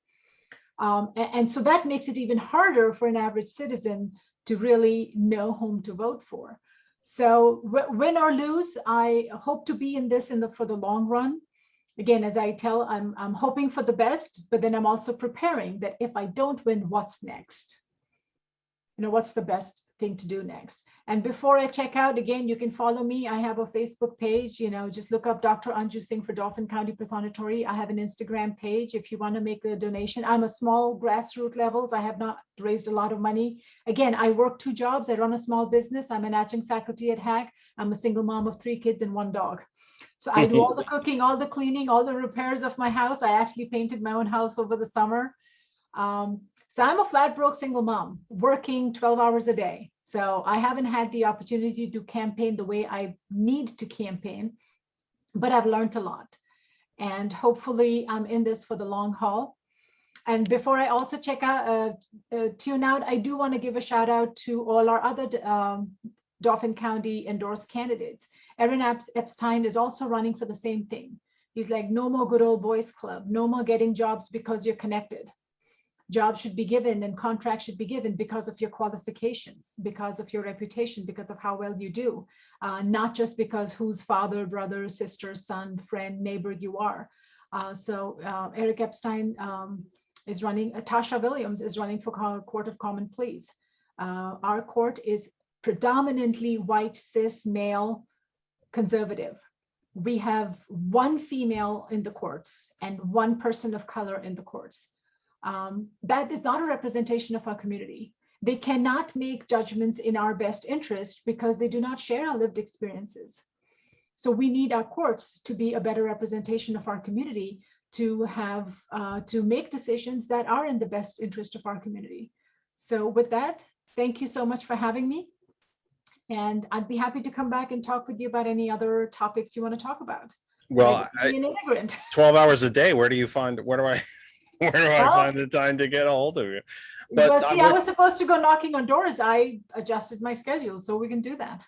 And so that makes it even harder for an average citizen to really know whom to vote for. So win or lose, I hope to be in this for the long run. Again, as I tell, I'm hoping for the best, but then I'm also preparing that if I don't win, what's next? What's the best thing to do next? And before I check out, again, you can follow me. I have a Facebook page, just look up Dr. Anju Singh for Dauphin County Pathonatory. I have an Instagram page if you want to make a donation. I'm a small grassroots levels. I have not raised a lot of money. Again, I work 2 jobs. I run a small business. I'm an adjunct faculty at HAC. I'm a single mom of 3 kids and 1 dog. So I do all the cooking, all the cleaning, all the repairs of my house. I actually painted my own house over the summer. So I'm a flat broke single mom working 12 hours a day. So I haven't had the opportunity to campaign the way I need to campaign, but I've learned a lot. And hopefully I'm in this for the long haul. And before I also tune out, I do want to give a shout out to all our other Dauphin County endorsed candidates. Aaron Epstein is also running for the same thing. He's like, no more good old boys club, no more getting jobs because you're connected. Jobs should be given and contracts should be given because of your qualifications, because of your reputation, because of how well you do, not just because whose father, brother, sister, son, friend, neighbor you are. So Eric Epstein is running, Tasha Williams is running for Court of Common Pleas. Our court is predominantly white, cis, male, conservative. We have 1 female in the courts and 1 person of color in the courts. That is not a representation of our community. They cannot make judgments in our best interest because they do not share our lived experiences. So we need our courts to be a better representation of our community, to have to make decisions that are in the best interest of our community. So with that, thank you so much for having me. And I'd be happy to come back and talk with you about any other topics you want to talk about. Well, an immigrant. 12 hours a day. Where do I find the time to get a hold of you? But see, I was supposed to go knocking on doors. I adjusted my schedule, so we can do that.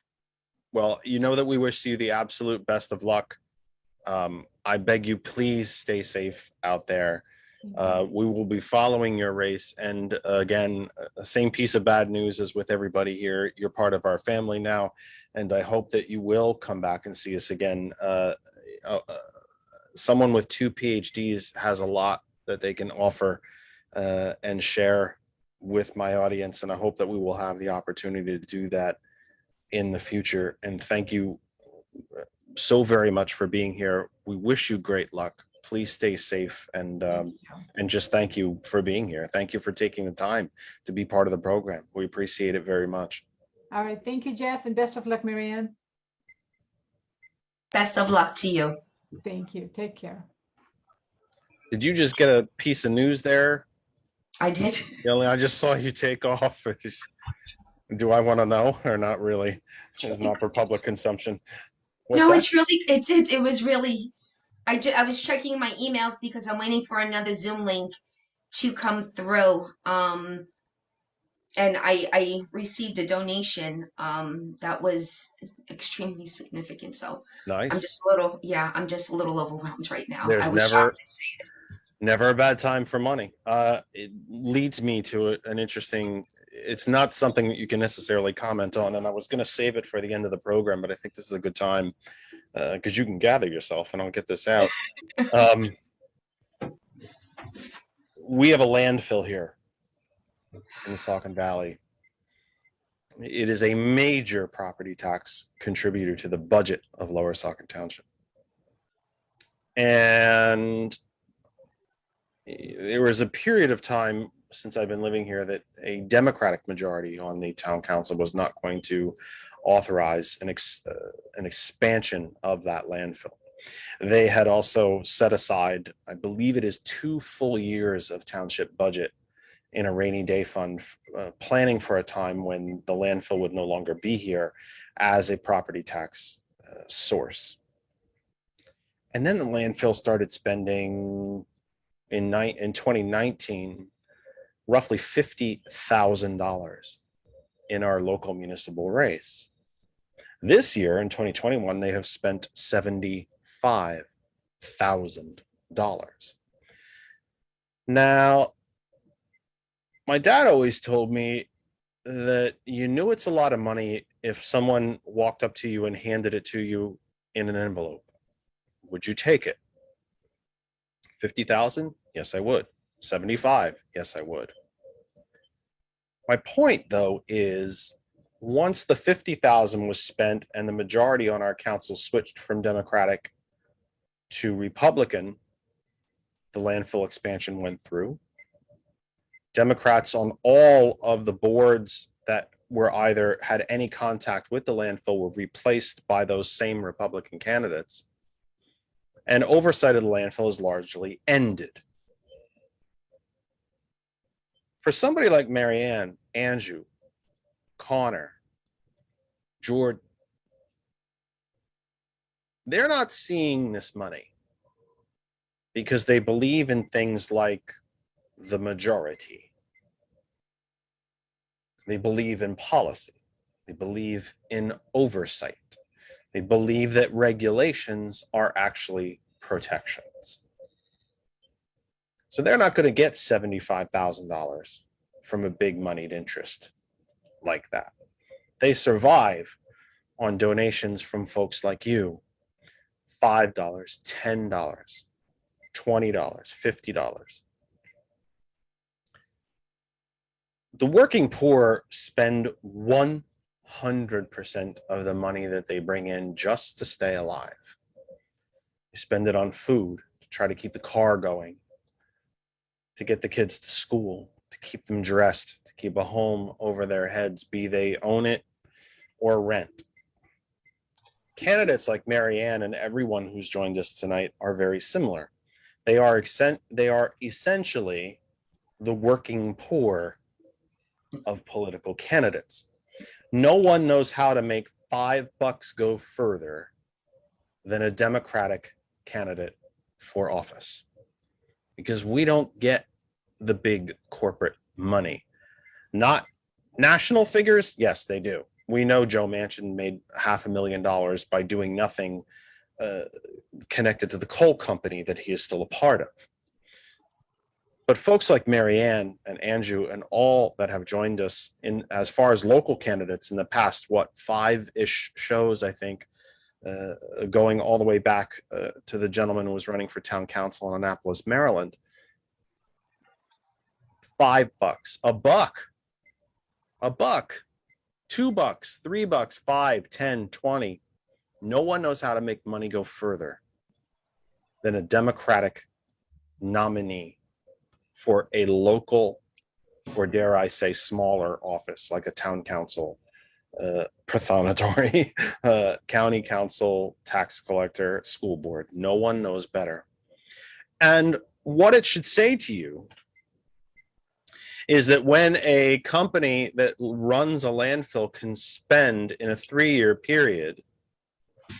Well, that we wish you the absolute best of luck. I beg you, please stay safe out there. We will be following your race. And again, same piece of bad news as with everybody here. You're part of our family now. And I hope that you will come back and see us again. Someone with 2 PhDs has a lot that they can offer and share with my audience. And I hope that we will have the opportunity to do that in the future. And thank you so very much for being here. We wish you great luck. Please stay safe, and just thank you for being here. Thank you for taking the time to be part of the program. We appreciate it very much. All right. Thank you, Jeff, and best of luck, Marianne. Best of luck to you. Thank you. Take care. Did you just get a piece of news there? I did. I just saw you take off. Do I want to know or not really? It's not for public consumption. It's really, it was really, I was checking my emails because I'm waiting for another Zoom link to come through. And I received a donation that was extremely significant. So nice. I'm just a little overwhelmed right now. There's I was shocked to see it. Never a bad time for money. It leads me to an interesting, it's not something that you can necessarily comment on, and I was going to save it for the end of the program, but I think this is a good time because you can gather yourself and I'll get this out. We have a landfill here in the Saucon Valley. It is a major property tax contributor to the budget of Lower Saukett Township. And there was a period of time since I've been living here that a Democratic majority on the town council was not going to authorize an expansion of that landfill. They had also set aside, I believe it is 2 full years of township budget in a rainy day fund, planning for a time when the landfill would no longer be here as a property tax source. And then the landfill started spending in 2019 roughly $50,000 in our local municipal race. This year in 2021, they have spent $75,000. Now, my dad always told me that you knew it's a lot of money if someone walked up to you and handed it to you in an envelope. Would you take it? 50,000? Yes, I would. 75? Yes, I would. My point, though, is once the 50,000 was spent and the majority on our council switched from Democratic to Republican, the landfill expansion went through. Democrats on all of the boards that were either had any contact with the landfill were replaced by those same Republican candidates. And oversight of the landfill is largely ended. For somebody like Marianne, Andrew, Connor, Jordan, they're not seeing this money because they believe in things like the majority. They believe in policy. They believe in oversight. They believe that regulations are actually protections. So they're not going to get $75,000 from a big moneyed interest like that. They survive on donations from folks like you. $5, $10, $20, $50. The working poor spend 100% of the money that they bring in just to stay alive. They spend it on food to try to keep the car going, to get the kids to school, to keep them dressed, to keep a home over their heads, be they own it or rent. Candidates like Marianne and everyone who's joined us tonight are very similar. They are essentially the working poor of political candidates. No one knows how to make $5 go further than a Democratic candidate for office, because we don't get the big corporate money. Not national figures, yes, they do. We know Joe Manchin made $500,000 by doing nothing connected to the coal company that he is still a part of. But folks like Marianne and Andrew and all that have joined us in as far as local candidates in the past, 5-ish shows, I think, going all the way back to the gentleman who was running for town council in Annapolis, Maryland. $5, $1, $2, $3, 5, 10, 20. No one knows how to make money go further than a Democratic nominee for a local, or dare I say, smaller office like a town council, prothonotary, county council, tax collector, school board. No one knows better. And what it should say to you is that when a company that runs a landfill can spend in a 3-year period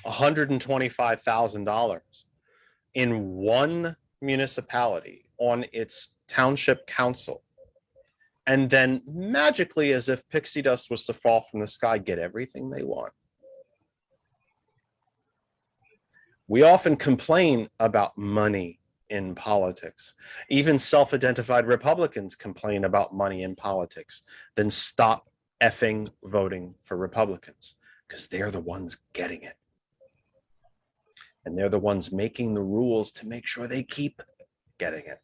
$125,000 in one municipality on its township council, and then magically, as if pixie dust was to fall from the sky, get everything they want. We often complain about money in politics. Even self-identified Republicans complain about money in politics. Then stop effing voting for Republicans, because they're the ones getting it. And they're the ones making the rules to make sure they keep getting it.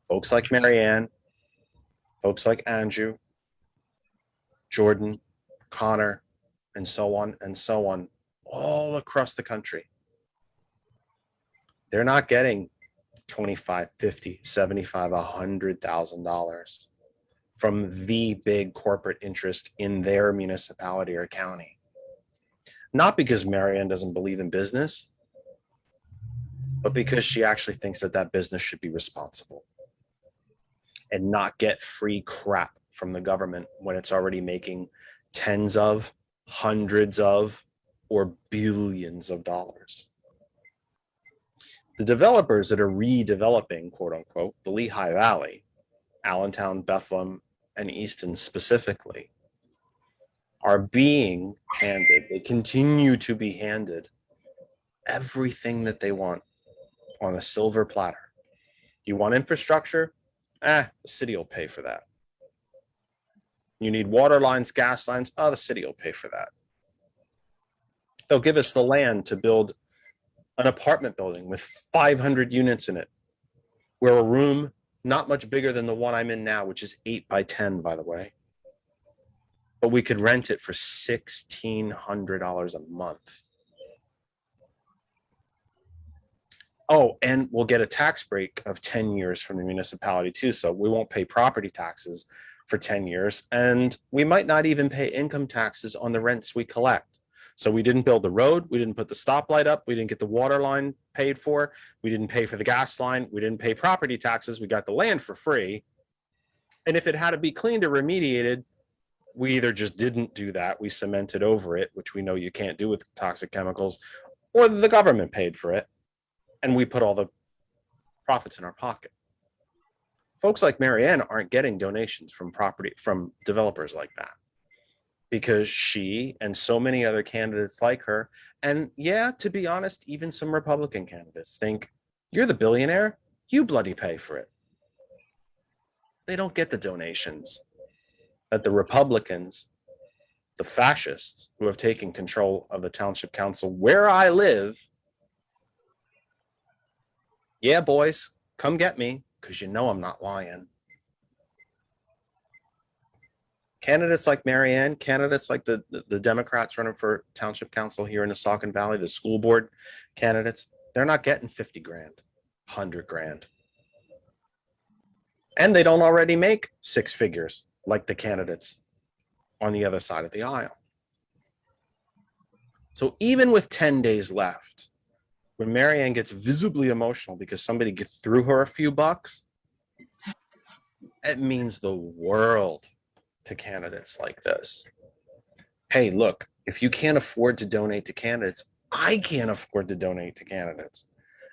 Folks like Marianne, folks like Andrew, Jordan, Connor, and so on, all across the country. They're not getting $25, $50, $75, $100,000 from the big corporate interest in their municipality or county. Not because Marianne doesn't believe in business, but because she actually thinks that that business should be responsible and not get free crap from the government when it's already making tens of, hundreds of, or billions of dollars. The developers that are redeveloping, quote unquote, the Lehigh Valley, Allentown, Bethlehem, and Easton specifically, are being handed, they continue to be handed everything that they want on a silver platter. You want infrastructure? The city will pay for that. You need water lines, gas lines? The city will pay for that. They'll give us the land to build an apartment building with 500 units in it, where a room not much bigger than the one I'm in now, which is 8 by 10, by the way. But we could rent it for $1,600 a month. Oh, and we'll get a tax break of 10 years from the municipality too. So we won't pay property taxes for 10 years. And we might not even pay income taxes on the rents we collect. So we didn't build the road. We didn't put the stoplight up. We didn't get the water line paid for. We didn't pay for the gas line. We didn't pay property taxes. We got the land for free. And if it had to be cleaned or remediated, we either just didn't do that. We cemented over it, which we know you can't do with toxic chemicals, or the government paid for it. And we put all the profits in our pocket. Folks like Marianne aren't getting donations from developers like that, because she and so many other candidates like her, and yeah, to be honest, even some Republican candidates think, you're the billionaire, you bloody pay for it. They don't get the donations that the Republicans, the fascists who have taken control of the township council where I live. Yeah, boys, come get me, because you know I'm not lying. Candidates like Marianne, candidates like the Democrats running for township council here in the Saucon Valley, the school board candidates, they're not getting 50 grand, 100 grand. And they don't already make 6 figures like the candidates on the other side of the aisle. So even with 10 days left, when Marianne gets visibly emotional because somebody threw her a few bucks, it means the world to candidates like this. Hey, look, if you can't afford to donate to candidates, I can't afford to donate to candidates.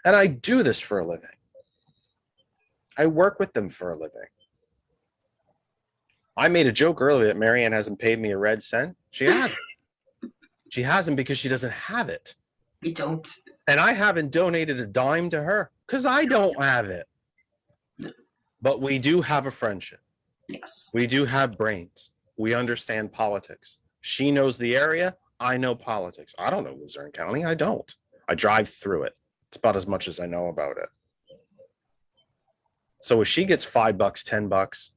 And I do this for a living. I work with them for a living. I made a joke earlier that Marianne hasn't paid me a red cent. She hasn't. She hasn't because she doesn't have it. We don't. And I haven't donated a dime to her because I don't have it. But we do have a friendship. Yes. We do have brains. We understand politics. She knows the area. I know politics. I don't know Luzerne County. I don't. I drive through it. It's about as much as I know about it. So if she gets $5, $10,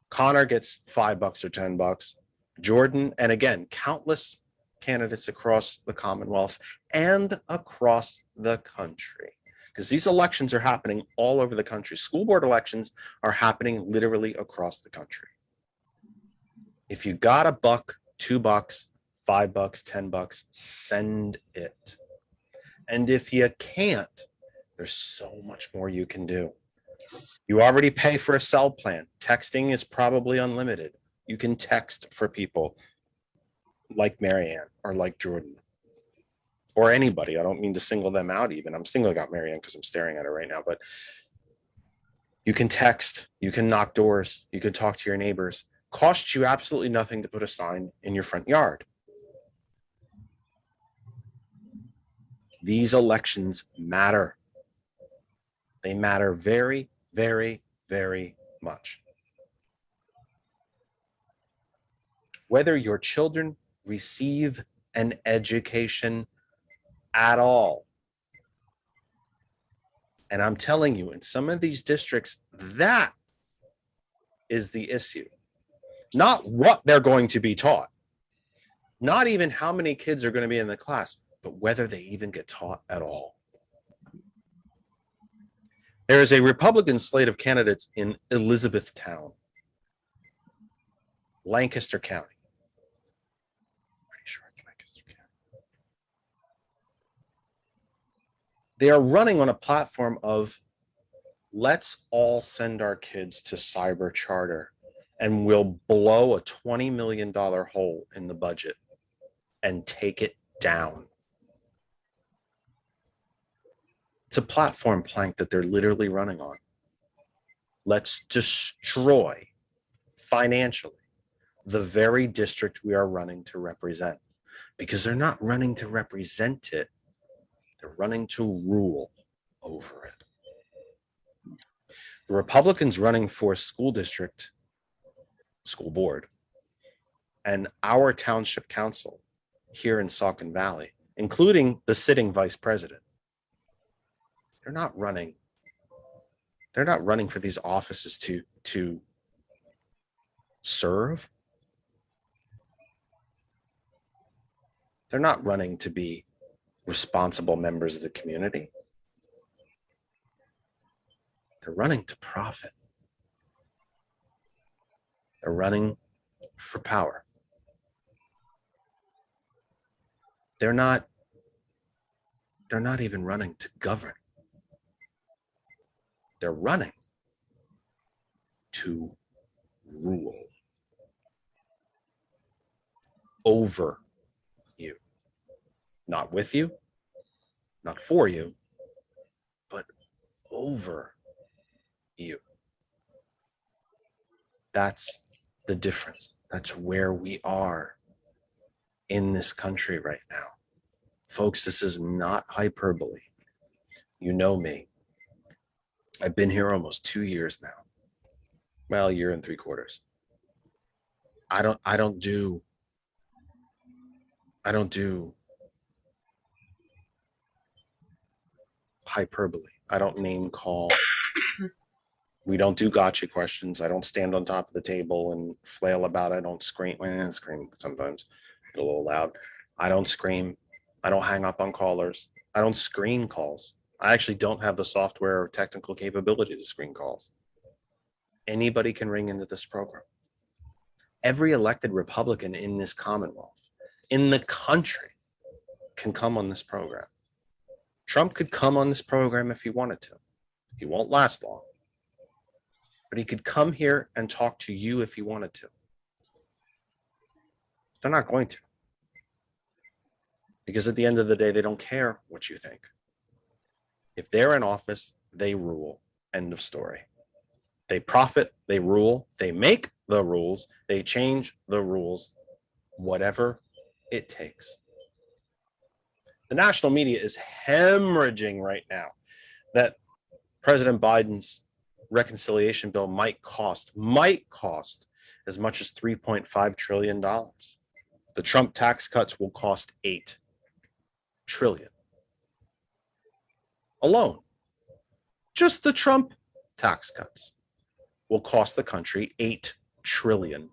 Connor gets $5 or $10, Jordan, and again, countless candidates across the Commonwealth and across the country, because these elections are happening all over the country. School board elections are happening literally across the country. If you got $1, $2, $5, $10, send it. And if you can't, there's so much more you can do. You already pay for a cell plan. Texting is probably unlimited. You can text for people like Marianne or like Jordan or anybody. I don't mean to single them out even. I'm singling out Marianne because I'm staring at her right now, but you can text, you can knock doors, you can talk to your neighbors. Costs you absolutely nothing to put a sign in your front yard. These elections matter. They matter very, very, very much. Whether your children receive an education at all. And I'm telling you, in some of these districts, that is the issue. not what they're going to be taught, not even how many kids are going to be in the class, but whether they even get taught at all. There is a Republican slate of candidates in Elizabethtown, Lancaster County. Pretty sure it's Lancaster County. They are running on a platform of let's all send our kids to cyber charter and we'll blow a $20 million hole in the budget and take it down. It's a platform plank that they're literally running on. Let's destroy financially the very district we are running to represent, because they're not running to represent it. They're running to rule over it. The Republicans running for school district, school board, and our township council here in Saucon Valley, including the sitting vice president, they're not running for these offices to serve. They're not running to be responsible members of the community. They're running to profit. They're running for power. They're not even running to govern. They're running to rule over you. Not with you, not for you, but over you. That's the difference. That's where we are in this country right now. Folks, this is not hyperbole. You know me. I've been here almost 2 years now. Well, a year and 3/4. I don't do hyperbole. I don't name call. We don't do gotcha questions. I don't stand on top of the table and flail about it. I don't scream. I scream sometimes, get a little loud. I don't scream. I don't hang up on callers. I don't screen calls. I actually don't have the software or technical capability to screen calls. Anybody can ring into this program. Every elected Republican in this Commonwealth, in the country, can come on this program. Trump could come on this program if he wanted to. He won't last long. But he could come here and talk to you if he wanted to. They're not going to. Because at the end of the day, they don't care what you think. If they're in office, they rule. End of story. They profit, they rule, they make the rules, they change the rules, whatever it takes. The national media is hemorrhaging right now that President Biden's reconciliation bill might cost as much as $3.5 trillion. The Trump tax cuts will cost $8 trillion. Alone. Just the Trump tax cuts will cost the country $8 trillion.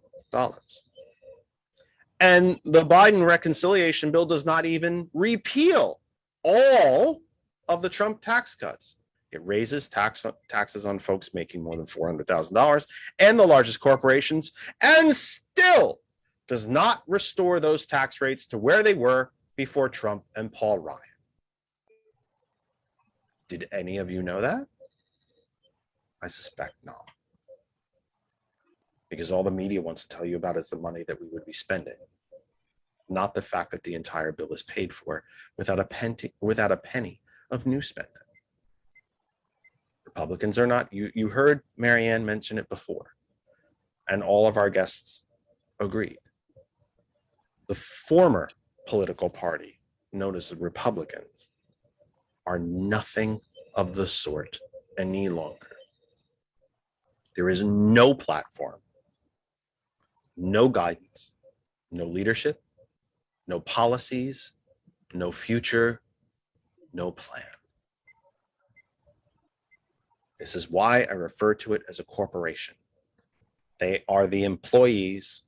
And the Biden reconciliation bill does not even repeal all of the Trump tax cuts. It raises taxes on folks making more than $400,000 and the largest corporations, and still does not restore those tax rates to where they were before Trump and Paul Ryan. Did any of you know that? I suspect not. Because all the media wants to tell you about is the money that we would be spending, not the fact that the entire bill is paid for without a penny of new spending. Republicans are not, you heard Marianne mention it before, and all of our guests agreed. The former political party, known as the Republicans, are nothing of the sort any longer. There is no platform, no guidance, no leadership, no policies, no future, no plan. This is why I refer to it as a corporation. They are the employees.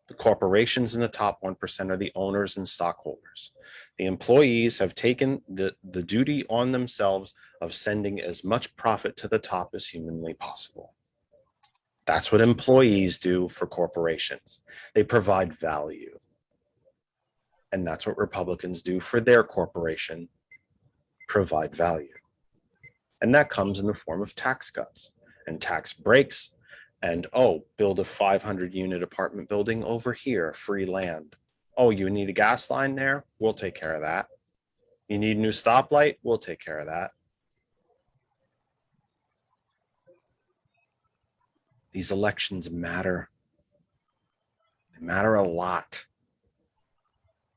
The corporations in the top 1% are the owners and stockholders. The employees have taken the duty on themselves of sending as much profit to the top as humanly possible. That's what employees do for corporations. They provide value. And that's what Republicans do for their corporation, provide value. And that comes in the form of tax cuts and tax breaks. And, oh, build a 500-unit apartment building over here, free land. Oh, you need a gas line there? We'll take care of that. You need a new stoplight? We'll take care of that. These elections matter. They matter a lot.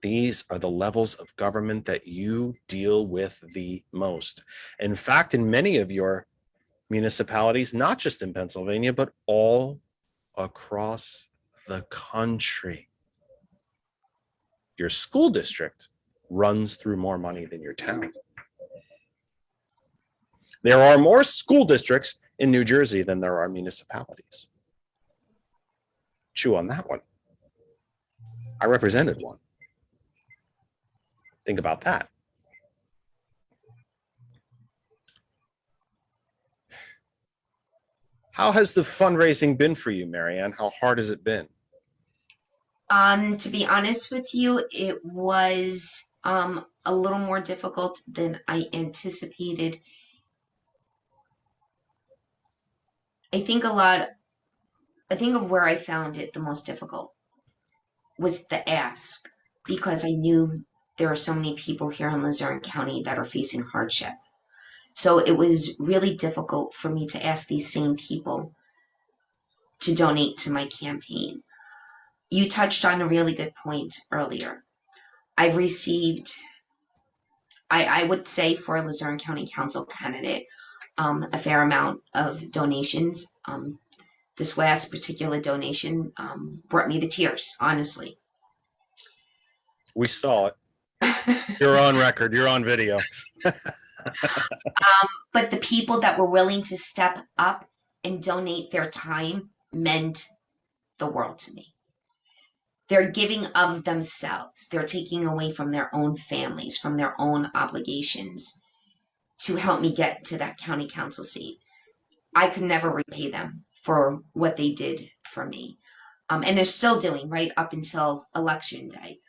These are the levels of government that you deal with the most. In fact, in many of your municipalities, not just in Pennsylvania, but all across the country, your school district runs through more money than your town. There are more school districts in New Jersey than there are municipalities. Chew on that one. I represented one. Think about that. How has the fundraising been for you, Marianne? How hard has it been? To be honest with you, it was a little more difficult than I anticipated. I think of where I found it the most difficult was the ask, because I knew there are so many people here in Luzerne County that are facing hardship. So it was really difficult for me to ask these same people to donate to my campaign. You touched on a really good point earlier. I've received, I would say for a Luzerne County Council candidate, a fair amount of donations. This last particular donation brought me to tears, honestly. We saw it. You're on record. You're on video. But the people that were willing to step up and donate their time meant the world to me. They're giving of themselves. They're taking away from their own families, from their own obligations to help me get to that county council seat. I could never repay them for what they did for me. And they're still doing right up until election day.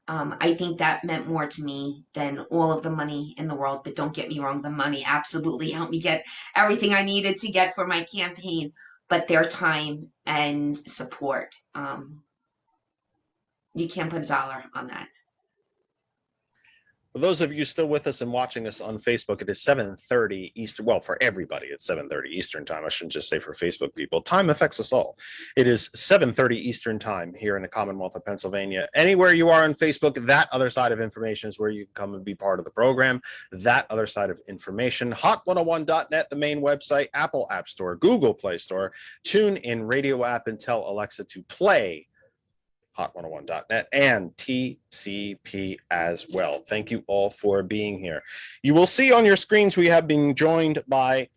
I think that meant more to me than all of the money in the world. But don't get me wrong, the money absolutely helped me get everything I needed to get for my campaign. But their time and support, you can't put a dollar on that. For those of you still with us and watching us on Facebook, it is 7:30 Eastern. Well, for everybody, it's 7:30 Eastern time. I shouldn't just say for Facebook people. Time affects us all. It is 7:30 Eastern time here in the Commonwealth of Pennsylvania. Anywhere you are on Facebook, that other side of information is where you can come and be part of the program. That other side of information, hot101.net, the main website, Apple App Store, Google Play Store, tune in radio app and tell Alexa to play hot101.net and TCP as well. Thank you all for being here. You will see on your screens we have been joined by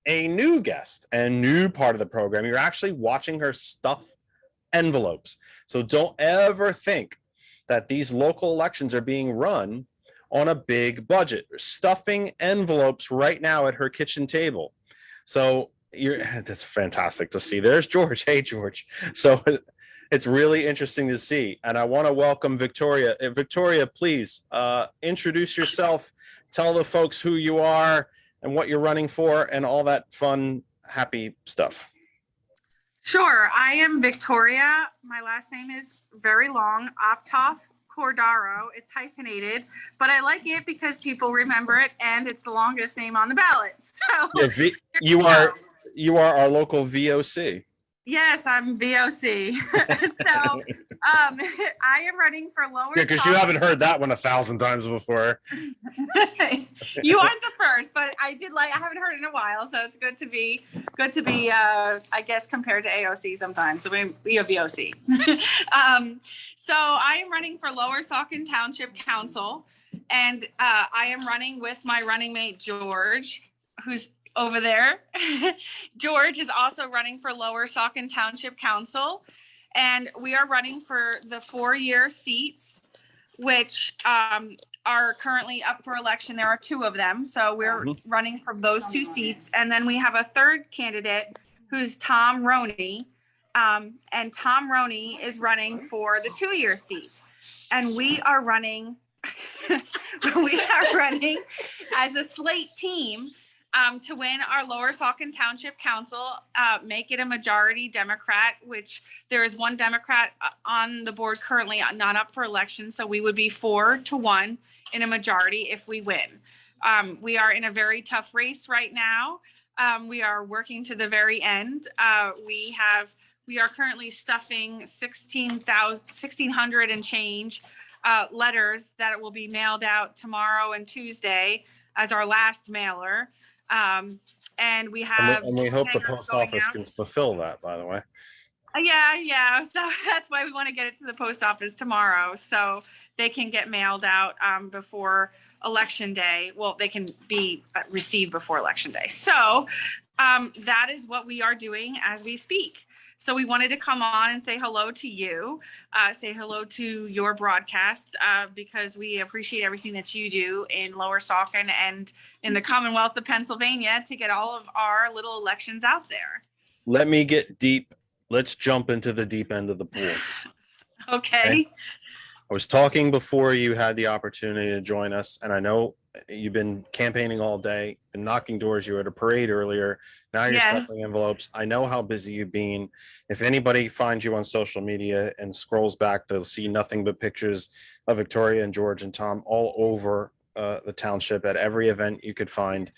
a new guest and new part of the program. You're actually watching her stuff envelopes. So don't ever think that these local elections are being run on a big budget. They're stuffing envelopes right now at her kitchen table. So that's fantastic to see. There's George. Hey, George. So it's really interesting to see. And I want to welcome Victoria. Victoria, please introduce yourself. Tell the folks who you are and what you're running for and all that fun, happy stuff. Sure. I am Victoria. My last name is very long, Optoff Cordaro. It's hyphenated, but I like it because people remember it and it's the longest name on the ballot. So you are our local VOC. Yes, I'm VOC. So I am running for lower. Yeah, because you haven't heard that one 1,000 times before. You aren't the first, but I haven't heard it in a while, so it's good to be I guess compared to AOC sometimes. So we have VOC. So I am running for Lower Saucon Township Council, and I am running with my running mate George, who's over there. George is also running for Lower Saucon Township Council, and we are running for the 4-year seats, which are currently up for election. There are 2 of them, so we're running for those 2 seats. And then we have a third candidate who's Tom Roney, and Tom Roney is running for the 2-year seat. And we are running, as a slate team to win our Lower Saucon Township Council, make it a majority Democrat, which there is 1 Democrat on the board currently not up for election. So we would be 4-1 in a majority if we win. We are in a very tough race right now. We are working to the very end. We are currently stuffing 1,600 and change letters that will be mailed out tomorrow and Tuesday as our last mailer. And we have, and we hope the hangers post going office out. can fulfill that, by the way. Yeah. So that's why we want to get it to the post office tomorrow, so they can get mailed out before election day. Well, they can be received before election day. So that is what we are doing as we speak. So we wanted to come on and say hello to you, say hello to your broadcast, because we appreciate everything that you do in Lower Saucon and in the Commonwealth of Pennsylvania to get all of our little elections out there. Let me get deep. Let's jump into the deep end of the pool. Okay. I was talking before you had the opportunity to join us, and I know you've been campaigning all day and knocking doors. You were at a parade earlier. Now you're stuffing envelopes. I know how busy you've been. If anybody finds you on social media and scrolls back, they'll see nothing but pictures of Victoria and George and Tom all over the township at every event you could find.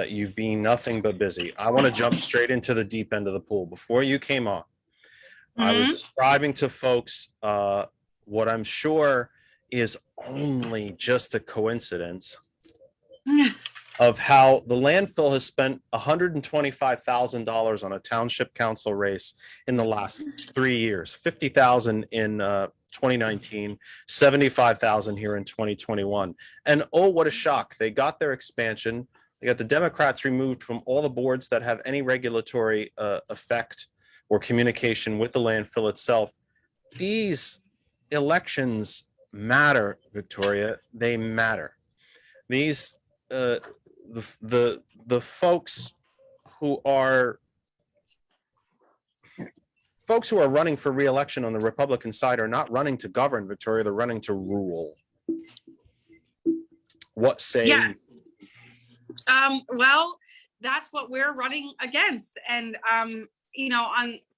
You've been nothing but busy. I want to jump straight into the deep end of the pool. Before you came on, I was describing to folks what I'm sure is only just a coincidence of how the landfill has spent $125,000 on a township council race in the last 3 years, 50,000 in 2019, 75,000 here in 2021. And oh, what a shock. They got their expansion. They got the Democrats removed from all the boards that have any regulatory effect or communication with the landfill itself. These elections matter, Victoria. They matter. These the folks who are running for re-election on the Republican side are not running to govern, Victoria. They're running to rule. What say? Yes. Well, that's what we're running against, and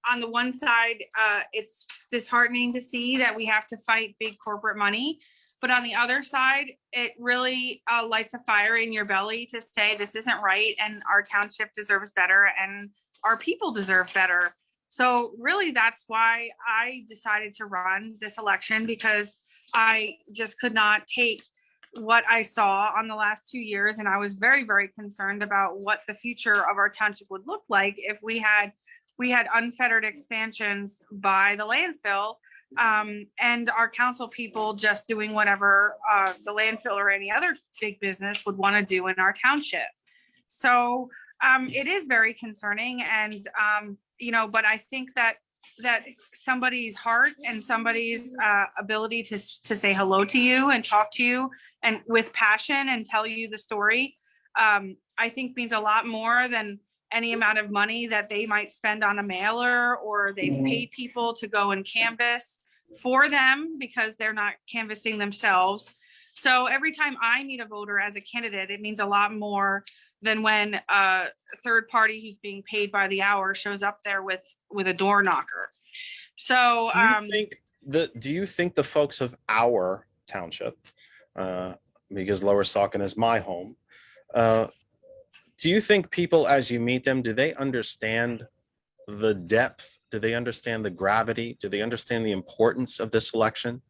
on the one side, it's disheartening to see that we have to fight big corporate money. But on the other side, it really lights a fire in your belly to say this isn't right and our township deserves better and our people deserve better. So really, that's why I decided to run this election, because I just could not take what I saw on the last 2 years. And I was very, very concerned about what the future of our township would look like if we had unfettered expansions by the landfill, and our council people just doing whatever the landfill or any other big business would want to do in our township. So it is very concerning, and but I think that somebody's heart and somebody's ability to say hello to you and talk to you and with passion and tell you the story, I think means a lot more than any amount of money that they might spend on a mailer, or they've paid people to go and canvass for them because they're not canvassing themselves. So every time I meet a voter as a candidate, it means a lot more than when a third party who's being paid by the hour shows up there with a door knocker. So do you think the folks of our township, because Lower Saucon is my home, do you think people, as you meet them, do they understand the depth? Do they understand the gravity? Do they understand the importance of this election?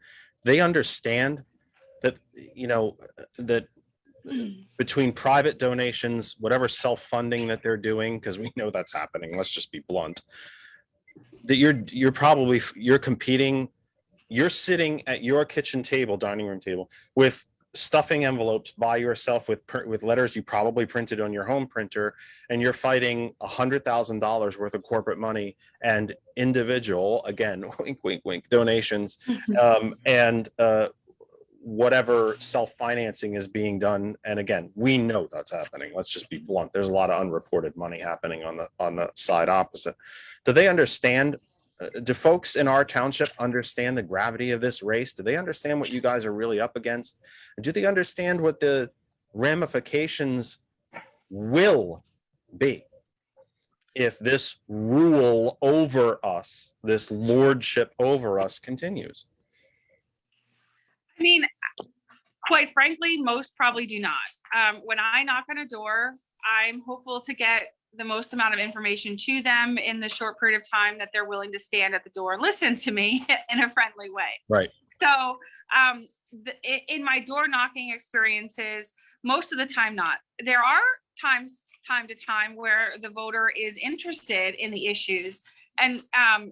They understand that, that between private donations, whatever self-funding that they're doing, because we know that's happening, let's just be blunt, that you're competing, you're sitting at your kitchen table, dining room table, with stuffing envelopes by yourself with letters you probably printed on your home printer, and you're fighting $100,000 worth of corporate money and individual, again, wink, wink, wink, donations, and whatever self-financing is being done. And again, we know that's happening. Let's just be blunt. There's a lot of unreported money happening on the side opposite. Do they understand? Do folks in our township understand the gravity of this race? Do they understand what you guys are really up against? Do they understand what the ramifications will be if this rule over us, this lordship over us, continues? I mean, quite frankly, most probably do not. When I knock on a door, I'm hopeful to get the most amount of information to them in the short period of time that they're willing to stand at the door and listen to me in a friendly way. Right. So in my door knocking experiences, most of the time not. There are times, time to time, where the voter is interested in the issues. And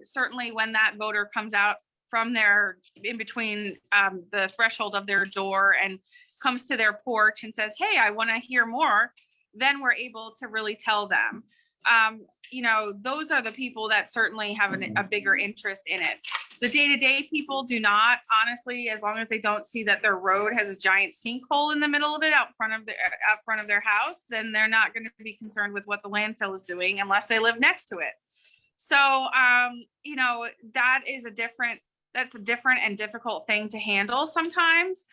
certainly when that voter comes out from their, in between the threshold of their door and comes to their porch and says, hey, I want to hear more, then we're able to really tell them. You know, those are the people that certainly have a bigger interest in it. The day-to-day people do not, honestly, as long as they don't see that their road has a giant sinkhole in the middle of it out front of their house, then they're not going to be concerned with what the landfill is doing unless they live next to it. So, you know, that's a different and difficult thing to handle sometimes.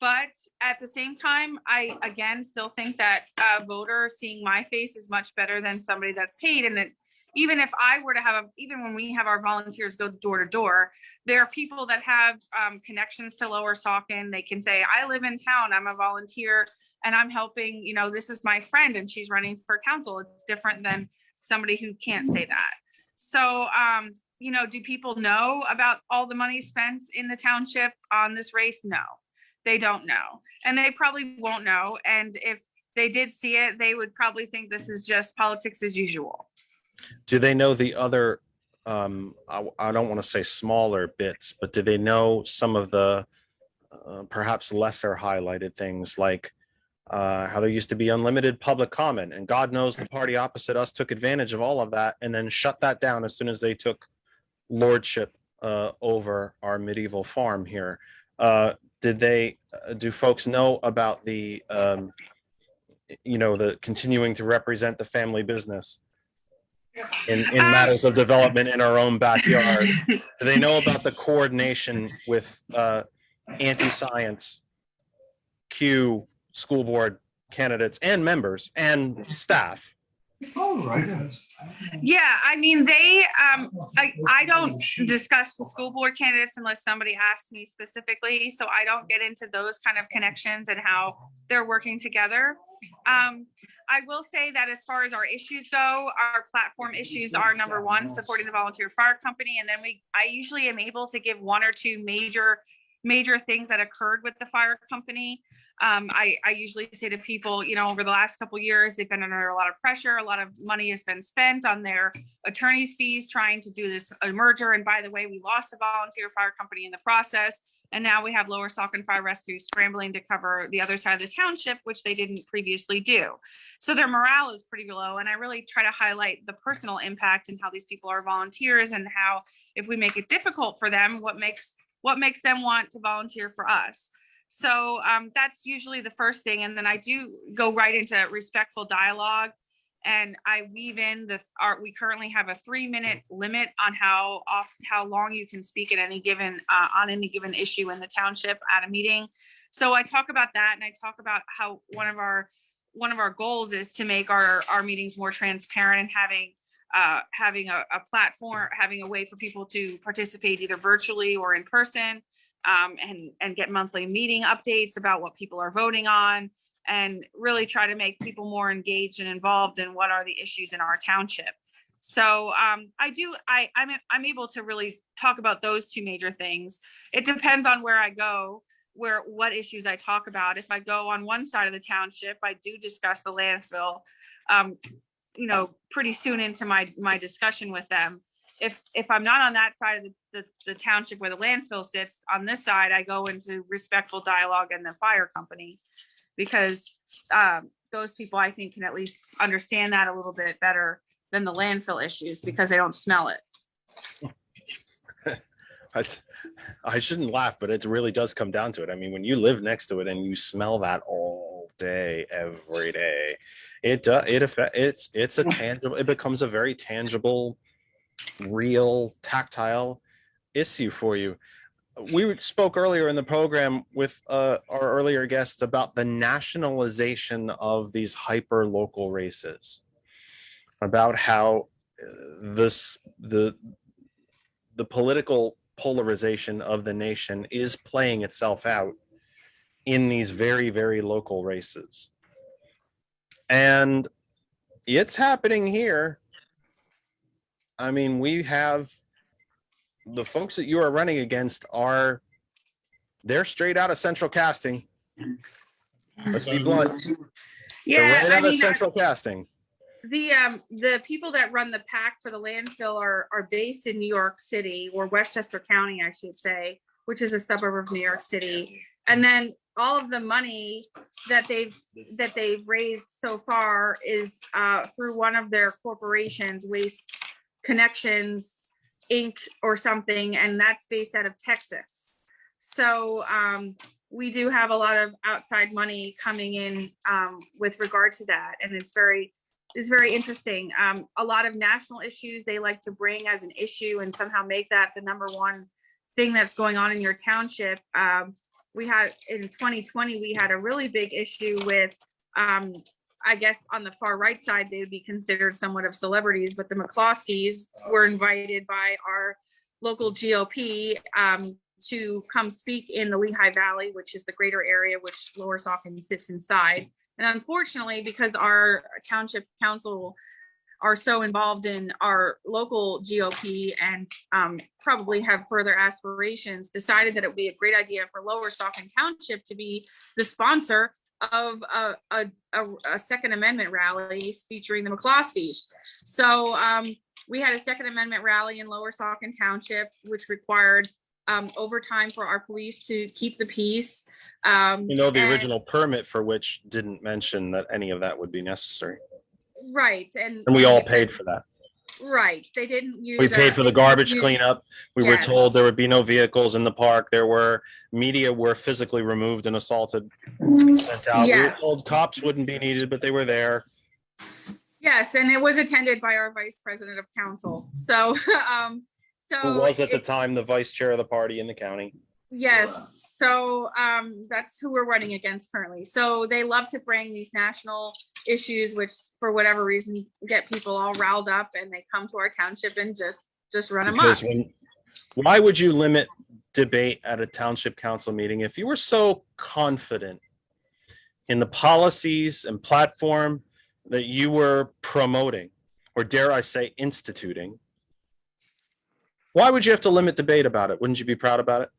But at the same time, I, again, still think that a voter seeing my face is much better than somebody that's paid. And even if I were to even when we have our volunteers go door to door, there are people that have connections to Lower Saucon. They can say, I live in town, I'm a volunteer, and I'm helping, you know, this is my friend and she's running for council. It's different than somebody who can't say that. So, you know, do people know about all the money spent in the township on this race? No, they don't know. And they probably won't know. And if they did see it, they would probably think this is just politics as usual. Do they know the other, I don't want to say smaller bits, but do they know some of the perhaps lesser highlighted things, like how there used to be unlimited public comment, and God knows the party opposite us took advantage of all of that and then shut that down as soon as they took lordship over our medieval farm here? Do folks know about the you know, the continuing to represent the family business in matters of development in our own backyard? Do they know about the coordination with anti-science, Q, school board candidates and members and staff? Yeah, I mean, I don't discuss the school board candidates unless somebody asks me specifically. So I don't get into those kind of connections and how they're working together. I will say that as far as our issues go, our platform issues are number one, supporting the volunteer fire company. And then I usually am able to give one or two major things that occurred with the fire company. I usually say to people, you know, over the last couple of years, they've been under a lot of pressure. A lot of money has been spent on their attorney's fees trying to do this merger. And by the way, we lost a volunteer fire company in the process. And now we have Lower Saucon Fire Rescue scrambling to cover the other side of the township, which they didn't previously do. So their morale is pretty low. And I really try to highlight the personal impact and how these people are volunteers, and how if we make it difficult for them, what makes them want to volunteer for us. So that's usually the first thing. And then I do go right into respectful dialogue, and I weave in we currently have a 3-minute limit on how long you can speak at any given on any given issue in the township at a meeting. So I talk about that, and I talk about how one of our goals is to make our meetings more transparent, and having a platform, having a way for people to participate either virtually or in person, and get monthly meeting updates about what people are voting on, and really try to make people more engaged and involved in what are the issues in our township. So I'm able to really talk about those two major things. It depends on where I go, what issues I talk about. If I go on one side of the township, I do discuss the landfill, you know, pretty soon into my discussion with them. if I'm not on that side of the township where the landfill sits, on this side, I go into respectful dialogue and the fire company, because those people, I think, can at least understand that a little bit better than the landfill issues, because they don't smell it. I shouldn't laugh, but it really does come down to it. I mean, when you live next to it and you smell that all day, every day, it's a tangible, it becomes a very tangible, real, tactile issue for you. We spoke earlier in the program with our earlier guests about the nationalization of these hyper local races, about how the political polarization of the nation is playing itself out in these very, very local races. And it's happening here. I mean, we have the folks that you are running against they're straight out of central casting. Let's be blunt. Yeah, They're right I out of mean, central casting. the people that run the PAC for the landfill are based in New York City, or Westchester County, I should say, which is a suburb of New York City. And then all of the money that they've raised so far is through one of their corporations, Waste Connections Inc. or something, and that's based out of Texas. So we do have a lot of outside money coming in with regard to that, and it's very interesting. A lot of national issues they like to bring as an issue and somehow make that the number one thing that's going on in your township. We had in 2020, we had a really big issue with, I guess on the far right side, they would be considered somewhat of celebrities, but the McCloskeys were invited by our local GOP to come speak in the Lehigh Valley, which is the greater area which Lower Saucon sits inside. And unfortunately, because our township council are so involved in our local GOP and probably have further aspirations, decided that it would be a great idea for Lower Saucon Township to be the sponsor of a Second Amendment rally featuring the McCloskeys. So we had a Second Amendment rally in Lower Saucon Township, which required overtime for our police to keep the peace. The original permit for which didn't mention that any of that would be necessary. Right. And we all paid for that. Right. They didn't use. We paid for the garbage cleanup. We were told there would be no vehicles in the park. Media were physically removed and assaulted. Sent out. We were told cops wouldn't be needed, but they were there. Yes, and it was attended by our vice president of council. So who was at the time the vice chair of the party in the county. Yes. So that's who we're running against currently. So they love to bring these national issues, which for whatever reason get people all riled up, and they come to our township and just run amok. Why would you limit debate at a township council meeting if you were so confident in the policies and platform that you were promoting, or dare I say instituting? Why would you have to limit debate about it? Wouldn't you be proud about it?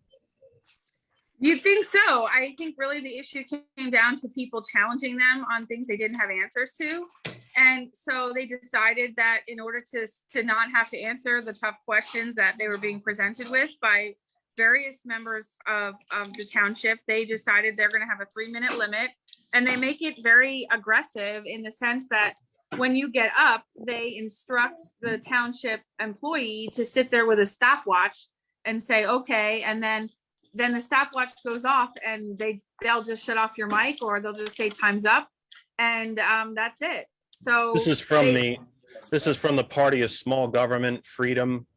You think so? I think really the issue came down to people challenging them on things they didn't have answers to. And so they decided that in order to not have to answer the tough questions that they were being presented with by various members of the township, they decided they're going to have a 3-minute limit. And they make it very aggressive in the sense that when you get up, they instruct the township employee to sit there with a stopwatch and say, okay, and then the stopwatch goes off and they'll just shut off your mic, or they'll just say time's up, and that's it. So this is from the party of small government, freedom,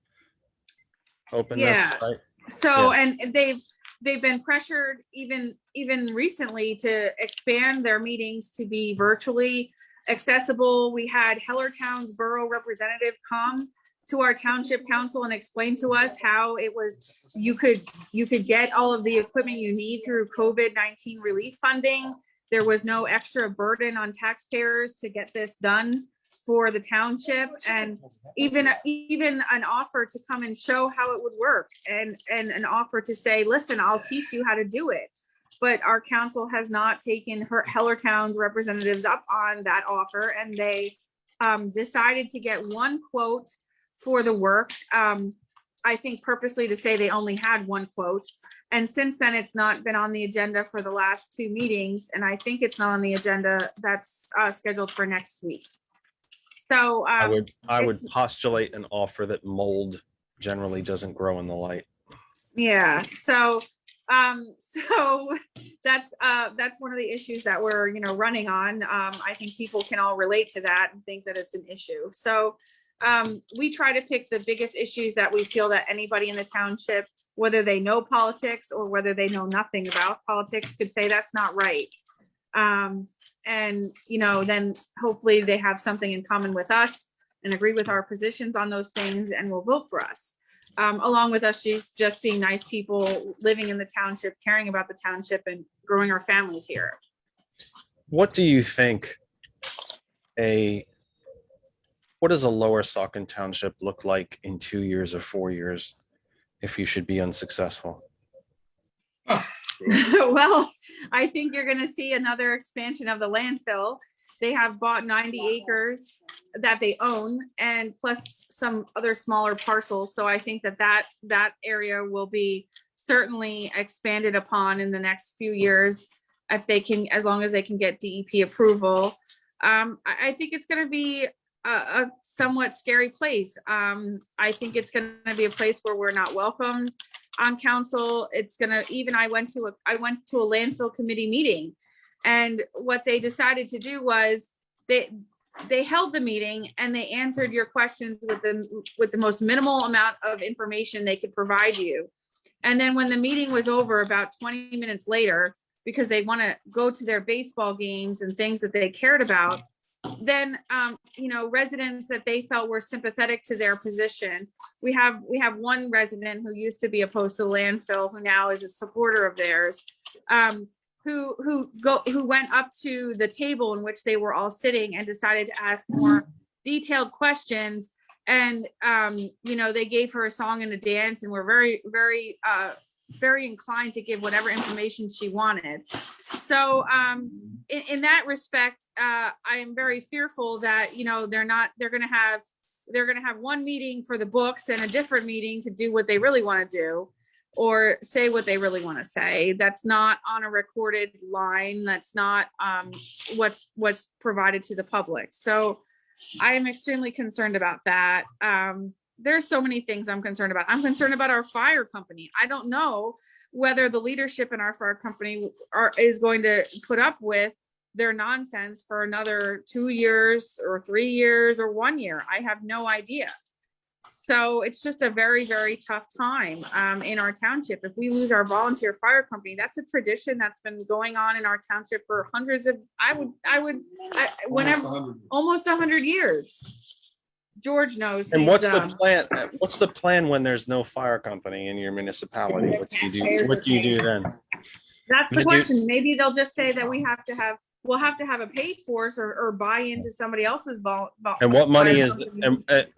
openness. Yeah. Right? So and they've been pressured even recently to expand their meetings to be virtually accessible. We had Hellertown's borough representative come to our township council and explain to us how it was you could get all of the equipment you need through COVID-19 relief funding. There was no extra burden on taxpayers to get this done for the township, and even an offer to come and show how it would work, and an offer to say, listen, I'll teach you how to do it. But our council has not taken Hellertown's representatives up on that offer, and they decided to get one quote for the work. I think purposely to say they only had one quote. And since then, it's not been on the agenda for the last 2 meetings. And I think it's not on the agenda that's scheduled for next week. So I would it's- postulate an offer that mold generally doesn't grow in the light. Yeah, so that's one of the issues that we're, running on. I think people can all relate to that and think that it's an issue. So we try to pick the biggest issues that we feel that anybody in the township, whether they know politics or whether they know nothing about politics, could say that's not right. And then hopefully they have something in common with us and agree with our positions on those things and will vote for us. Along with us just being nice people living in the township, caring about the township and growing our families here. What do you think what does a Lower Saucon Township look like in 2 years or 4 years if you should be unsuccessful? Well, I think you're going to see another expansion of the landfill. They have bought 90 acres that they own and plus some other smaller parcels. So I think that area will be certainly expanded upon in the next few years if they can, as long as they can get DEP approval. I think it's going to be a somewhat scary place. I think it's going to be a place where we're not welcome on council. It's going to, even I went to a landfill committee meeting, and what they decided to do was they held the meeting and they answered your questions with the most minimal amount of information they could provide you. And then when the meeting was over about 20 minutes later, because they want to go to their baseball games and things that they cared about, then residents that they felt were sympathetic to their position. We have one resident who used to be opposed to the landfill, who now is a supporter of theirs, who went up to the table in which they were all sitting and decided to ask more detailed questions. And they gave her a song and a dance and were very, very, very inclined to give whatever information she wanted. So in that respect, I am very fearful that they're going to have one meeting for the books and a different meeting to do what they really want to do or say what they really want to say. That's not on a recorded line. That's not what's provided to the public. So I am extremely concerned about that. There's so many things I'm concerned about. I'm concerned about our fire company. I don't know whether the leadership in our fire company is going to put up with their nonsense for another 2 years or 3 years or 1 year. I have no idea. So it's just a very, very tough time in our township. If we lose our volunteer fire company, that's a tradition that's been going on in our township for hundreds of, almost 100 years. George knows. And what's the plan? What's the plan when there's no fire company in your municipality? What do you do then? That's the question. Maybe they'll just say that we'll have to have a paid force or buy into somebody else's and what money is,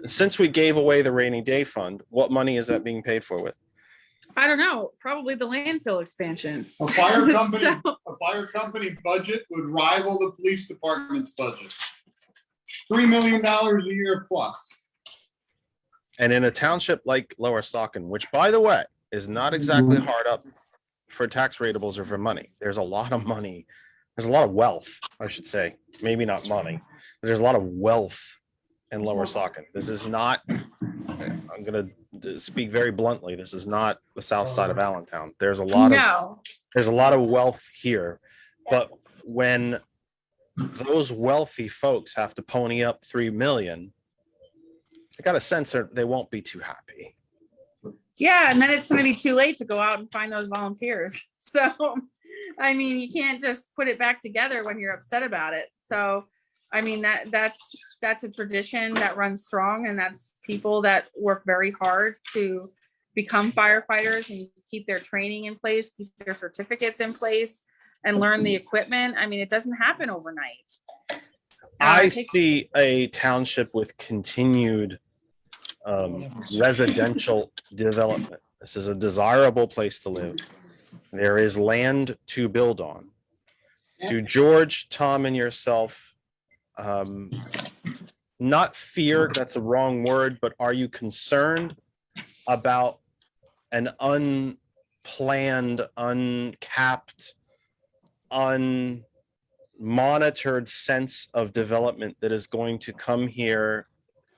since we gave away the rainy day fund, what money is that being paid for with? I don't know, probably the landfill expansion. A fire company budget would rival the police department's budget. $3 million a year plus. And in a township like Lower Saucon, which by the way, is not exactly hard up for tax rateables or for money. There's a lot of money. There's a lot of wealth, I should say. Maybe not money, but there's a lot of wealth in Lower Saucon. This is not, I'm going to speak very bluntly, this is not the south side of Allentown. There's a lot of wealth here. But when those wealthy folks have to pony up $3 million, I got a sense that they won't be too happy. Yeah, and then it's going to be too late to go out and find those volunteers. So, I mean, you can't just put it back together when you're upset about it. So, I mean, that's a tradition that runs strong, and that's people that work very hard to become firefighters and keep their training in place, keep their certificates in place, and learn the equipment. I mean, it doesn't happen overnight. I see a township with continued residential development. This is a desirable place to live. There is land to build on. Do George, Tom, and yourself not fear, that's a wrong word, but are you concerned about an unplanned, uncapped, unmonitored sense of development that is going to come here?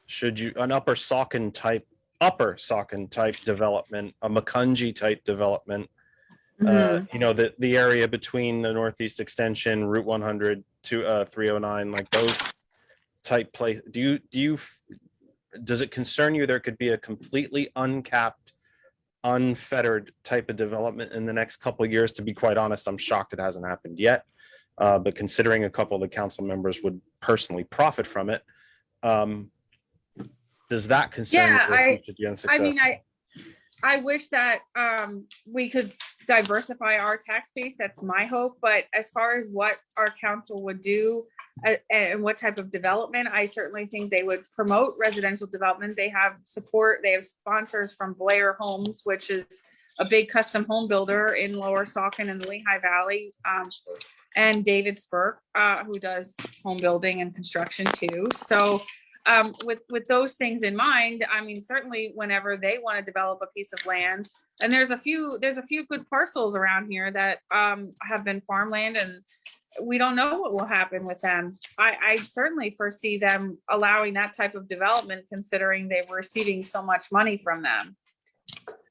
Should you, an upper Saucon type development, a Macungie type development, you know, the area between the Northeast Extension, Route 100 to 309, like those type place. Does it concern you there could be a completely uncapped, unfettered type of development in the next couple of years? To be quite honest, I'm shocked it hasn't happened yet. But considering a couple of the council members would personally profit from it, does that concern you? I mean, I wish that we could diversify our tax base. That's my hope. But as far as what our council would do and what type of development, I certainly think they would promote residential development. They have support. They have sponsors from Blair Homes, which is a big custom home builder in Lower Saucon and the Lehigh Valley, and David Spurk, who does home building and construction too. So with those things in mind, I mean, certainly whenever they want to develop a piece of land, and there's a few good parcels around here that have been farmland, and we don't know what will happen with them. I certainly foresee them allowing that type of development, considering they were receiving so much money from them.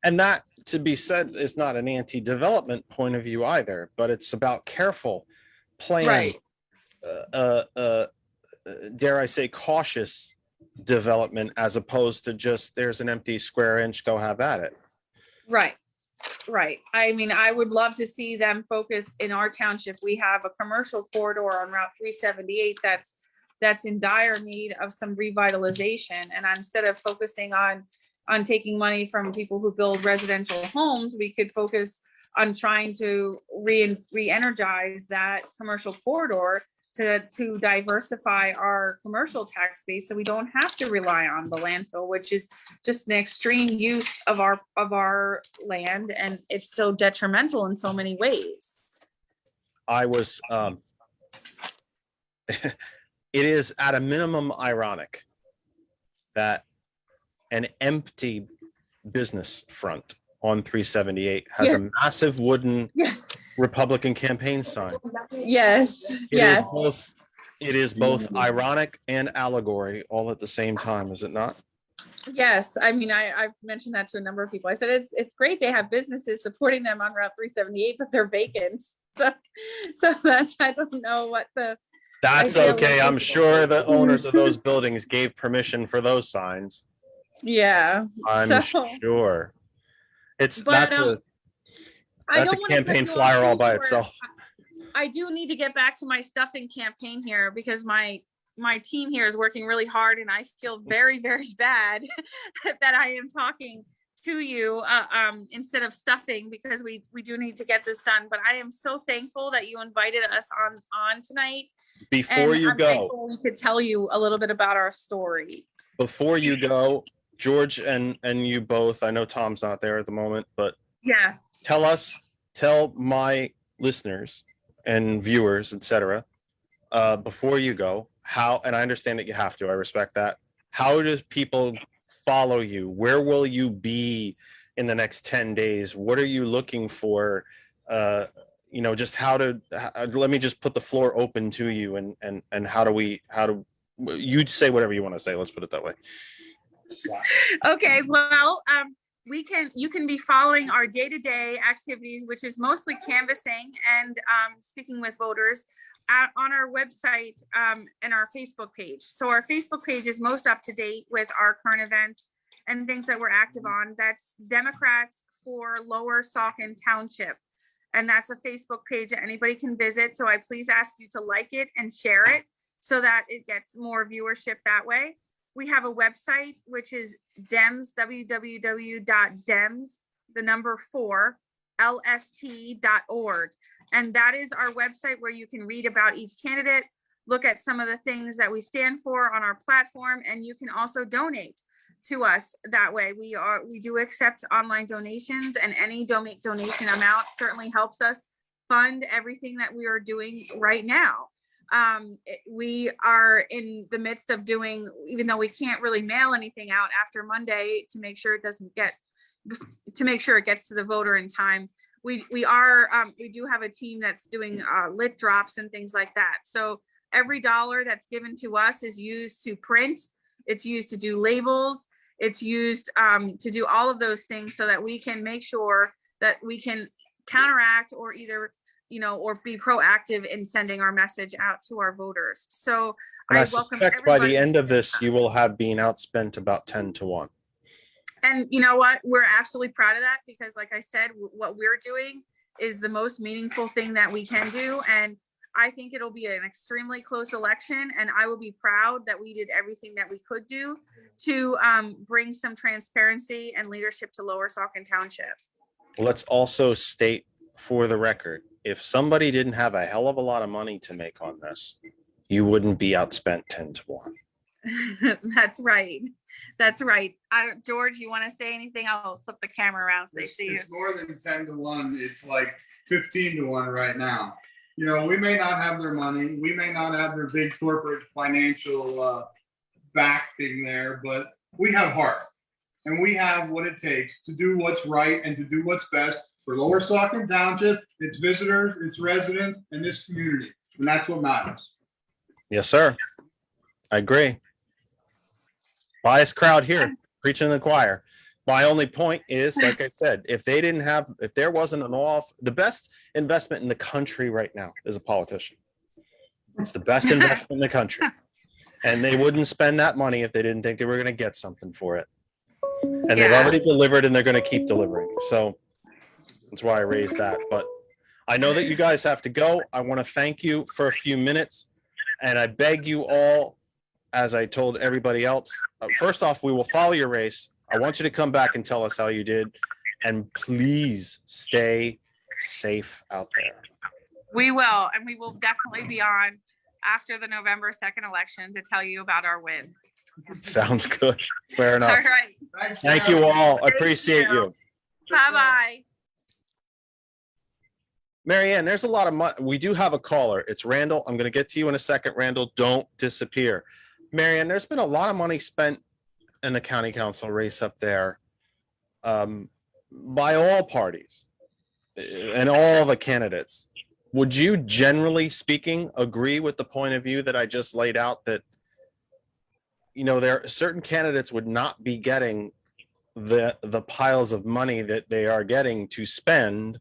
And that, to be said, is not an anti-development point of view either, but it's about careful, planned, right. Dare I say, cautious development, as opposed to just there's an empty square inch, go have at it. Right. I mean, I would love to see them focus in our township. We have a commercial corridor on Route 378 that's in dire need of some revitalization. And instead of focusing on taking money from people who build residential homes, we could focus on trying to re-energize that commercial corridor to diversify our commercial tax base, so we don't have to rely on the landfill, which is just an extreme use of our land, and it's so detrimental in so many ways. I was it is at a minimum ironic that an empty business front on 378 has a massive wooden Republican campaign sign. Yes. It is both ironic and allegory all at the same time, is it not? Yes. I mean, I've mentioned that to a number of people. I said it's great they have businesses supporting them on Route 378, but they're vacant. So that's, I don't know what the. That's okay. I'm sure the owners of those buildings gave permission for those signs. Yeah. I'm sure. That's a campaign flyer all by itself. I do need to get back to my stuffing campaign here, because my team here is working really hard, and I feel very, very bad that I am talking to you instead of stuffing, because we do need to get this done. But I am so thankful that you invited us on tonight. Before you go, we could tell you a little bit about our story. Before you go, George and you both, I know Tom's not there at the moment, but yeah, tell my listeners and viewers, etc., before you go, how, and I understand that you have to, I respect that. How does people follow you? Where will you be in the next 10 days? What are you looking for? Just let me just put the floor open to you, and how do you say whatever you want to say, let's put it that way. Okay, well, you can be following our day-to-day activities, which is mostly canvassing and speaking with voters on our website and our Facebook page. So our Facebook page is most up to date with our current events and things that we're active on. That's Democrats for Lower Saucon Township. And that's a Facebook page that anybody can visit. So I please ask you to like it and share it so that it gets more viewership that way. We have a website, which is DEMS, www.dems4lst.org. And that is our website where you can read about each candidate, look at some of the things that we stand for on our platform, and you can also donate to us that way. We do accept online donations, and any donation amount certainly helps us fund everything that we are doing right now. We are in the midst of doing, even though we can't really mail anything out after Monday to make sure it doesn't get, to make sure it gets to the voter in time. We do have a team that's doing lit drops and things like that. So every dollar that's given to us is used to print. It's used to do labels. It's used to do all of those things so that we can make sure that we can counteract or either, or be proactive in sending our message out to our voters. So And I welcome suspect by the everybody end to of this, you will have been outspent about 10-1. And you know what? We're absolutely proud of that because, like I said, what we're doing is the most meaningful thing that we can do. And I think it'll be an extremely close election. And I will be proud that we did everything that we could do to bring some transparency and leadership to Lower Saucon Township. Let's also state for the record, if somebody didn't have a hell of a lot of money to make on this, you wouldn't be outspent 10-1. That's right. That's right. George, you want to say anything? I'll flip the camera around so they see you. It's more than 10-1. It's like 15-1 right now. We may not have their money. We may not have their big corporate financial backing there, but we have heart. And we have what it takes to do what's right and to do what's best for Lower Saucon Township, its visitors, its residents, and this community. And that's what matters. Yes, sir. I agree. Biased crowd here, preaching to the choir. My only point is, like I said, if there wasn't the best investment in the country right now is a politician. It's the best investment in the country. And they wouldn't spend that money if they didn't think they were going to get something for it. And they've already delivered and they're going to keep delivering. So that's why I raised that. But I know that you guys have to go. I want to thank you for a few minutes. And I beg you all, as I told everybody else, first off, we will follow your race. I want you to come back and tell us how you did. And please stay safe out there. We will. And we will definitely be on after the November 2nd election to tell you about our win. Sounds good. Fair enough. All right. Thank you all. I appreciate you. Bye-bye. Marianne, there's a lot of money. We do have a caller. It's Randall. I'm going to get to you in a second. Randall, don't disappear. Marianne, there's been a lot of money spent in the county council race up there by all parties and all the candidates. Would you, generally speaking, agree with the point of view that I just laid out, that there certain candidates would not be getting the piles of money that they are getting to spend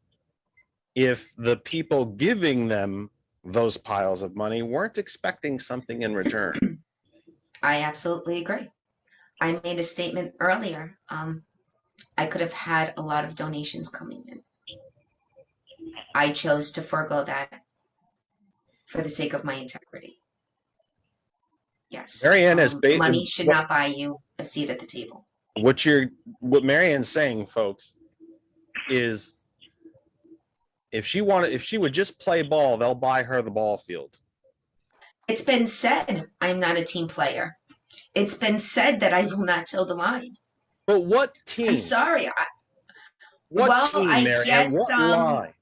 if the people giving them those piles of money weren't expecting something in return? I absolutely agree. I made a statement earlier. I could have had a lot of donations coming in. I chose to forego that for the sake of my integrity. Yes. Marianne is money should not buy you a seat at the table. What Marianne's saying, folks, is if she would just play ball, they'll buy her the ball field. It's been said I'm not a team player. It's been said that I will not toe the line. But what team? I'm sorry. What team, Marianne? Guess what line?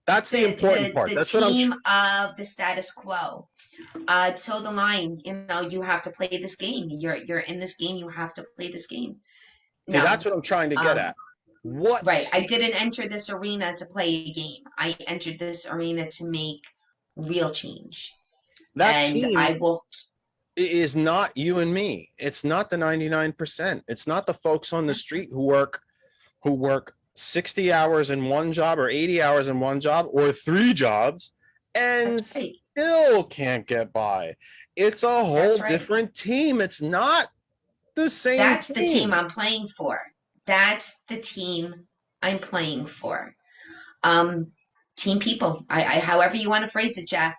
That's the important part. That's the team of the status quo. Toe the line. You have to play this game. You're in this game. You have to play this game. See, that's what I'm trying to get at. What? Right. I didn't enter this arena to play a game. I entered this arena to make real change. That team is not you and me. It's not the 99%. It's not the folks on the street who work 60 hours in one job or 80 hours in one job or 3 jobs and still can't get by. It's a whole different team. It's not the same. That's the team I'm playing for. That's the team I'm playing for. Team people. I however you want to phrase it, Jeff.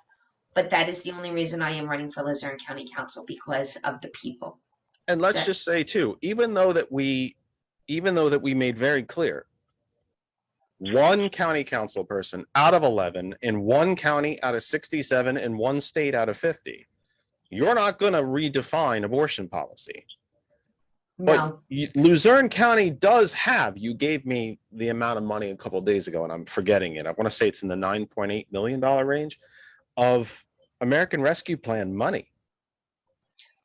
But that is the only reason I am running for Luzerne County Council, because of the people. And let's just say too, even though that we made very clear, one county council person out of 11 in one county out of 67 in one state out of 50, you're not going to redefine abortion policy. No. But Luzerne County does have, you gave me the amount of money a couple of days ago and I'm forgetting it. I want to say it's in the $9.8 million range of American Rescue Plan money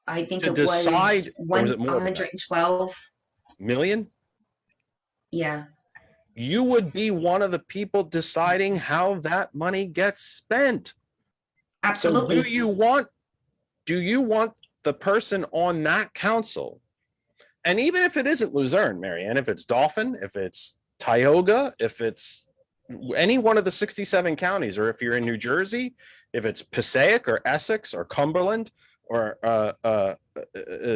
I think to it decide, was or was it more than that? 112. Million? Yeah, You would be one of the people deciding how that money gets spent. So absolutely. do you want the person on that council? And even if it isn't Luzerne, Marianne, if it's Dauphin, if it's Tioga, if it's any one of the 67 counties, or if you're in New Jersey, if it's Passaic or Essex or Cumberland or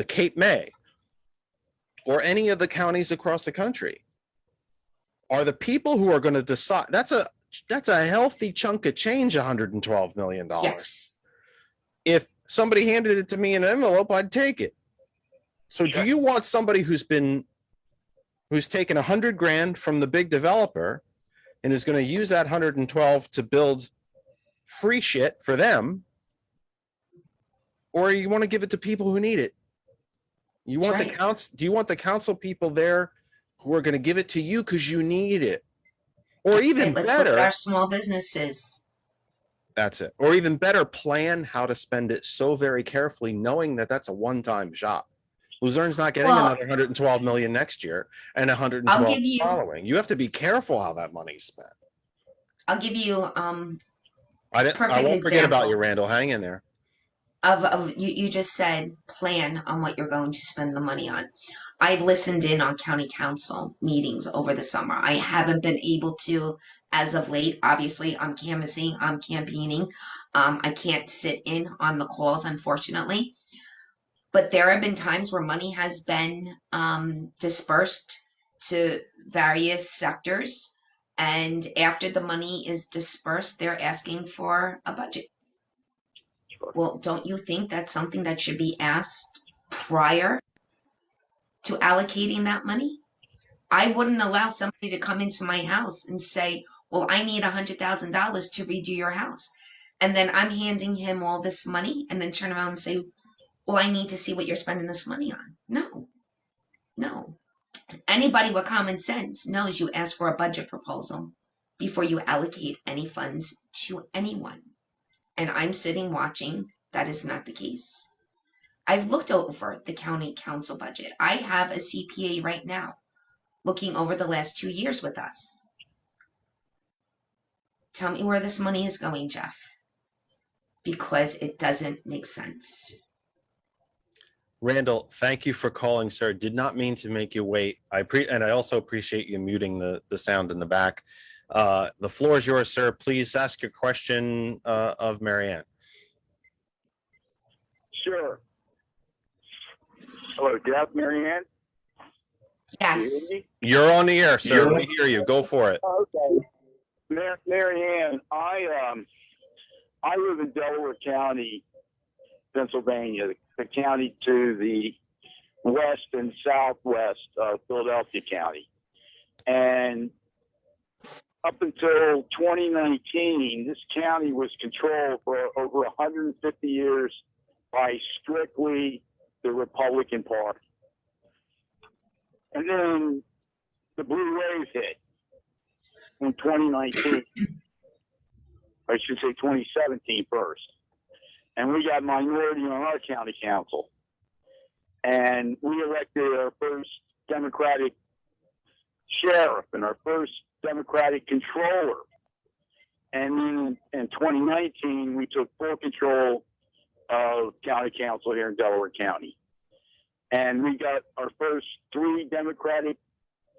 Cape May, or any of the counties across the country, are the people who are going to decide. That's a healthy chunk of change, $112 million. Yes. If somebody handed it to me in an envelope, I'd take it. So do you want somebody who's taken $100,000 from the big developer and is going to use that 112 to build free shit for them, or you want to give it to people who need it? You want That's the right. council? Do you want the council people there who are going to give it to you because you need it, or That's even right. Let's look at better? our small businesses. That's it. Or even better, plan how to spend it so very carefully, knowing that that's a one-time shot. Luzerne's not getting Well, another 112 million next year and I'll 112 give you following. You have to be careful how that money's spent. I'll give you I perfect won't forget about example you, Randall. Hang in there. of you just said plan on what you're going to spend the money on. I've listened in on county council meetings over the summer. I haven't been able to as of late. Obviously, I'm canvassing, I'm campaigning. I can't sit in on the calls, unfortunately. But there have been times where money has been dispersed to various sectors. And after the money is dispersed, they're asking for a budget. Well, don't you think that's something that should be asked prior to allocating that money? I wouldn't allow somebody to come into my house and say, well, I need $100,000 to redo your house. And then I'm handing him all this money and then turn around and say, well, I need to see what you're spending this money on. No, no. Anybody with common sense knows you ask for a budget proposal before you allocate any funds to anyone. And I'm sitting watching. That is not the case. I've looked over the county council budget. I have a CPA right now looking over the last 2 years with us. Tell me where this money is going, Jeff, because it doesn't make sense. Randall, thank you for calling, sir. Did not mean to make you wait. And I also appreciate you muting the sound in the back. The floor is yours, sir. Please ask your question of Marianne. Sure. Hello, Jeff, Marianne? Yes. You hear me? You're on the air, sir. We hear you. Go for it. Okay. Marianne, I live in Delaware County, Pennsylvania, the county to the west and southwest of Philadelphia County. And up until 2019, this county was controlled for over 150 years by strictly the Republican Party. And then the blue wave hit in 2019. I should say 2017 first. And we got minority on our county council. And we elected our first Democratic sheriff and our first Democratic controller. And then in 2019, we took full control of county council here in Delaware County. And we got our first 3 Democratic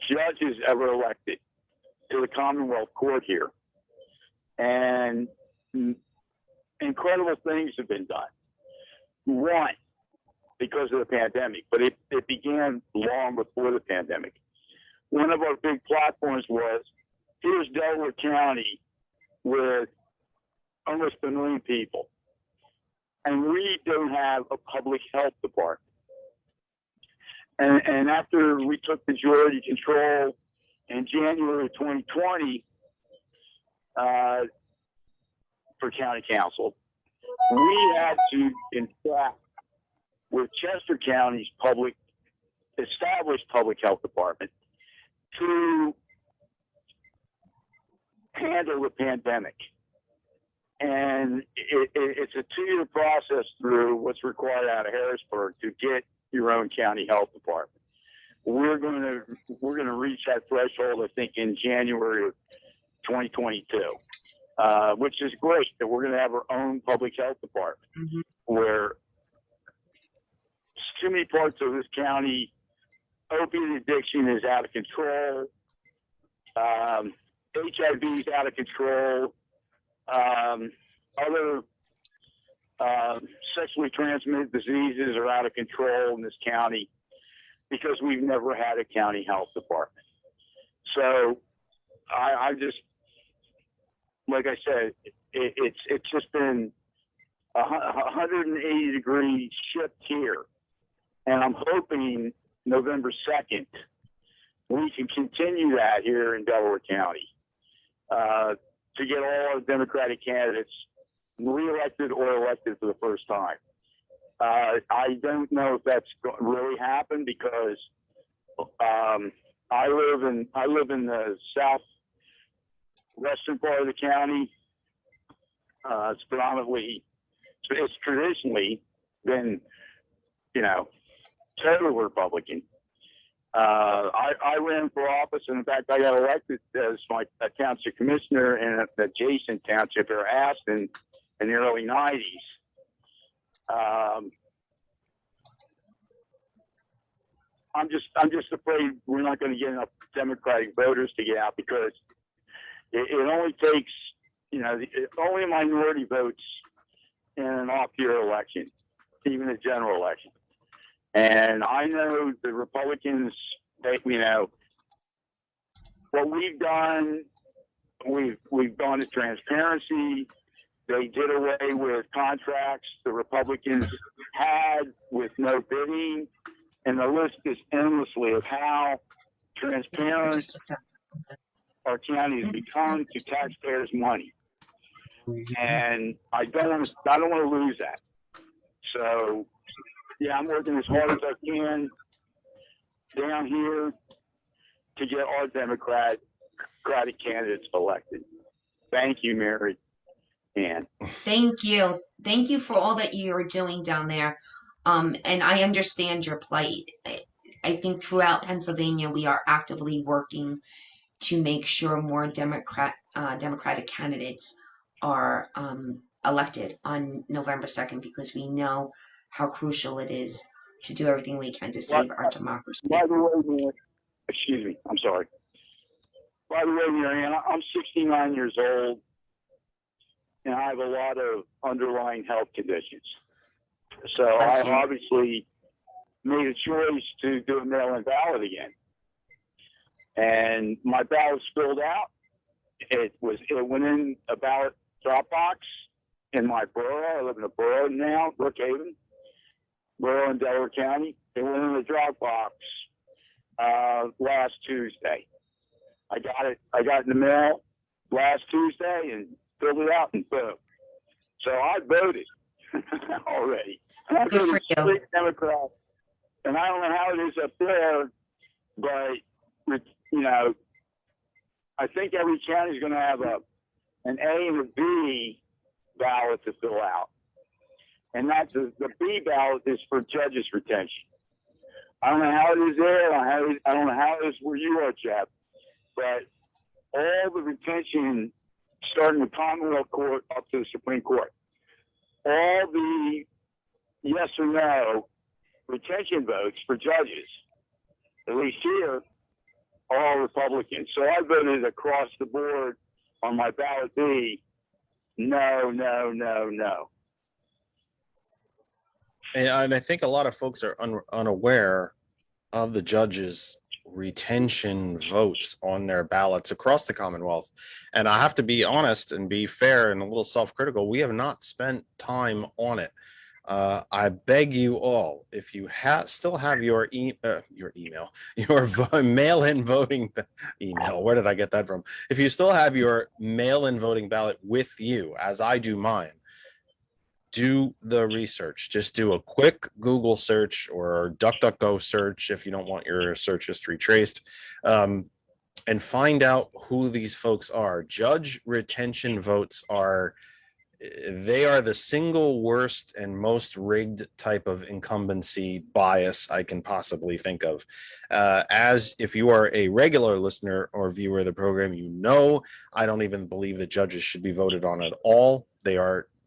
judges ever elected to the Commonwealth Court here. And incredible things have been done. One, because of the pandemic, but it began long before the pandemic. One of our big platforms was, here's Delaware County with almost 1 million people, and we don't have a public health department. And after we took majority control in January of 2020 for county council, we had to, in fact, with Chester County's established public health department, to handle the pandemic. and it's a 2-year process through what's required out of Harrisburg to get your own county health department. We're going to reach that threshold, I think, in January of 2022, which is great that we're going to have our own public health department. Where too many parts of this county, opiate addiction is out of control, HIV is out of control, other sexually transmitted diseases are out of control in this county because we've never had a county health department. So I just, like I said, it's just been a 180-degree shift here. And I'm hoping November 2nd, we can continue that here in Delaware County to get all our Democratic candidates reelected or elected for the first time. I don't know if that's really happened because I live in the southwestern part of the county. It's traditionally been, totally Republican. I ran for office, and in fact, I got elected as my township commissioner in an adjacent township here, Aston, in the early 90s. I'm just afraid we're not going to get enough Democratic voters to get out because it only takes, only a minority votes in an off-year election, even a general election. And I know the Republicans, what we've done, we've gone to transparency. They did away with contracts the Republicans had with no bidding. And the list is endlessly of how transparent our county has become to taxpayers' money. And I don't want to lose that. So, yeah, I'm working as hard as I can down here to get our Democratic candidates elected. Thank you, Mary Ann. Thank you. Thank you for all that you're doing down there. And I understand your plight. I think throughout Pennsylvania, we are actively working to make sure more Democratic candidates are elected on November 2nd, because we know how crucial it is to do everything we can to save our democracy. By the way, excuse me, I'm sorry. By the way, Mary Ann, I'm 69 years old, and I have a lot of underlying health conditions. So I obviously made a choice to do a mail-in ballot again. And my ballot was filled out. It went in a ballot drop box in my borough. I live in a borough now, Brookhaven, borough in Delaware County. It went in the drop box last Tuesday. I got it in the mail last Tuesday and filled it out, and boom. So I voted already. And I voted straight Democrat. And I don't know how it is up there, but I think every county is going to have an A and a B ballot to fill out. And that's the B ballot is for judges' retention. I don't know how it is there. I don't know how it is where you are, Jeff. But all the retention, starting with Commonwealth Court up to the Supreme Court, all the yes or no retention votes for judges, at least here, are all Republicans. So I voted across the board on my ballot B, no, no, no, no. And I think a lot of folks are unaware of the judges' retention votes on their ballots across the Commonwealth. And I have to be honest and be fair and a little self-critical. We have not spent time on it. I beg you all, if you still have your email, your mail-in voting email, where did I get that from? If you still have your mail-in voting ballot with you, as I do mine, do the research. Just do a quick Google search or DuckDuckGo search if you don't want your search history traced, and find out who these folks are. Judge retention votes are they are the single worst and most rigged type of incumbency bias I can possibly think of. As if you are a regular listener or viewer of the program, you know I don't even believe that judges should be voted on at all.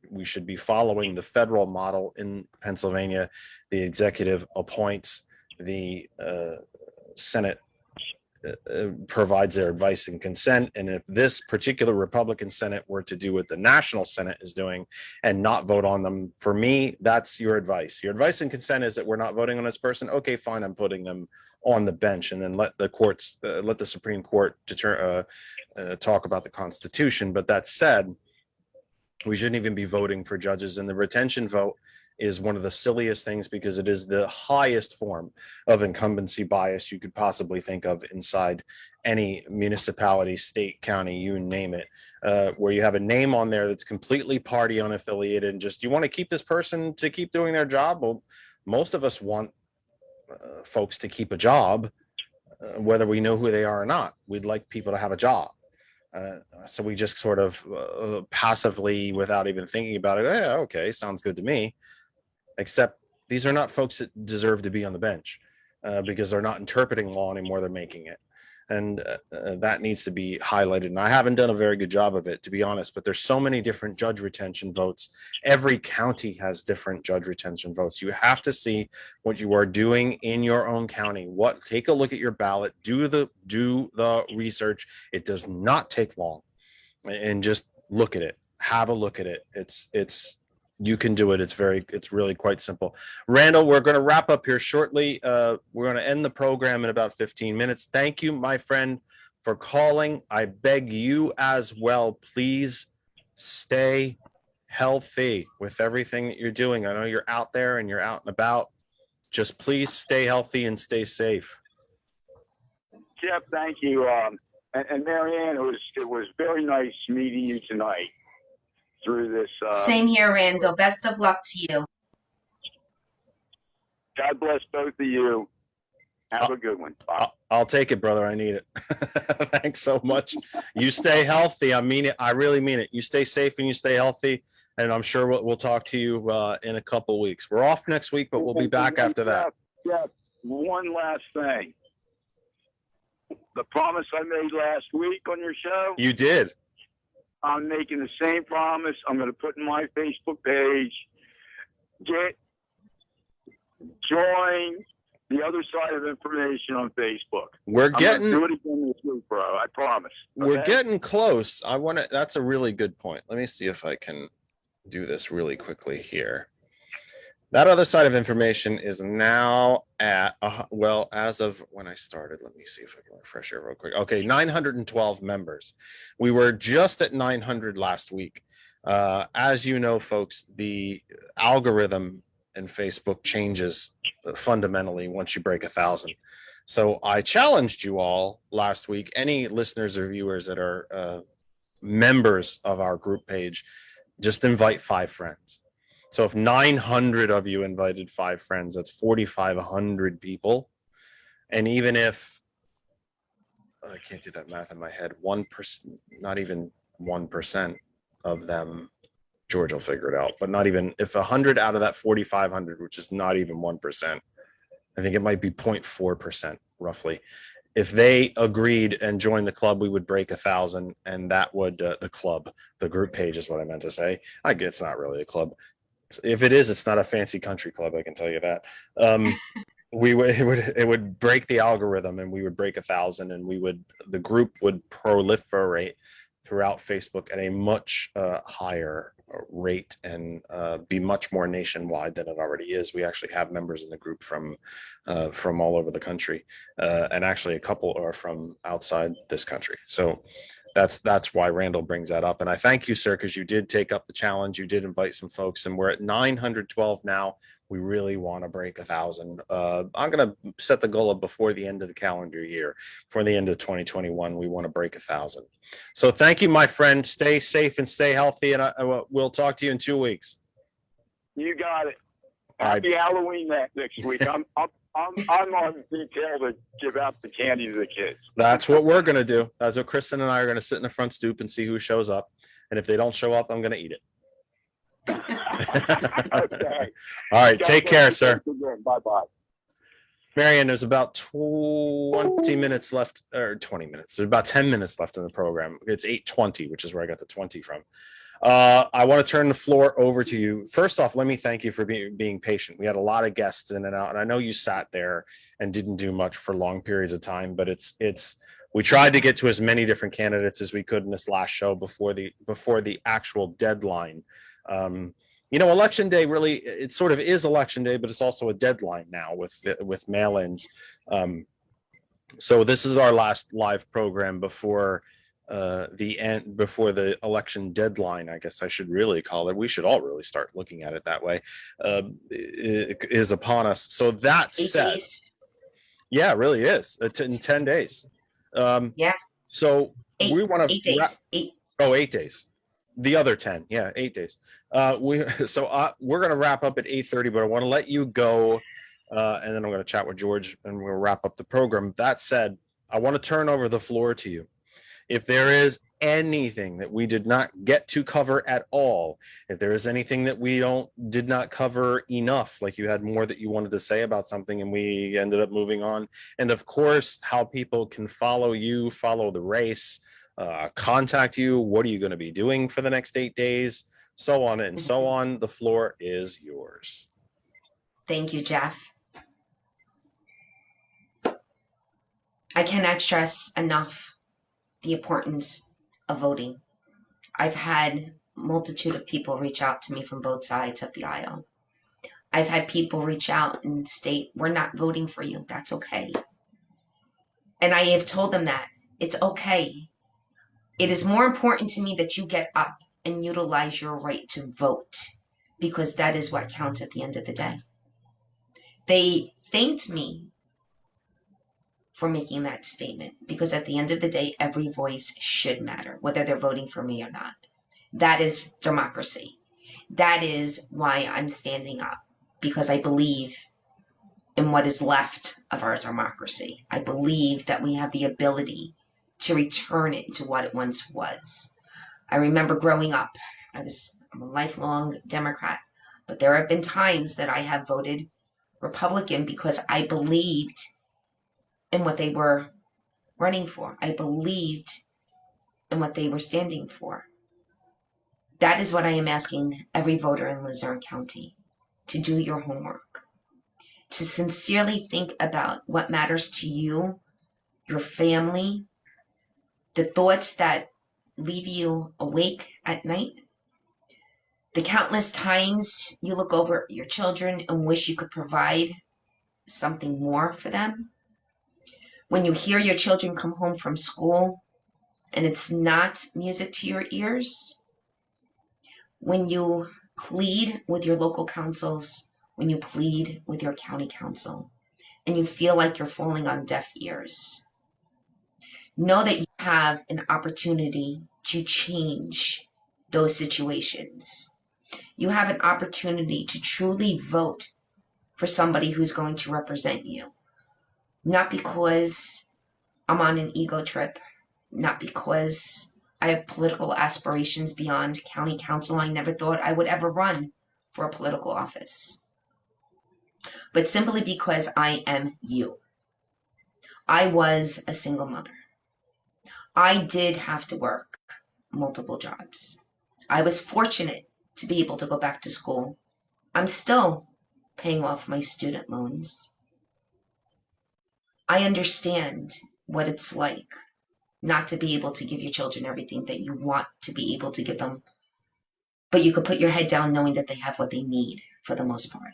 We should be following the federal model in Pennsylvania. The executive appoints, the Senate provides their advice and consent. And if this particular Republican Senate were to do what the National Senate is doing and not vote on them, for me, that's your advice. Your advice and consent is that we're not voting on this person. Okay, fine, I'm putting them on the bench, and then let the courts, let the Supreme Court talk about the Constitution. But that said, we shouldn't even be voting for judges, and the retention vote is one of the silliest things because it is the highest form of incumbency bias you could possibly think of inside any municipality, state, county, you name it, where you have a name on there that's completely party unaffiliated and just, you want to keep this person to keep doing their job? Well, most of us want folks to keep a job, whether we know who they are or not. We'd like people to have a job. So we just sort of passively, without even thinking about it, yeah, okay, sounds good to me. Except these are not folks that deserve to be on the bench because they're not interpreting law anymore, they're making it. And that needs to be highlighted. And I haven't done a very good job of it, to be honest, but there's so many different judge retention votes. Every county has different judge retention votes. You have to see what you are doing in your own county. Take a look at your ballot, do the research. It does not take long, and just look at it, have a look at it. You can do it. It's really quite simple. Randall, we're going to wrap up here shortly. We're going to end the program in about 15 minutes. Thank you, my friend, for calling. I beg you as well, please stay healthy with everything that you're doing. I know you're out there and you're out and about. Just please stay healthy and stay safe. Jeff, thank you. And Marianne, it was very nice meeting you tonight through this. Same here, Randall. Best of luck to you. God bless both of you. Have a good one. Bye. I'll take it, brother. I need it. Thanks so much. You stay healthy. I mean it. I really mean it. You stay safe and you stay healthy. And I'm sure we'll talk to you in a couple weeks. We're off next week, but we'll be back after that. Jeff, one last thing. The promise I made last week on your show. You did. I'm making the same promise. I'm going to put in my Facebook page. Join the other side of information on Facebook. I'm gonna do it again this week, bro. I promise. Okay? We're getting close. That's a really good point. Let me see if I can do this really quickly here. That other side of information is now at, as of when I started, let me see if I can refresh here real quick. Okay, 912 members. We were just at 900 last week. As you know, folks, the algorithm in Facebook changes fundamentally once you break 1,000. So I challenged you all last week, any listeners or viewers that are members of our group page, just invite 5 friends. So if 900 of you invited 5 friends, that's 4,500 people. And even if, I can't do that math in my head, 1%, not even 1% of them, George will figure it out, but not even, if 100 out of that 4,500, which is not even 1%, I think it might be 0.4% roughly. If they agreed and joined the club, we would break 1,000, and that would, the group page is what I meant to say. I guess it's not really a club. If it is, it's not a fancy country club, I can tell you that. It would break the algorithm, and we would break 1,000, and the group would proliferate throughout Facebook at a much higher rate and be much more nationwide than it already is. We actually have members in the group from all over the country, and actually a couple are from outside this country. So that's why Randall brings that up. And I thank you, sir, because you did take up the challenge. You did invite some folks, and we're at 912 now. We really want to break 1,000. I'm going to set the goal up before the end of the calendar year. For the end of 2021, we want to break 1,000. So thank you, my friend. Stay safe and stay healthy, and we'll talk to you in 2 weeks. You got it. Happy Halloween next week. I'm on detail to give out the candy to the kids. That's what we're going to do. That's what Kristen and I are going to sit in the front stoop and see who shows up. And if they don't show up, I'm going to eat it. Okay. All right. Take care, sir. Bye bye. Marianne, there's about 20 minutes left, or 20 minutes. There's about 10 minutes left in the program. It's 8:20, which is where I got the 20 from. I want to turn the floor over to you. First off, let me thank you for being patient. We had a lot of guests in and out, and I know you sat there and didn't do much for long periods of time, but we tried to get to as many different candidates as we could in this last show before the actual deadline. Election day really, it sort of is election day, but it's also a deadline now with mail-ins. So this is our last live program before before the election deadline, I guess I should really call it. We should all really start looking at it that way. Is upon us. So that 8 said, days. yeah, it really is. It's in 10 days. Yeah. So we want to 8 days. 8 days. The other 10, yeah, 8 days. We're going to wrap up at 8:30, but I want to let you go, and then I'm going to chat with George, and we'll wrap up the program. That said, I want to turn over the floor to you. If there is anything that we did not get to cover at all, if there is anything that we did not cover enough, like you had more that you wanted to say about something and we ended up moving on, and of course, how people can follow you, follow the race, contact you, what are you going to be doing for the next 8 days, so on and so on. The floor is yours. Thank you, Jeff. I cannot stress enough the importance of voting. I've had multitude of people reach out to me from both sides of the aisle. I've had people reach out and state, we're not voting for you. That's okay. And I have told them that it's okay. It is more important to me that you get up and utilize your right to vote, because that is what counts at the end of the day. They thanked me for making that statement, because at the end of the day, every voice should matter, whether they're voting for me or not. That is democracy. That is why I'm standing up, because I believe in what is left of our democracy. I believe that we have the ability to return it to what it once was. I remember growing up, I'm a lifelong Democrat, but there have been times that I have voted Republican because I believed in what they were running for. I believed in what they were standing for. That is what I am asking every voter in Luzerne County, to do your homework, to sincerely think about what matters to you, your family, the thoughts that leave you awake at night, the countless times you look over your children and wish you could provide something more for them. When you hear your children come home from school and it's not music to your ears. When you plead with your local councils, when you plead with your county council, and you feel like you're falling on deaf ears. Know that you have an opportunity to change those situations. You have an opportunity to truly vote for somebody who's going to represent you. Not because I'm on an ego trip, not because I have political aspirations beyond county council. I never thought I would ever run for a political office, but simply because I am you. I was a single mother. I did have to work multiple jobs. I was fortunate to be able to go back to school. I'm still paying off my student loans. I understand what it's like not to be able to give your children everything that you want to be able to give them, but you could put your head down knowing that they have what they need for the most part.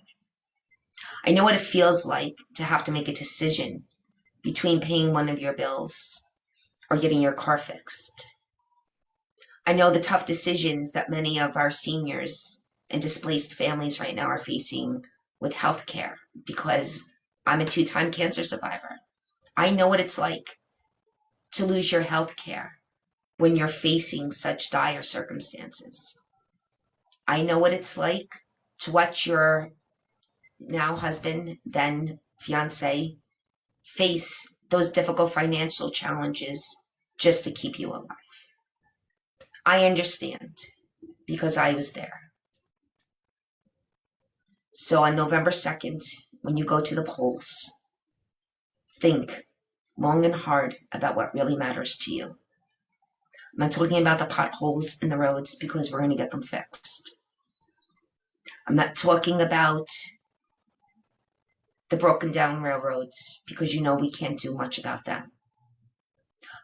I know what it feels like to have to make a decision between paying one of your bills or getting your car fixed. I know the tough decisions that many of our seniors and displaced families right now are facing with healthcare, because I'm a 2-time cancer survivor. I know what it's like to lose your health care when you're facing such dire circumstances. I know what it's like to watch your now husband, then fiance, face those difficult financial challenges just to keep you alive. I understand, because I was there. So on November 2nd, when you go to the polls, think long and hard about what really matters to you. I'm not talking about the potholes in the roads because we're going to get them fixed. I'm not talking about the broken down railroads because you know we can't do much about them.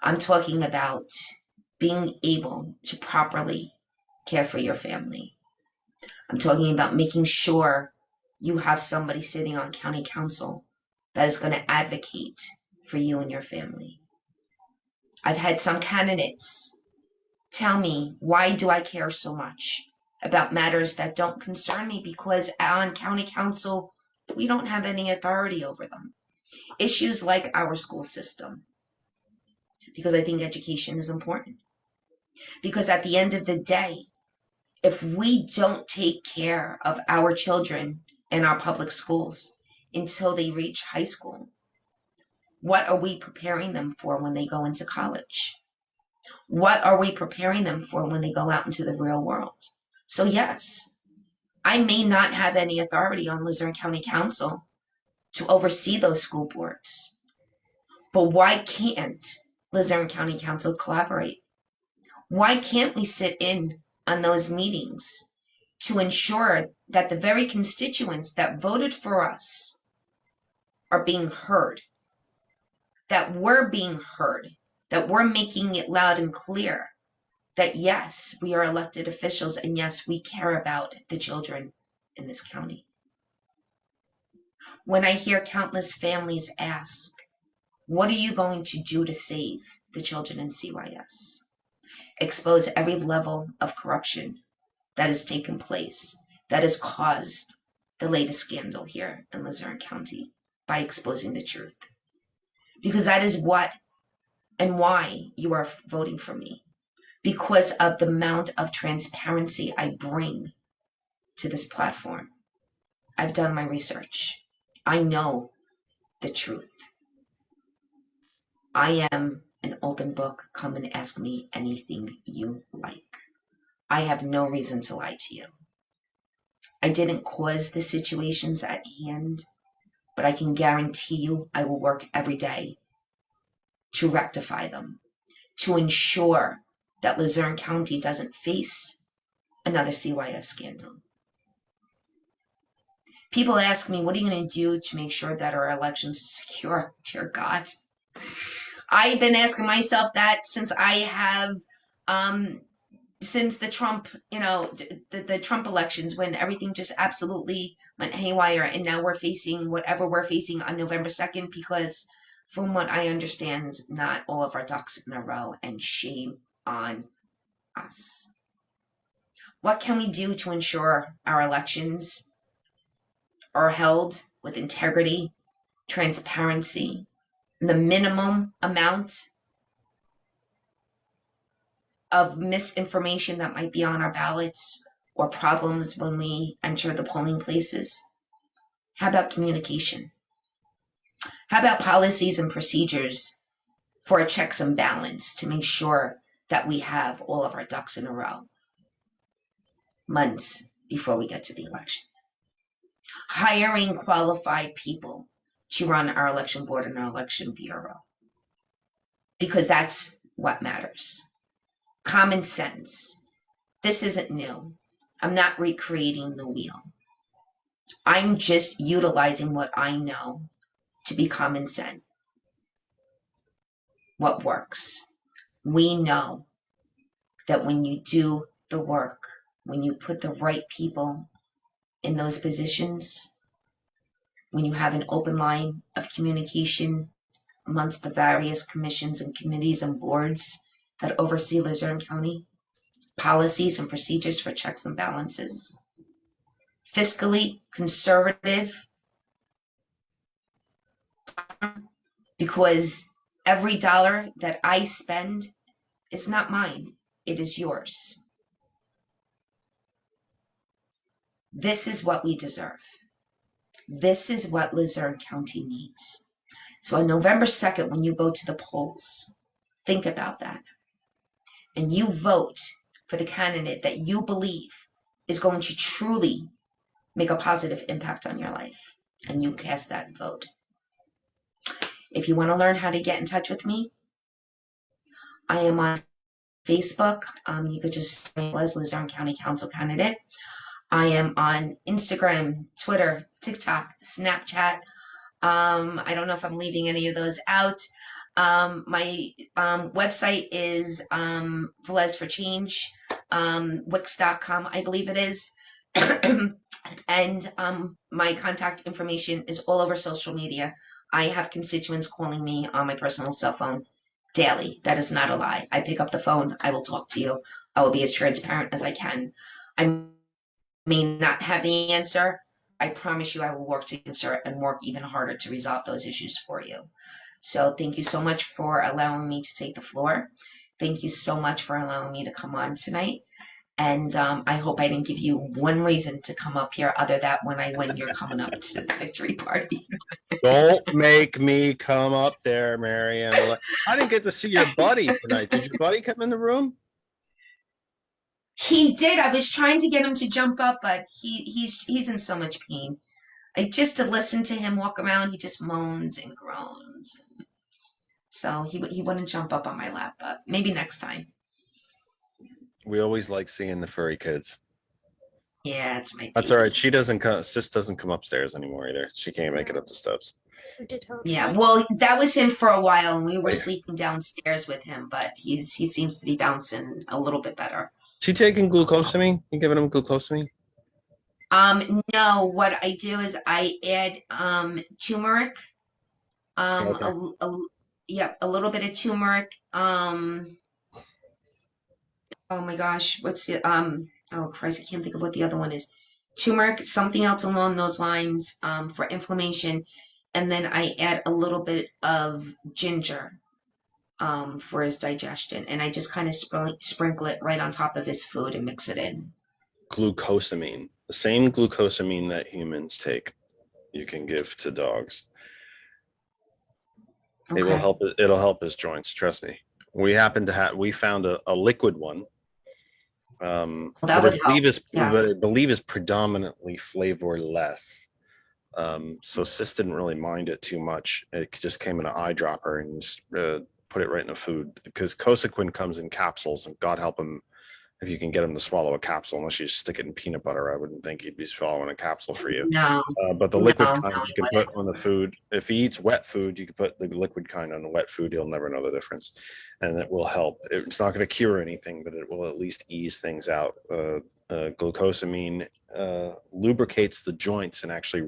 I'm talking about being able to properly care for your family. I'm talking about making sure you have somebody sitting on county council that is going to advocate for you and your family. I've had some candidates tell me, why do I care so much about matters that don't concern me? Because on county council, we don't have any authority over them. Issues like our school system, because I think education is important. Because at the end of the day, if we don't take care of our children in our public schools until they reach high school, what are we preparing them for when they go into college? What are we preparing them for when they go out into the real world? So yes, I may not have any authority on Luzerne County Council to oversee those school boards, but why can't Luzerne County Council collaborate? Why can't we sit in on those meetings to ensure that the very constituents that voted for us are being heard, that we're being heard, that we're making it loud and clear that yes, we are elected officials and yes, we care about the children in this county. When I hear countless families ask, what are you going to do to save the children in CYS? Expose every level of corruption that has taken place, that has caused the latest scandal here in Luzerne County by exposing the truth. Because that is what and why you are voting for me. Because of the amount of transparency I bring to this platform. I've done my research. I know the truth. I am an open book. Come and ask me anything you like. I have no reason to lie to you. I didn't cause the situations at hand, but I can guarantee you I will work every day to rectify them, to ensure that Luzerne County doesn't face another CYS scandal. People ask me, what are you going to do to make sure that our elections are secure? Dear God. I've been asking myself that since I have, since the Trump, the Trump elections, when everything just absolutely went haywire, and now we're facing whatever we're facing on November 2nd, because from what I understand, not all of our ducks in a row, and shame on us. What can we do to ensure our elections are held with integrity, transparency, and the minimum amount of misinformation that might be on our ballots or problems when we enter the polling places? How about communication? How about policies and procedures for a checks and balance to make sure that we have all of our ducks in a row months before we get to the election? Hiring qualified people to run our election board and our election bureau, because that's what matters. Common sense. This isn't new. I'm not recreating the wheel. I'm just utilizing what I know to be common sense. What works? We know that when you do the work, when you put the right people in those positions, when you have an open line of communication amongst the various commissions and committees and boards that oversee Luzerne County, policies and procedures for checks and balances, fiscally conservative, because every dollar that I spend is not mine, it is yours. This is what we deserve. This is what Luzerne County needs. So on November 2nd, when you go to the polls, think about that. And you vote for the candidate that you believe is going to truly make a positive impact on your life, and you cast that vote. If you want to learn how to get in touch with me, I am on Facebook. You could just Les Luzerne County Council candidate. I am on Instagram, Twitter, TikTok, Snapchat. I don't know if I'm leaving any of those out. My website is Velez for Change, Wix.com, I believe it is. And my contact information is all over social media. I have constituents calling me on my personal cell phone daily. That is not a lie. I pick up the phone. I will talk to you. I will be as transparent as I can. I may not have the answer. I promise you I will work to answer and work even harder to resolve those issues for you. So thank you so much for allowing me to take the floor. Thank you so much for allowing me to come on tonight. And I hope I didn't give you one reason to come up here other than when you're coming up to the victory party. Don't make me come up there, Marianne. I didn't get to see your buddy tonight. Did your buddy come in the room? He did. I was trying to get him to jump up, but he's in so much pain. Just to listen to him walk around, he just moans and groans. So he wouldn't jump up on my lap, but maybe next time. We always like seeing the furry kids. Yeah, it's my. That's baby. all right. She doesn't come. Sis doesn't come upstairs anymore either. She can't make it up the steps. Yeah, well, that was him for a while, and we were sleeping downstairs with him, but he seems to be bouncing a little bit better. Is he taking glucosamine? You giving him glucosamine? No. What I do is I add turmeric. Okay. A little bit of turmeric. Oh my gosh, what's the oh Christ, I can't think of what the other one is. Turmeric, something else along those lines, for inflammation. And then I add a little bit of ginger for his digestion. And I just kind of sprinkle it right on top of his food and mix it in. Glucosamine, the same glucosamine that humans take, you can give to dogs. Okay. It will help. It'll help his joints. Trust me. We found a liquid one. Well, that would help. But I believe is predominantly flavorless. So Sis didn't really mind it too much. It just came in an eyedropper and just put it right in the food, because Cosequin comes in capsules, and God help him if you can get him to swallow a capsule. Unless you stick it in peanut butter, I wouldn't think he'd be swallowing a capsule for you. No. But the liquid kind you can put on the food. If he eats wet food, you can put the liquid kind on the wet food. He'll never know the difference, and it will help. It's not going to cure anything, but it will at least ease things out. Glucosamine lubricates the joints and actually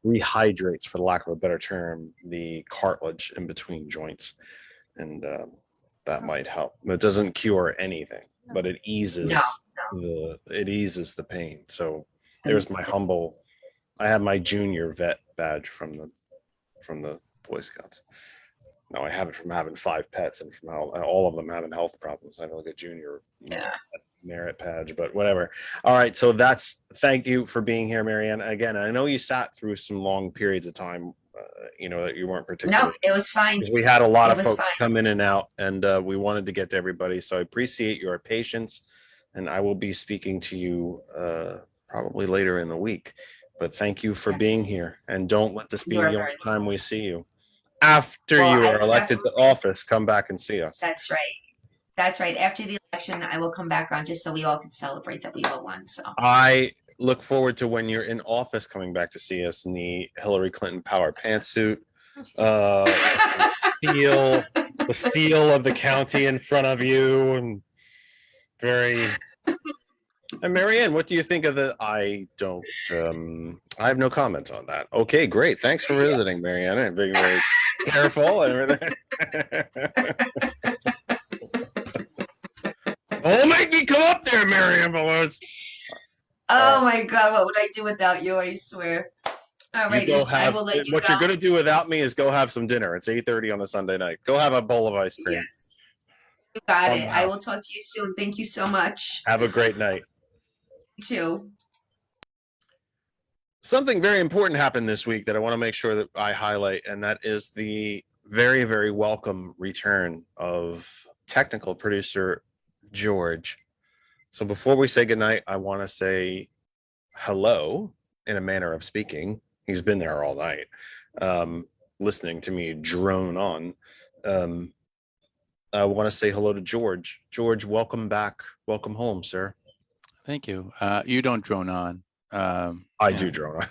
rehydrates, for the lack of a better term, the cartilage in between joints, and that might help. It doesn't cure anything, but it eases the pain. So there's my humble. I have my junior vet badge from the Boy Scouts. No, I have it from having 5 pets and from all of them having health problems. I have like a junior merit badge, but whatever. All right, so thank you for being here, Marianne. Again, I know you sat through some long periods of time, that you weren't particularly. No, it was fine. We had a lot of folks come in and out, and we wanted to get to everybody. So I appreciate your patience, and I will be speaking to you probably later in the week. But thank you for being here, and don't let this be the only time we see you. After you are elected to office, come back and see us. That's right. That's right. After the election, I will come back on just so we all can celebrate that we all won. So I look forward to when you're in office coming back to see us in the Hillary Clinton power pantsuit, the seal of the county in front of you, and And Marianne, what do you think of the? I have no comment on that. Okay, great. Thanks for visiting, Marianne. I'm being very careful and everything. Don't make me come up there, Marianne Veloz. Oh my God, what would I do without you? I swear. All right, I will let you what you're going to do without me is go have some dinner. It's 8:30 on a Sunday night. Go have a bowl of ice cream. Yes, you got it. I will talk to you soon. Thank you so much. Have a great night. You too. Something very important happened this week that I want to make sure that I highlight, and that is the very, very welcome return of technical producer George. So before we say goodnight, I want to say hello, in a manner of speaking. He's been there all night, listening to me drone on. I want to say hello to George. George, welcome back. Welcome home, sir. Thank you. You don't drone on. I do drone on.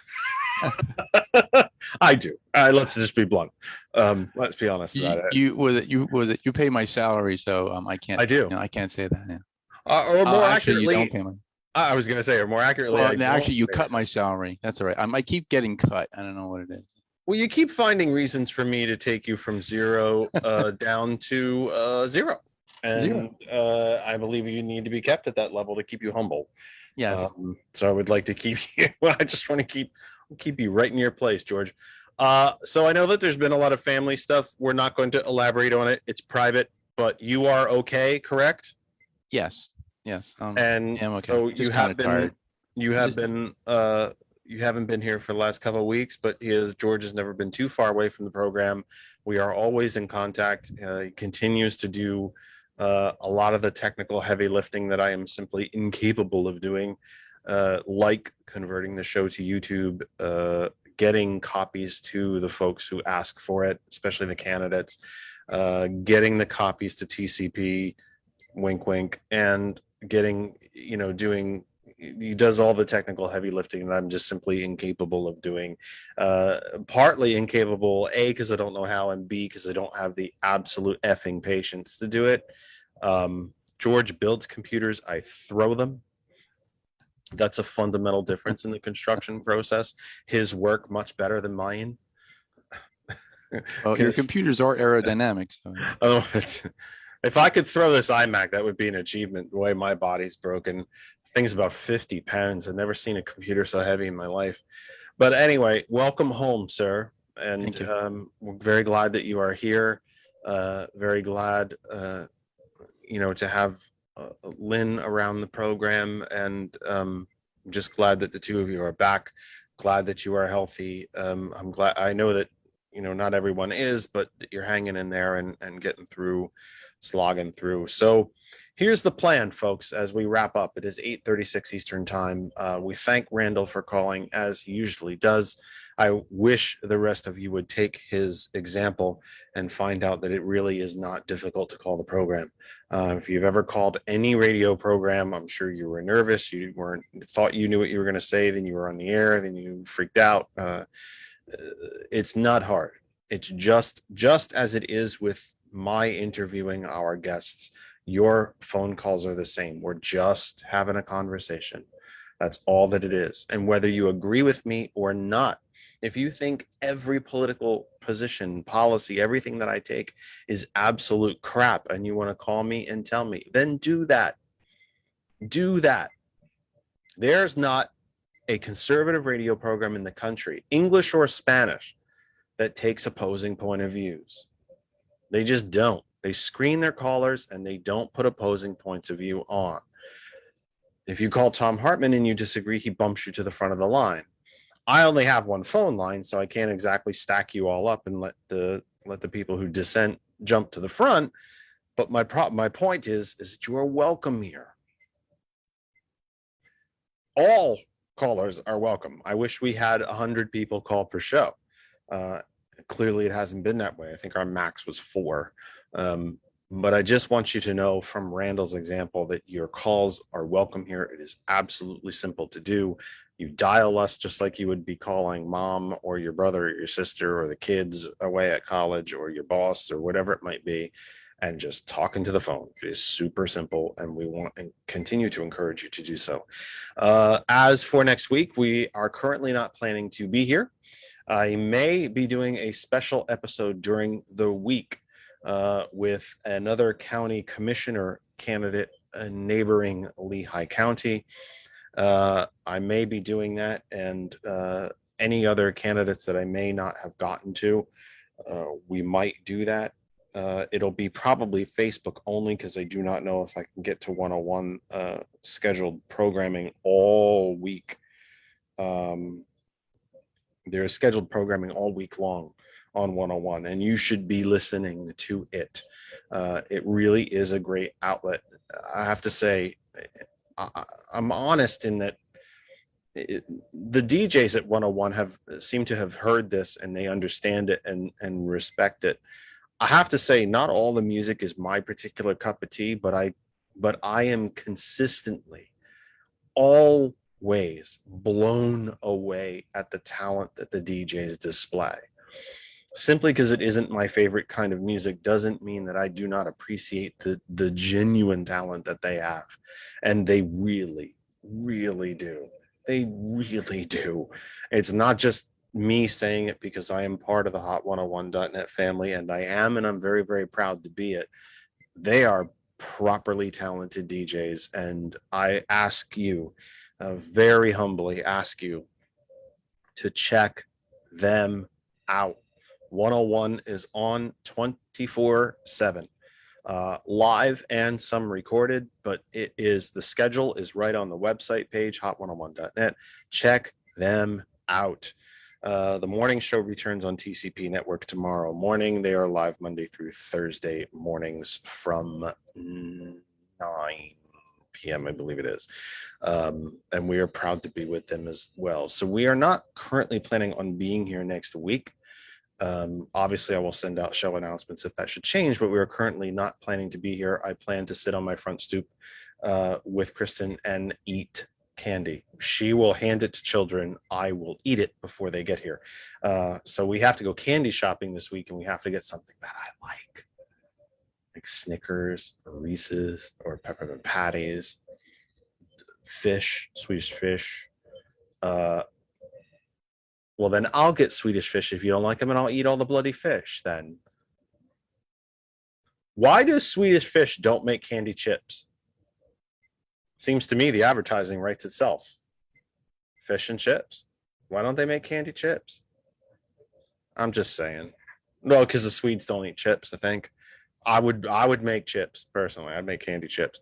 I do. Let's just be blunt. Let's be honest about it. You pay my salary, so I can't. I do. I can't say that. Yeah. Or more actually, accurately, you don't pay my. I was going to say, or more accurately, Well, actually, you cut my salary. That's all right. I might keep getting cut. I don't know what it is. Well, you keep finding reasons for me to take you from zero down to zero. And I believe you need to be kept at that level to keep you humble. Yes. So I would like to keep you. I just want to keep you right in your place, George. So I know that there's been a lot of family stuff. We're not going to elaborate on it. It's private, but you are okay, correct? Yes. Yes. And I'm okay. so you have been. You haven't been here for the last couple of weeks, but George has never been too far away from the program. We are always in contact. He continues to do a lot of the technical heavy lifting that I am simply incapable of doing, like converting the show to YouTube, getting copies to the folks who ask for it, especially the candidates, getting the copies to TCP, wink, wink, and getting, doing. He does all the technical heavy lifting that I'm just simply incapable of doing. Partly incapable, A, because I don't know how, and B, because I don't have the absolute effing patience to do it. George builds computers, I throw them. That's a fundamental difference in the construction process. His work much better than mine. Well, your computers are aerodynamic. So. Oh, if I could throw this iMac, that would be an achievement. The way my body's broken. Thing's about 50 pounds. I've never seen a computer so heavy in my life. But anyway, welcome home, sir. And we're very glad that you are here. Very glad, to have Lynn around the program. And just glad that the two of you are back. Glad that you are healthy. I'm glad. I know that, not everyone is, but you're hanging in there and getting through, slogging through. So here's the plan, folks, as we wrap up. It is 8:36 Eastern time. We thank Randall for calling, as he usually does. I wish the rest of you would take his example and find out that it really is not difficult to call the program. If you've ever called any radio program, I'm sure you were nervous. You thought you knew what you were going to say. Then you were on the air. Then you freaked out. It's not hard. It's just as it is with my interviewing our guests. Your phone calls are the same. We're just having a conversation. That's all that it is. And whether you agree with me or not, if you think every political position, policy, everything that I take is absolute crap and you want to call me and tell me, then do that. Do that. There's not a conservative radio program in the country, English or Spanish, that takes opposing point of views. They just don't. They screen their callers and they don't put opposing points of view on. If you call Tom Hartman and you disagree, he bumps you to the front of the line. I only have one phone line, so I can't exactly stack you all up and let the people who dissent jump to the front. But my point is that you are welcome here. All callers are welcome. I wish we had 100 people call per show. Clearly, it hasn't been that way. I think our max was 4. But I just want you to know from Randall's example that your calls are welcome here. It is absolutely simple to do. You dial us just like you would be calling mom or your brother or your sister or the kids away at college or your boss or whatever it might be, and just talk into the phone. It is super simple, and we want and continue to encourage you to do so. As for next week, we are currently not planning to be here. I may be doing a special episode during the week with another county commissioner candidate neighboring Lehigh County. I may be doing that, and any other candidates that I may not have gotten to, we might do that. It'll be probably Facebook only because I do not know if I can get to 101 scheduled programming all week. There's scheduled programming all week long on 101, and you should be listening to it. It really is a great outlet. I have to say, I'm honest in that the DJs at 101 have seem to have heard this, and they understand it and respect it. I have to say, not all the music is my particular cup of tea, but I am consistently always blown away at the talent that the DJs display. Simply because it isn't my favorite kind of music doesn't mean that I do not appreciate the genuine talent that they have. And they really, really do. They really do. It's not just me saying it because I am part of the Hot101.net family, and I am, and I'm very, very proud to be it. They are properly talented DJs, and I ask you, very humbly ask you to check them out. 101 is on 24/7, live and some recorded, but the schedule is right on the website page, hot101.net. Check them out. The morning show returns on TCP Network tomorrow morning. They are live Monday through Thursday mornings from 9 p.m., I believe it is. And we are proud to be with them as well. So we are not currently planning on being here next week. Obviously, I will send out show announcements if that should change, but we are currently not planning to be here. I plan to sit on my front stoop with Kristen and eat candy. She will hand it to children. I will eat it before they get here. So we have to go candy shopping this week, and we have to get something that I like Snickers or Reese's or peppermint patties, fish, Swedish fish. Well, then I'll get Swedish fish if you don't like them, and I'll eat all the bloody fish then. Why does Swedish fish don't make candy chips? Seems to me the advertising writes itself. Fish and chips. Why don't they make candy chips? I'm just saying. No, because the Swedes don't eat chips, I think. I would make chips, personally. I'd make candy chips.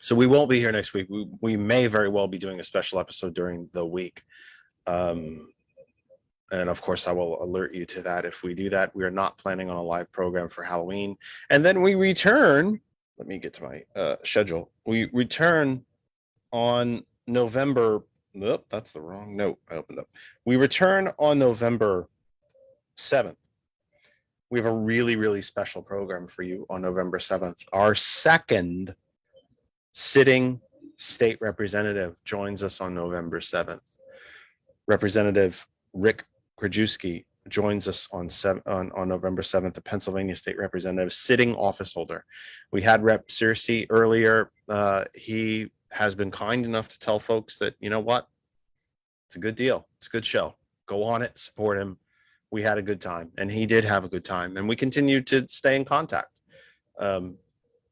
So we won't be here next week. We may very well be doing a special episode during the week. And of course, I will alert you to that if we do that. We are not planning on a live program for Halloween. And then we return. Let me get to my schedule. We return on November. Nope, that's the wrong note I opened up. We return on November 7th. We have a really, really special program for you on November 7th. Our second sitting state representative joins us on November 7th. Representative Rick Krajewski joins us on November 7th, the Pennsylvania state representative, sitting office holder. We had Rep. Searcy earlier. He has been kind enough to tell folks that, you know what? It's a good deal. It's a good show. Go on it, support him. We had a good time, and he did have a good time, and we continue to stay in contact.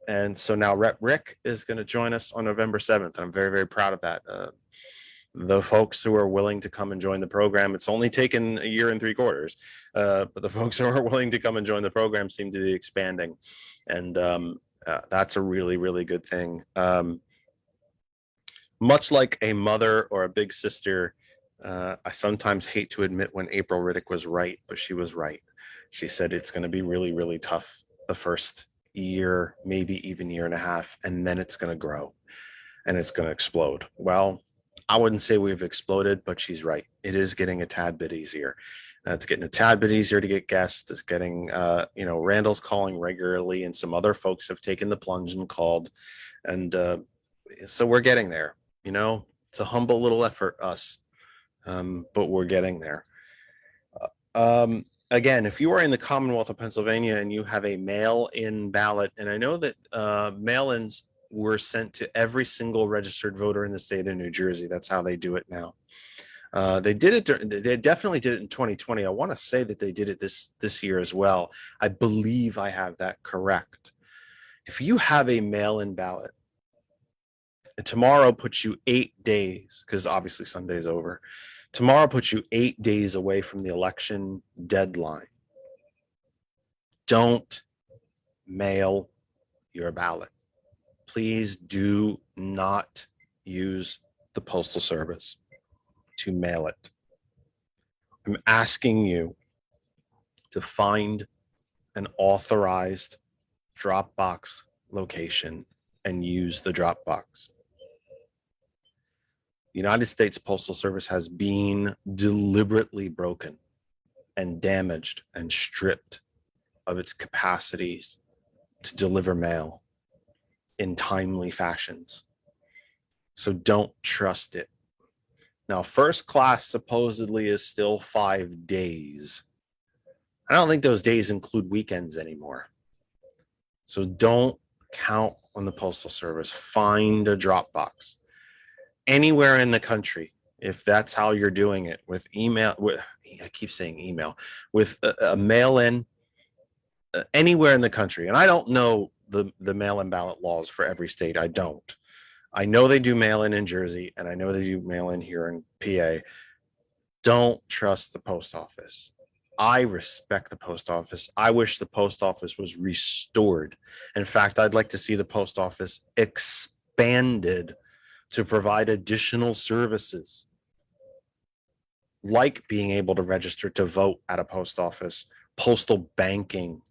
And so now Rep. Rick is going to join us on November 7th. And I'm very, very proud of that. The folks who are willing to come and join the program, it's only taken a year and 3/4, but the folks who are willing to come and join the program seem to be expanding. And that's a really, really good thing. Much like a mother or a big sister, I sometimes hate to admit when April Riddick was right, but she was right. She said it's going to be really, really tough the first year, maybe even year and a half, and then it's going to grow and it's going to explode. Well, I wouldn't say we've exploded, but she's right. It is getting a tad bit easier. It's getting a tad bit easier to get guests. It's getting, Randall's calling regularly, and some other folks have taken the plunge and called. And so we're getting there. It's a humble little effort, us, but we're getting there. Again, if you are in the Commonwealth of Pennsylvania and you have a mail-in ballot, and I know that mail-ins were sent to every single registered voter in the state of New Jersey. That's how they do it now. They definitely did it in 2020. I want to say that they did it this year as well. I believe I have that correct. If you have a mail-in ballot, and tomorrow puts you 8 days, because obviously Sunday's over. Tomorrow puts you 8 days away from the election deadline. Don't mail your ballot. Please do not use the Postal Service to mail it. I'm asking you to find an authorized drop box location and use the drop box. The United States Postal Service has been deliberately broken and damaged and stripped of its capacities to deliver mail in timely fashions. So don't trust it. Now, first class supposedly is still 5 days. I don't think those days include weekends anymore. So don't count on the Postal Service. Find a drop box anywhere in the country. If that's how you're doing it, with email, I keep saying email, with a mail-in, anywhere in the country. And I don't know the mail-in ballot laws for every state. I don't. I know they do mail-in in Jersey, and I know they do mail-in here in PA. Don't trust the post office. I respect the post office. I wish the post office was restored. In fact, I'd like to see the post office expanded to provide additional services, like being able to register to vote at a post office, postal banking.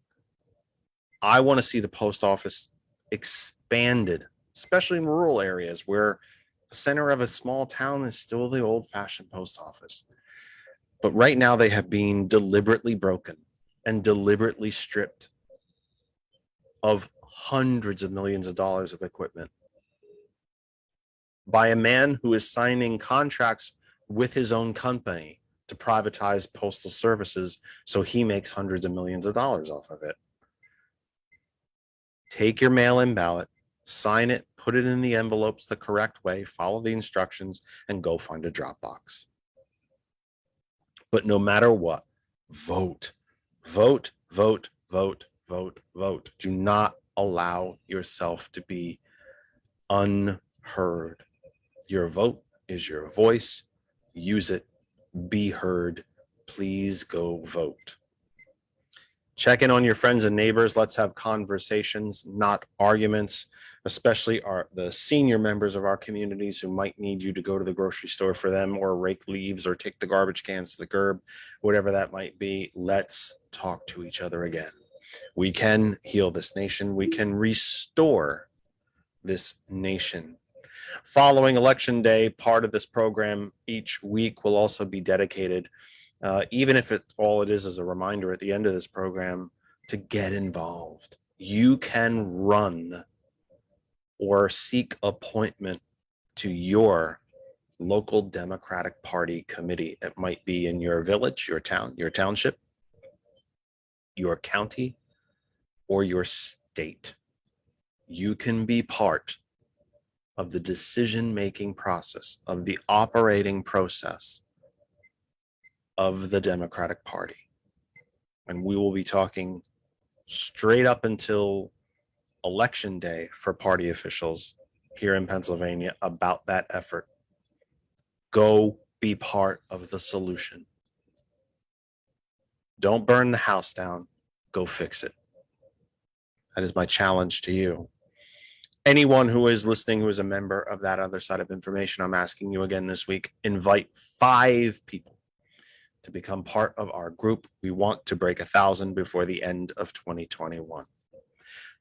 I want to see the post office expanded, especially in rural areas where the center of a small town is still the old-fashioned post office. But right now they have been deliberately broken and deliberately stripped of hundreds of millions of dollars of equipment by a man who is signing contracts with his own company to privatize postal services, so he makes hundreds of millions of dollars off of it. Take your mail-in ballot, sign it, put it in the envelopes the correct way, follow the instructions, and go find a drop box. But no matter what, vote, vote, vote, vote, vote, vote. Do not allow yourself to be unheard. Your vote is your voice. Use it. Be heard. Please go vote. Check in on your friends and neighbors. Let's have conversations, not arguments, especially the senior members of our communities who might need you to go to the grocery store for them, or rake leaves, or take the garbage cans to the curb, whatever that might be. Let's talk to each other again. We can heal this nation. We can restore this nation. Following Election Day, part of this program each week will also be dedicated, even if all it is a reminder at the end of this program, to get involved. You can run or seek appointment to your local Democratic Party committee. It might be in your village, your town, your township, your county, or your state. You can be part of the decision-making process, of the operating process of the Democratic Party. And we will be talking straight up until Election Day for party officials here in Pennsylvania about that effort. Go be part of the solution. Don't burn the house down. Go fix it. That is my challenge to you. Anyone who is listening who is a member of That Other Side of Information, I'm asking you again this week, invite 5 people to become part of our group. We want to break 1,000 before the end of 2021.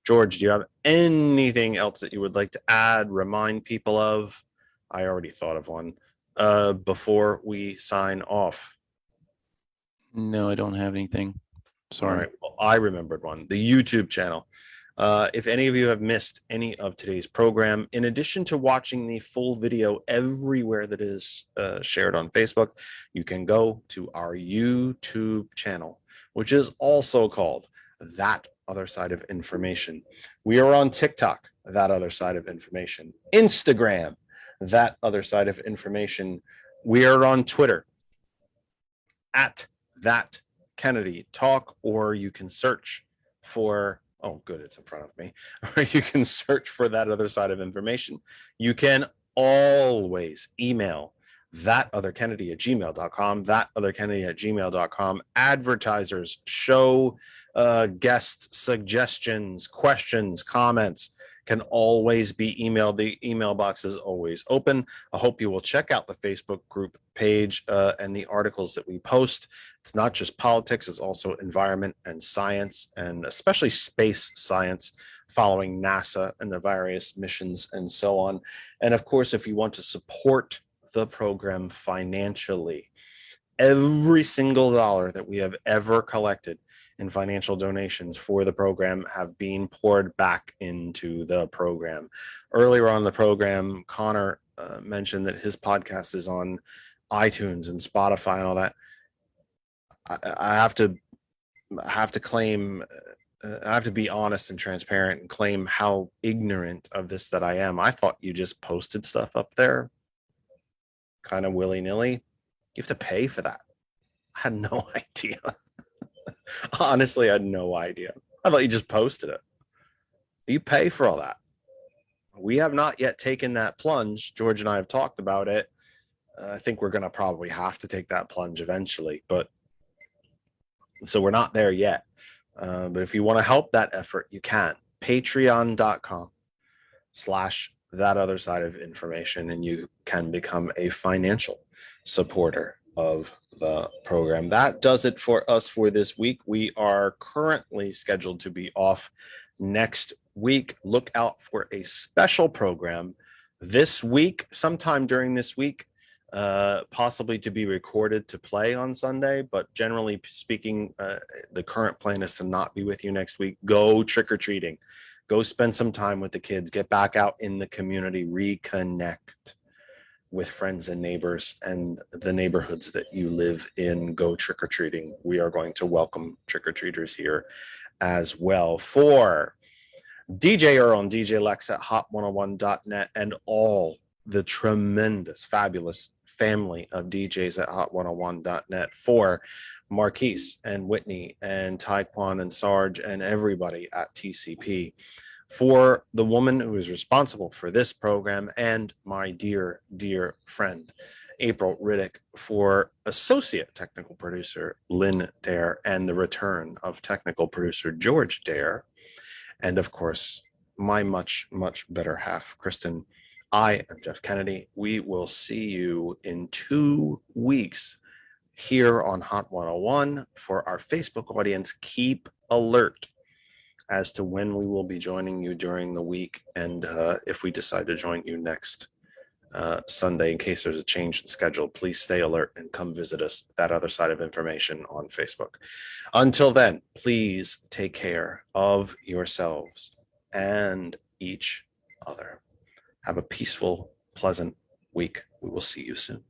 George, do you have anything else that you would like to add, remind people of? I already thought of one before we sign off. No, I don't have anything. Sorry. All right. Well, I remembered one, the YouTube channel. If any of you have missed any of today's program, in addition to watching the full video everywhere that is shared on Facebook, you can go to our YouTube channel, which is also called That Other Side of Information. We are on TikTok, That Other Side of Information, Instagram, That Other Side of Information. We are on Twitter, at That Kennedy Talk, or you can search for, oh good, it's in front of me, or you can search for That Other Side of Information. You can always email thatotherkennedy@gmail.com, thatotherkennedy@gmail.com. Advertisers, show guest suggestions, questions, comments can always be emailed. The email box is always open. I hope you will check out the Facebook group page and the articles that we post. It's not just politics, it's also environment and science, and especially space science, following NASA and the various missions and so on. And of course, if you want to support the program financially. Every single dollar that we have ever collected in financial donations for the program have been poured back into the program. Earlier on the program, Connor mentioned that his podcast is on iTunes and Spotify and all that. I have to claim, I have to be honest and transparent and claim how ignorant of this that I am. I thought you just posted stuff up there kind of willy-nilly. You have to pay for that. I had no idea. Honestly, I had no idea. I thought you just posted it. You pay for all that. We have not yet taken that plunge. George and I have talked about it. I think we're going to probably have to take that plunge eventually, but so we're not there yet. But if you want to help that effort, you can. Patreon.com/that other side of information, and you can become a financial supporter of the program. That does it for us for this week. We are currently scheduled to be off next week. Look out for a special program this week, sometime during this week, possibly to be recorded to play on Sunday, but generally speaking, the current plan is to not be with you next week. Go trick-or-treating. Go spend some time with the kids. Get back out in the community. Reconnect with friends and neighbors and the neighborhoods that you live in. Go trick-or-treating. We are going to welcome trick-or-treaters here as well. For DJ Earl and DJ Lex at hot101.net and all the tremendous, fabulous family of DJs at hot101.net, for Marquise and Whitney and Taekwon and Sarge and everybody at TCP, for the woman who is responsible for this program and my dear, dear friend, April Riddick, for associate technical producer Lynn Dare and the return of technical producer George Dare, and of course, my much, much better half, Kristen. I am Jeff Kennedy. We will see you in 2 weeks here on Hot 101. For our Facebook audience, keep alert as to when we will be joining you during the week, and if we decide to join you next Sunday. In case there's a change in schedule, please stay alert and come visit us, That Other Side of Information, on Facebook. Until then, please take care of yourselves and each other. Have a peaceful, pleasant week. We will see you soon.